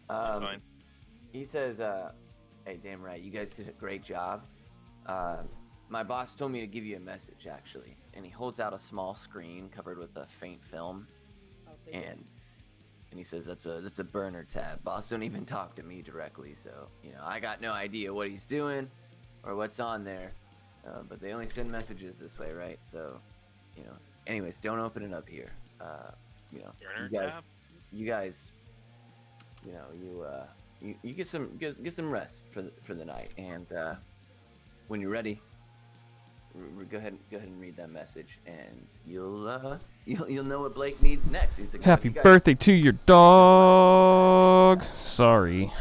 That's fine.
he says, "Hey, damn right, you guys did a great job. My boss told me to give you a message, actually." And he holds out a small screen covered with a faint film,
I'll take it.
and he says, "That's a burner tab. Boss don't even talk to me directly, so I got no idea what he's doing or what's on there. But they only send messages this way, right? So, anyways, don't open it up here.
Burner
you guys,
tab?
you guys, you get some rest for the night, and when you're ready, go ahead and read that message, and you'll know what Blake needs next." He's like,
Happy
"You guys-
birthday to your dog. Sorry.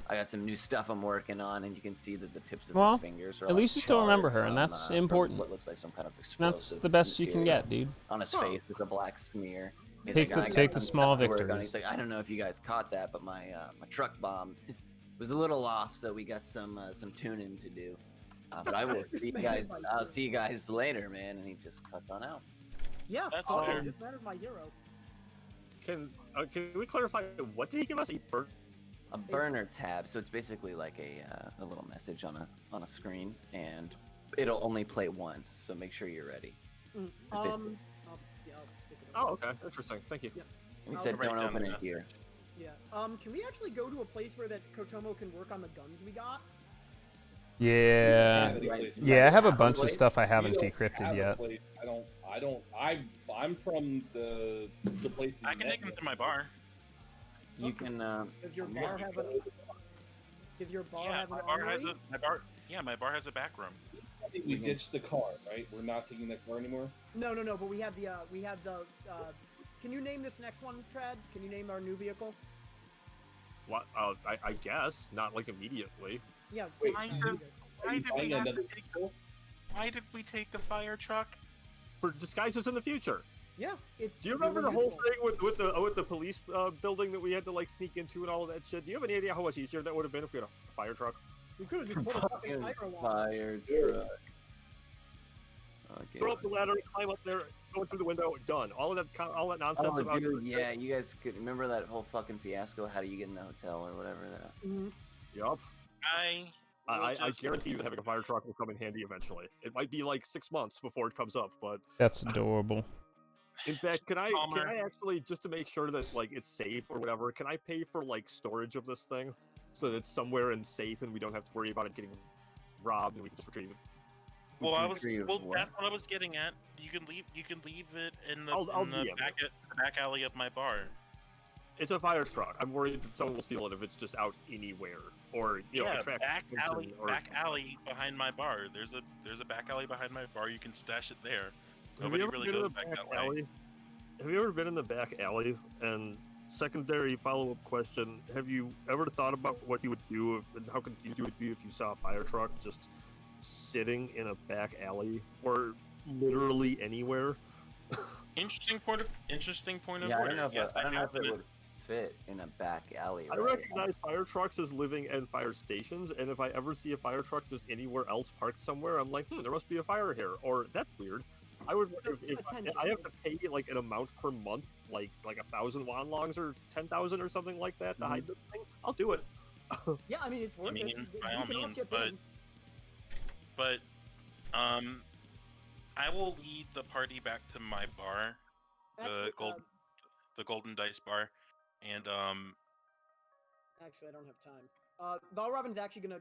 I got some new stuff I'm working on, and you can see that the tips of
Well,
his fingers are
at least you still remember her,
charred
and that's
from
important.
what looks like some kind of explosive
That's the best you can
material
get, dude.
on his face with a black smear. He's
Take
like,
the-
"I got
take the
some
small
stuff to work on."
victories.
He's like, "I don't know if you guys caught that, but my truck bomb was a little off, so we got some tuning to do. But I will see you guys. I'll see you guys later, man." And he just cuts on out.
Yeah,
That's
fuck
fair.
it, this man is my hero.
Can we clarify what did he give us?
A burner tab, so it's basically like a little message on a screen, and it'll only play once. So make sure you're ready.
Mm,
It's basically-
I'll stick it
Oh, okay, interesting. Thank you.
And he
I'll
said,
write
"Don't
down
open
the
it
message.
here."
Yeah. Can we actually go to a place where that Kotomo can work on the guns we got?
Yeah. Yeah, I have a bunch of stuff I haven't decrypted yet.
I'm from the place.
I can take him to my bar.
You can.
Does your
Yeah.
bar have a? Does your bar
Yeah,
have an
my bar has
armory?
my bar has a back room.
I think we ditched the car, right? We're not taking that car anymore.
No. But we have the. Can you name this next one, Trad? Can you name our new vehicle?
What? I guess not like immediately.
Yeah.
Wait,
Why
you
did-
need it.
Why did we
buying
have to
another
take the, Why did we take the fire truck?
For disguises in the future.
Yeah. It's.
Do you remember the whole
useful.
thing with the police building that we had to like sneak into and all of that shit? Do you have any idea how much easier that would have been if we had a fire truck?
We could have just put a fucking fire alarm.
Fire truck. Okay.
Throw up the ladder, climb up there, go through the window, done. All that nonsense
Oh,
about
dude, yeah, you guys could remember that whole fucking fiasco. How do you get in the hotel or whatever? That.
Mhm.
Yup.
I
I guarantee you that having a fire truck will come in handy eventually. It might be like 6 months before it comes up, but
That's adorable.
in fact, can
Palmer.
I actually, just to make sure that like it's safe or whatever, can I pay for like storage of this thing so that it's somewhere and safe and we don't have to worry about it getting robbed and we can just retrieve it?
Well,
Retrieve what?
that's what I was getting at. You can leave it in the
I'll DM it.
back alley of my bar.
It's a fire truck. I'm worried that someone will steal it if it's just out anywhere, or
Yeah,
attract
back
attention,
back alley behind my bar. There's a back alley behind my bar. You can stash it there.
Have
Nobody
you ever
really
been in
goes
the
back
back
that way.
alley? Have you ever been in the back alley? And secondary follow-up question: have you ever thought about what you would do and how confused you would be if you saw a fire truck just sitting in a back alley or literally anywhere?
Interesting point of
Yeah, I
order.
don't know if
Yes,
I don't know
have
if it
been.
would fit in a back alley.
I
Right?
recognize fire trucks as living in fire stations, and if I ever see a fire truck just anywhere else parked somewhere, I'm like, there must be a fire here, or that's weird. I would if I have to pay like an amount per month, like 1,000 won longs or 10,000 or something like that to hide this thing. I'll do it.
Yeah, I mean it's worth it.
mean, by
You
all
can all
means,
chip
but
in.
I will lead the party back to my bar,
Actually,
the Golden Dice Bar, and
Actually, I don't have time. Valravan's actually gonna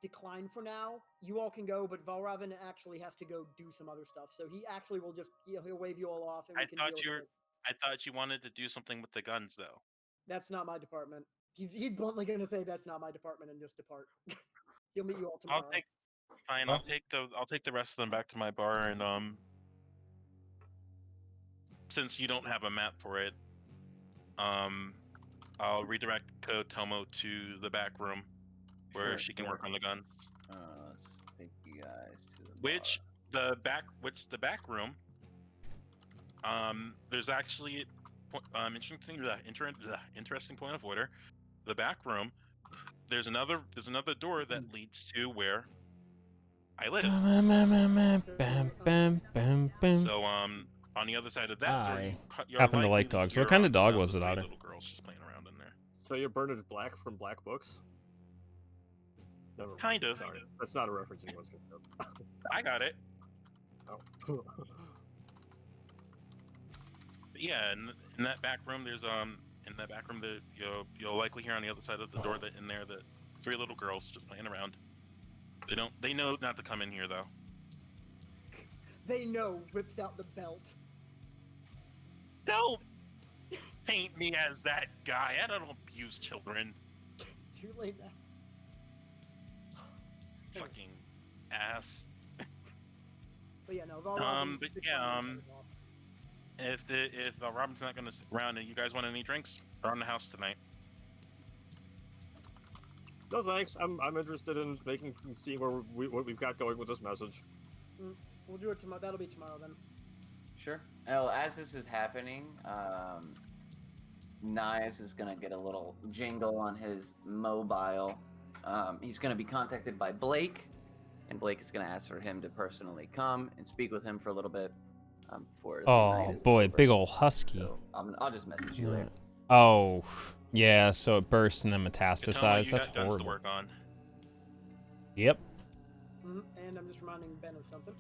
decline for now. You all can go, but Valravan actually has to go do some other stuff. So he actually will just he'll wave you all off, and we can deal with it.
I thought you wanted to do something with the guns, though.
That's not my department. He's bluntly gonna say that's not my department and just depart. He'll meet you all tomorrow.
I'll take the rest of them back to my bar, and since you don't have a map for it, I'll redirect Kotomo to the back room where
Sure,
she can
sure.
work on the guns.
Let's take you guys to the
Which
bar.
the back room. There's actually interesting point of order. The back room. There's another door that leads to where I live. So on the other side of that door, you're
happen to
likely
like dogs.
hear,
What kind of
the
dog
sounds
was
of
it,
3
Otter?
little girls just playing around in there.
So you're Bernard Black from Black Books? Never mind.
Kind of.
Sorry, that's not a reference anyone's gonna know.
I got it.
Oh.
But yeah, in that back room, there's you'll likely hear on the other side of the door that 3 little girls just playing around. They know not to come in here though.
They know. Whips out the belt.
Don't paint me as that guy. I don't abuse children.
Too late now.
Fucking ass.
But yeah, no. Valravan.
But yeah, if Robin's not gonna sit around and you guys want any drinks, around the house tonight.
No thanks. I'm interested in seeing what we've got going with this message.
We'll do it tomorrow. That'll be tomorrow then.
Sure. Well, as this is happening, Knives is gonna get a little jingle on his mobile. He's gonna be contacted by Blake, and Blake is gonna ask for him to personally come and speak with him for a little bit before the night
Oh
is
boy,
over.
big ol' husky.
So I'll just message you later.
Oh, yeah. So it bursts and then
Kotomo,
metastasized.
you
That's
got guns to
horrible.
work on.
Yep.
And I'm just reminding Ben of something.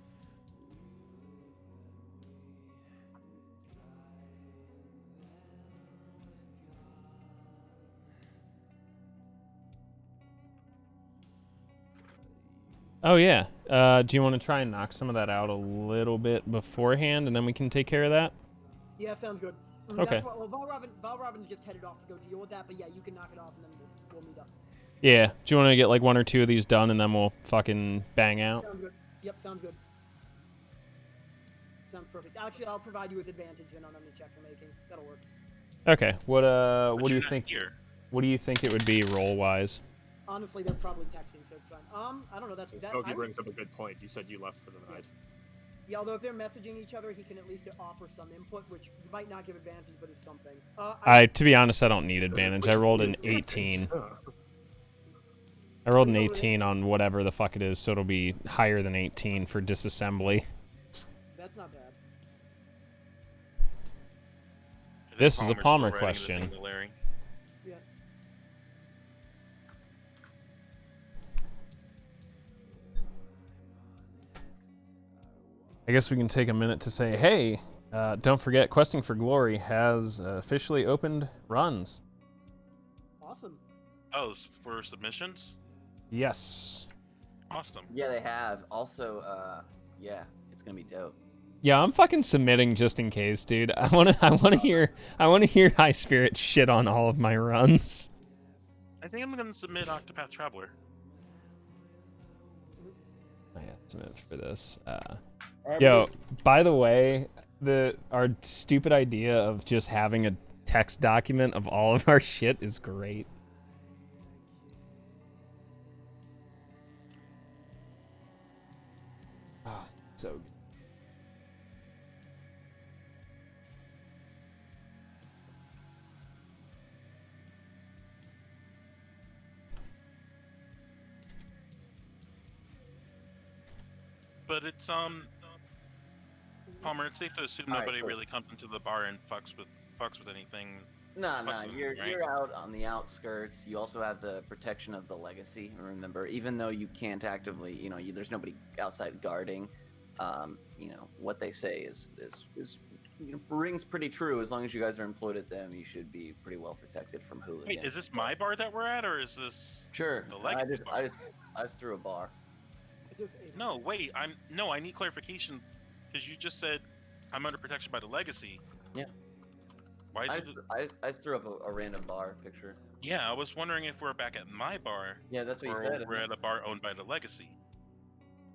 Oh yeah. Do you want to try and knock some of that out a little bit beforehand, and then we can take care of that?
Yeah, sounds good.
Okay.
That's what, well, Valravan just headed off to go deal with that, but yeah, you can knock it off and then we'll meet up.
Yeah. Do you want to get like 1 or 2 of these done, and then we'll fucking bang out?
Sounds good. Yep, sounds good. Sounds perfect. Actually, I'll provide you with advantage then on any check you're making. That'll work.
Okay. What
But
do you
you're not
think?
here.
What do you think it would be roll wise?
Honestly, they're probably texting, so it's fine. I don't know. That
Smokey
I would,
brings up a good point. You said you left for the night.
yeah, although if they're messaging each other, he can at least offer some input, which might not give advantage, but is something.
To be honest, I don't need advantage. I rolled an 18. I rolled an 18 on whatever the fuck it is, so it'll be higher than 18 for disassembly.
That's not bad.
I think
This is a
Palmer's
Palmer
still writing the thing
question.
to Larry.
Yeah.
I guess we can take a minute to say, hey, don't forget, Questing for Glory has officially opened runs.
Awesome.
Oh, for submissions?
Yes.
Awesome.
Yeah, they have. Also, yeah, it's gonna be dope.
Yeah, I'm fucking submitting just in case, dude. I wanna hear High Spirit shit on all of my runs.
I think I'm gonna submit Octopath Traveler.
I have to submit for this.
All right,
Yo, by the way, our stupid idea of just having a text document of all of our shit is great. Oh, so good.
But it's Palmer, it's safe to assume
All right,
nobody
cool.
really comes into the bar and fucks with anything.
Nah,
Fucks with
you're
them, right?
you're out on the outskirts. You also have the protection of the legacy. Remember, even though you can't actively, there's nobody outside guarding. What they say is rings pretty true. As long as you guys are employed at them, you should be pretty well protected from hooligans.
Wait, is this my bar that we're at, or is this
Sure.
the
I
legacy
just,
bar?
I just threw a bar.
No, wait. I need clarification because you just said I'm under protection by the legacy.
Yeah.
Why
I
did it?
just threw up a random bar picture.
Yeah, I was wondering if we're back at my bar
Yeah, that's what you
or
said.
we're at a bar owned by the legacy.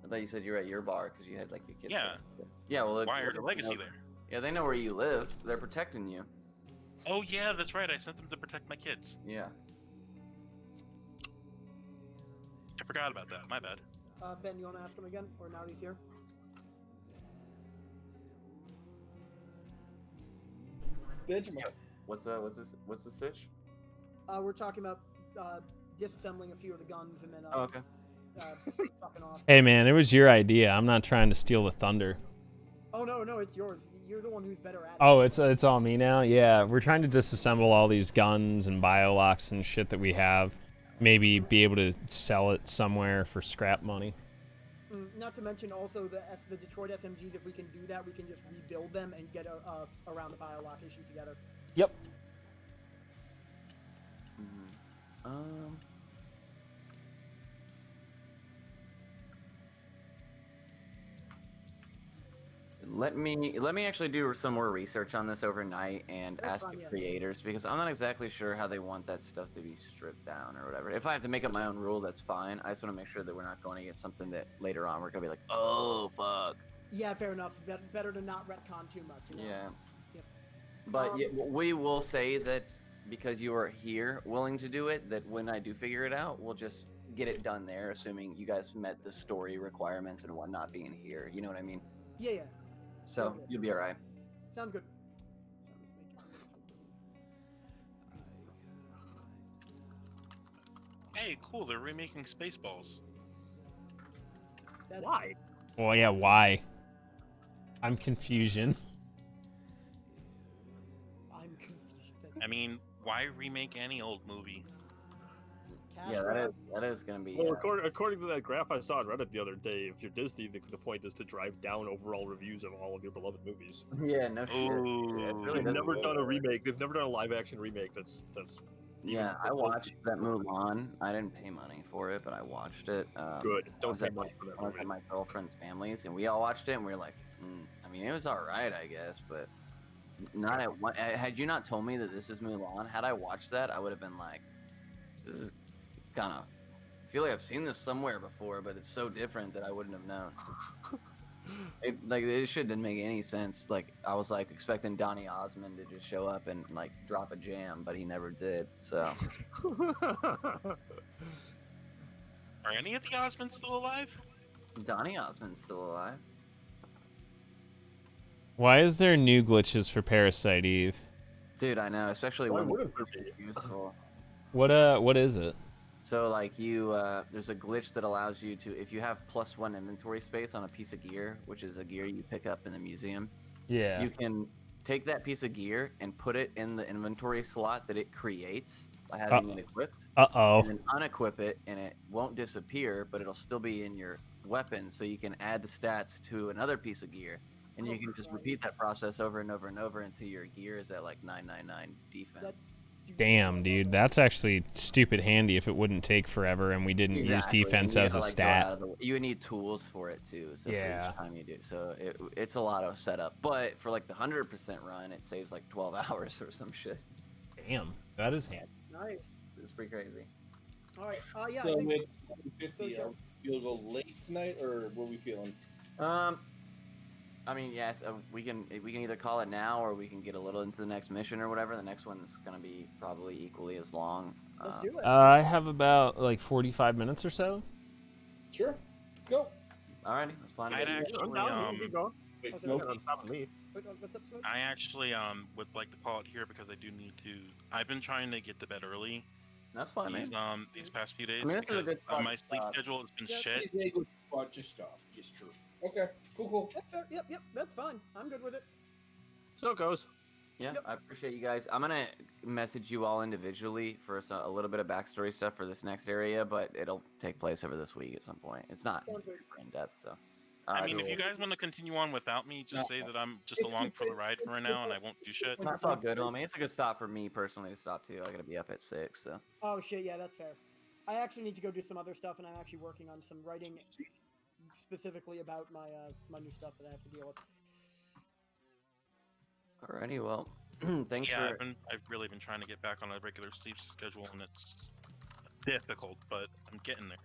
I thought you said you were at your bar because you had like your kids.
Yeah.
there. Yeah. Well,
Why are the legacy there?
Yeah, they know where you live. They're protecting you.
Oh yeah, that's right. I sent them to protect my kids.
Yeah.
I forgot about that. My bad.
Ben, you want to ask him again, or now he's here?
Benjamin.
What's the sitch?
We're talking about disassembling a few of the guns and then
Oh, okay.
fucking off.
Hey man, it was your idea. I'm not trying to steal the thunder.
Oh no, it's yours. You're the one who's better at it.
Oh, it's all me now? Yeah, we're trying to disassemble all these guns and biolocks and shit that we have. Maybe be able to sell it somewhere for scrap money.
Not to mention also the Detroit SMGs. If we can do that, we can just rebuild them and get around the biolock issue together.
Yep.
Let me actually do some more research on this overnight and
That's
ask
fine,
the
yeah.
creators because I'm not exactly sure how they want that stuff to be stripped down or whatever. If I have to make up my own rule, that's fine. I just want to make sure that we're not going to get something that later on we're gonna be like, oh fuck.
Yeah, fair enough. Better to not retcon too much. You know?
Yeah.
Yep.
But we will say that because you are here willing to do it, that when I do figure it out, we'll just get it done there, assuming you guys met the story requirements and whatnot being here. You know what I mean?
Yeah.
So you'll be all right.
Sounds good.
Hey, cool. They're remaking Spaceballs.
Why?
Well, yeah, why? I'm confusion.
I'm confused.
I mean, why remake any old movie?
Cash
Yeah,
grab.
that is gonna be.
Well, according to that graph I saw on Reddit the other day, if you're Disney, the point is to drive down overall reviews of all of your beloved movies.
Yeah, no shit. Yeah, it
Ooh.
really
They've
doesn't
never
work.
done a remake. They've never done a live action remake. That's.
Yeah, I watched that Mulan. I didn't pay money for it, but I watched it.
Good.
I
Don't
was
pay
at
money for that
I was at
movie.
my girlfriend's families, and we all watched it, and we were like, I mean, it was all right, I guess, but not at one. Had you not told me that this is Mulan, had I watched that, I would have been like, it's kind of. I feel like I've seen this somewhere before, but it's so different that I wouldn't have known. It shouldn't make any sense. Like I was like expecting Donny Osmond to just show up and like drop a jam, but he never did. So
Are any of the Osmonds still alive?
Donny Osmond's still alive.
Why is there new glitches for Parasite Eve?
Dude, I know, especially
Why
when
wouldn't there be?
it's useful.
What is it?
So like there's a glitch that allows you to, if you have +1 inventory space on a piece of gear, which is a gear you pick up in the museum,
Yeah.
you can take that piece of gear and put it in the inventory slot that it creates by having it equipped.
Uh-oh.
And then unequip it, and it won't disappear, but it'll still be in your weapon, so you can add the stats to another piece of gear, and you can just repeat that process over and over and over until your gear is at like 999 defense.
That's stupid.
Damn, dude, that's actually stupid handy if it wouldn't take forever and we didn't use
Exactly, and
defense
you
as a
gotta, like, go
stat.
out of you would need tools for it too, so
Yeah.
for each time you do, so it's a lot of setup. But for like the 100% run, it saves like 12 hours or some shit.
Damn, that is handy.
Nice.
It's pretty crazy.
All right. Yeah.
So
I think,
with 50,
sure.
you'll go late tonight, or what are we feeling?
I mean, yes, we can either call it now or we can get a little into the next mission or whatever. The next one's gonna be probably equally as long.
let's do it.
I have about like 45 minutes or so.
Sure, let's go.
Alrighty, that's fine.
I'd
I'm
actually,
down. You can go.
Wait,
Yeah,
Smoke.
that's not me.
What's up, Smoke?
I actually would like to call it here because I do need to. I've been trying to get to bed early
That's fine, man.
these past few days
I mean, this is a
because
good spot
my
to
sleep
stop.
schedule has been
Yeah,
shit.
Just stop. Just true. Okay, cool.
That's fair. Yep. That's fine. I'm good with it.
So it goes.
Yeah,
Yep.
I appreciate you guys. I'm gonna message you all individually for a little bit of backstory stuff for this next area, but it'll take place over this week at some point. It's not
Sounds good.
super in depth, so.
I mean, if
cool.
you guys want to continue on without me, just say that I'm just
It's
along for the
good.
ride for right now and I won't do shit.
That's all good, homie. It's a good stop for me personally to stop too. I gotta be up at 6, so.
Oh shit. Yeah, that's fair. I actually need to go do some other stuff, and I'm actually working on some writing specifically about my my new stuff that I have to deal with.
Alrighty, well, thanks
Yeah,
for.
I've really been trying to get back on a regular sleep schedule and it's difficult, but I'm getting there.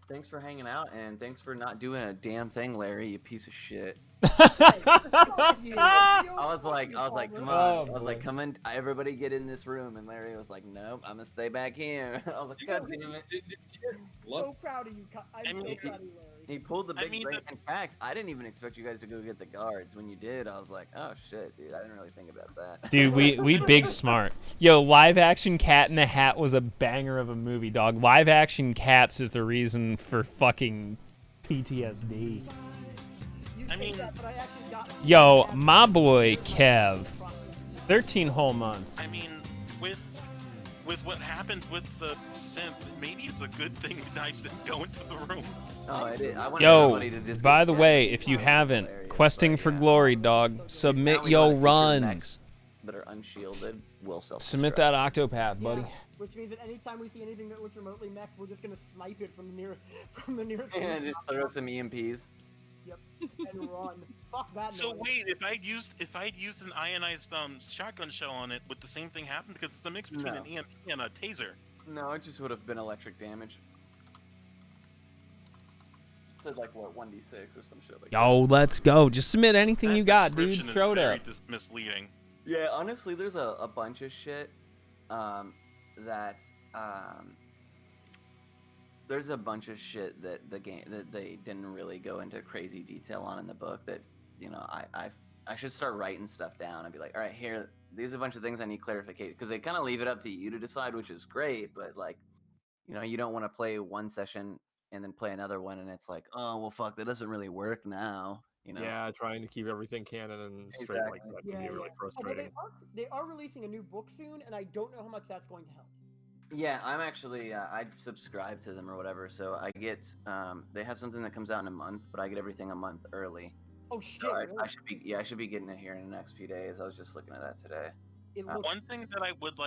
Thanks for hanging out, and thanks for not doing a damn thing, Larry. You piece of shit. I was like, come on.
Oh,
I was like,
boy.
come in, everybody get in this room. And Larry was like, nope, I'm gonna stay back here. I was like, God damn it.
So proud of you. I'm
I mean,
so proud of you, Larry.
He pulled the
I
big
mean,
break. In fact, I didn't even expect you guys to go get the guards. When you did, I was like, oh shit, dude, I didn't really think about that.
Dude, we big smart. Yo, live action Cat in the Hat was a banger of a movie, dog. Live action Cats is the reason for fucking PTSD.
You
I
say
mean-
that, but I actually got
Yo, my boy Kev, 13 whole months.
I mean, with what happened with the synth, maybe it's a good thing that I didn't go into the room.
Oh, I did. I wanted
Yo,
everybody to just
by
get
the
guessing
way, if you
on
haven't,
hilarious,
Questing
but
for
yeah.
Glory, dog,
Now
submit
we
yo
wanna feature
runs.
mechs that are unshielded. Will self.
Submit that Octopath, buddy.
Yeah, which means that anytime we see anything that looks remotely mech, we're just gonna snipe it from the nearest.
And just throw some EMPs.
Yep, and run. Fuck that
So
noise.
wait, if I'd used an ionized shotgun shell on it, would the same thing happen? Because it's a mix between
No.
an EMP and a taser.
No, it just would have been electric damage. Said like what 1d6 or some shit like
Yo, let's go. Just submit anything
That
you got, dude.
description is
Throw it
very
up.
misleading.
that. Yeah, honestly, there's a bunch of shit that there's a bunch of shit that the game that they didn't really go into crazy detail on in the book that I should start writing stuff down and be like, all right, here, these are a bunch of things I need clarification, because they kind of leave it up to you to decide, which is great, but like, you don't want to play one session and then play another one and it's like, oh well, fuck, that doesn't really work now.
Yeah, trying to keep everything canon and straight like
Exactly.
that can be really
Although
frustrating.
they are releasing a new book soon, and I don't know how much that's going to help.
Yeah, I'm actually I'd subscribe to them or whatever, so I get they have something that comes out in a month, but I get everything a month early.
Oh shit!
So
really?
I should be getting it here in the next few days. I was just looking at that today.
It looks
One thing that I would like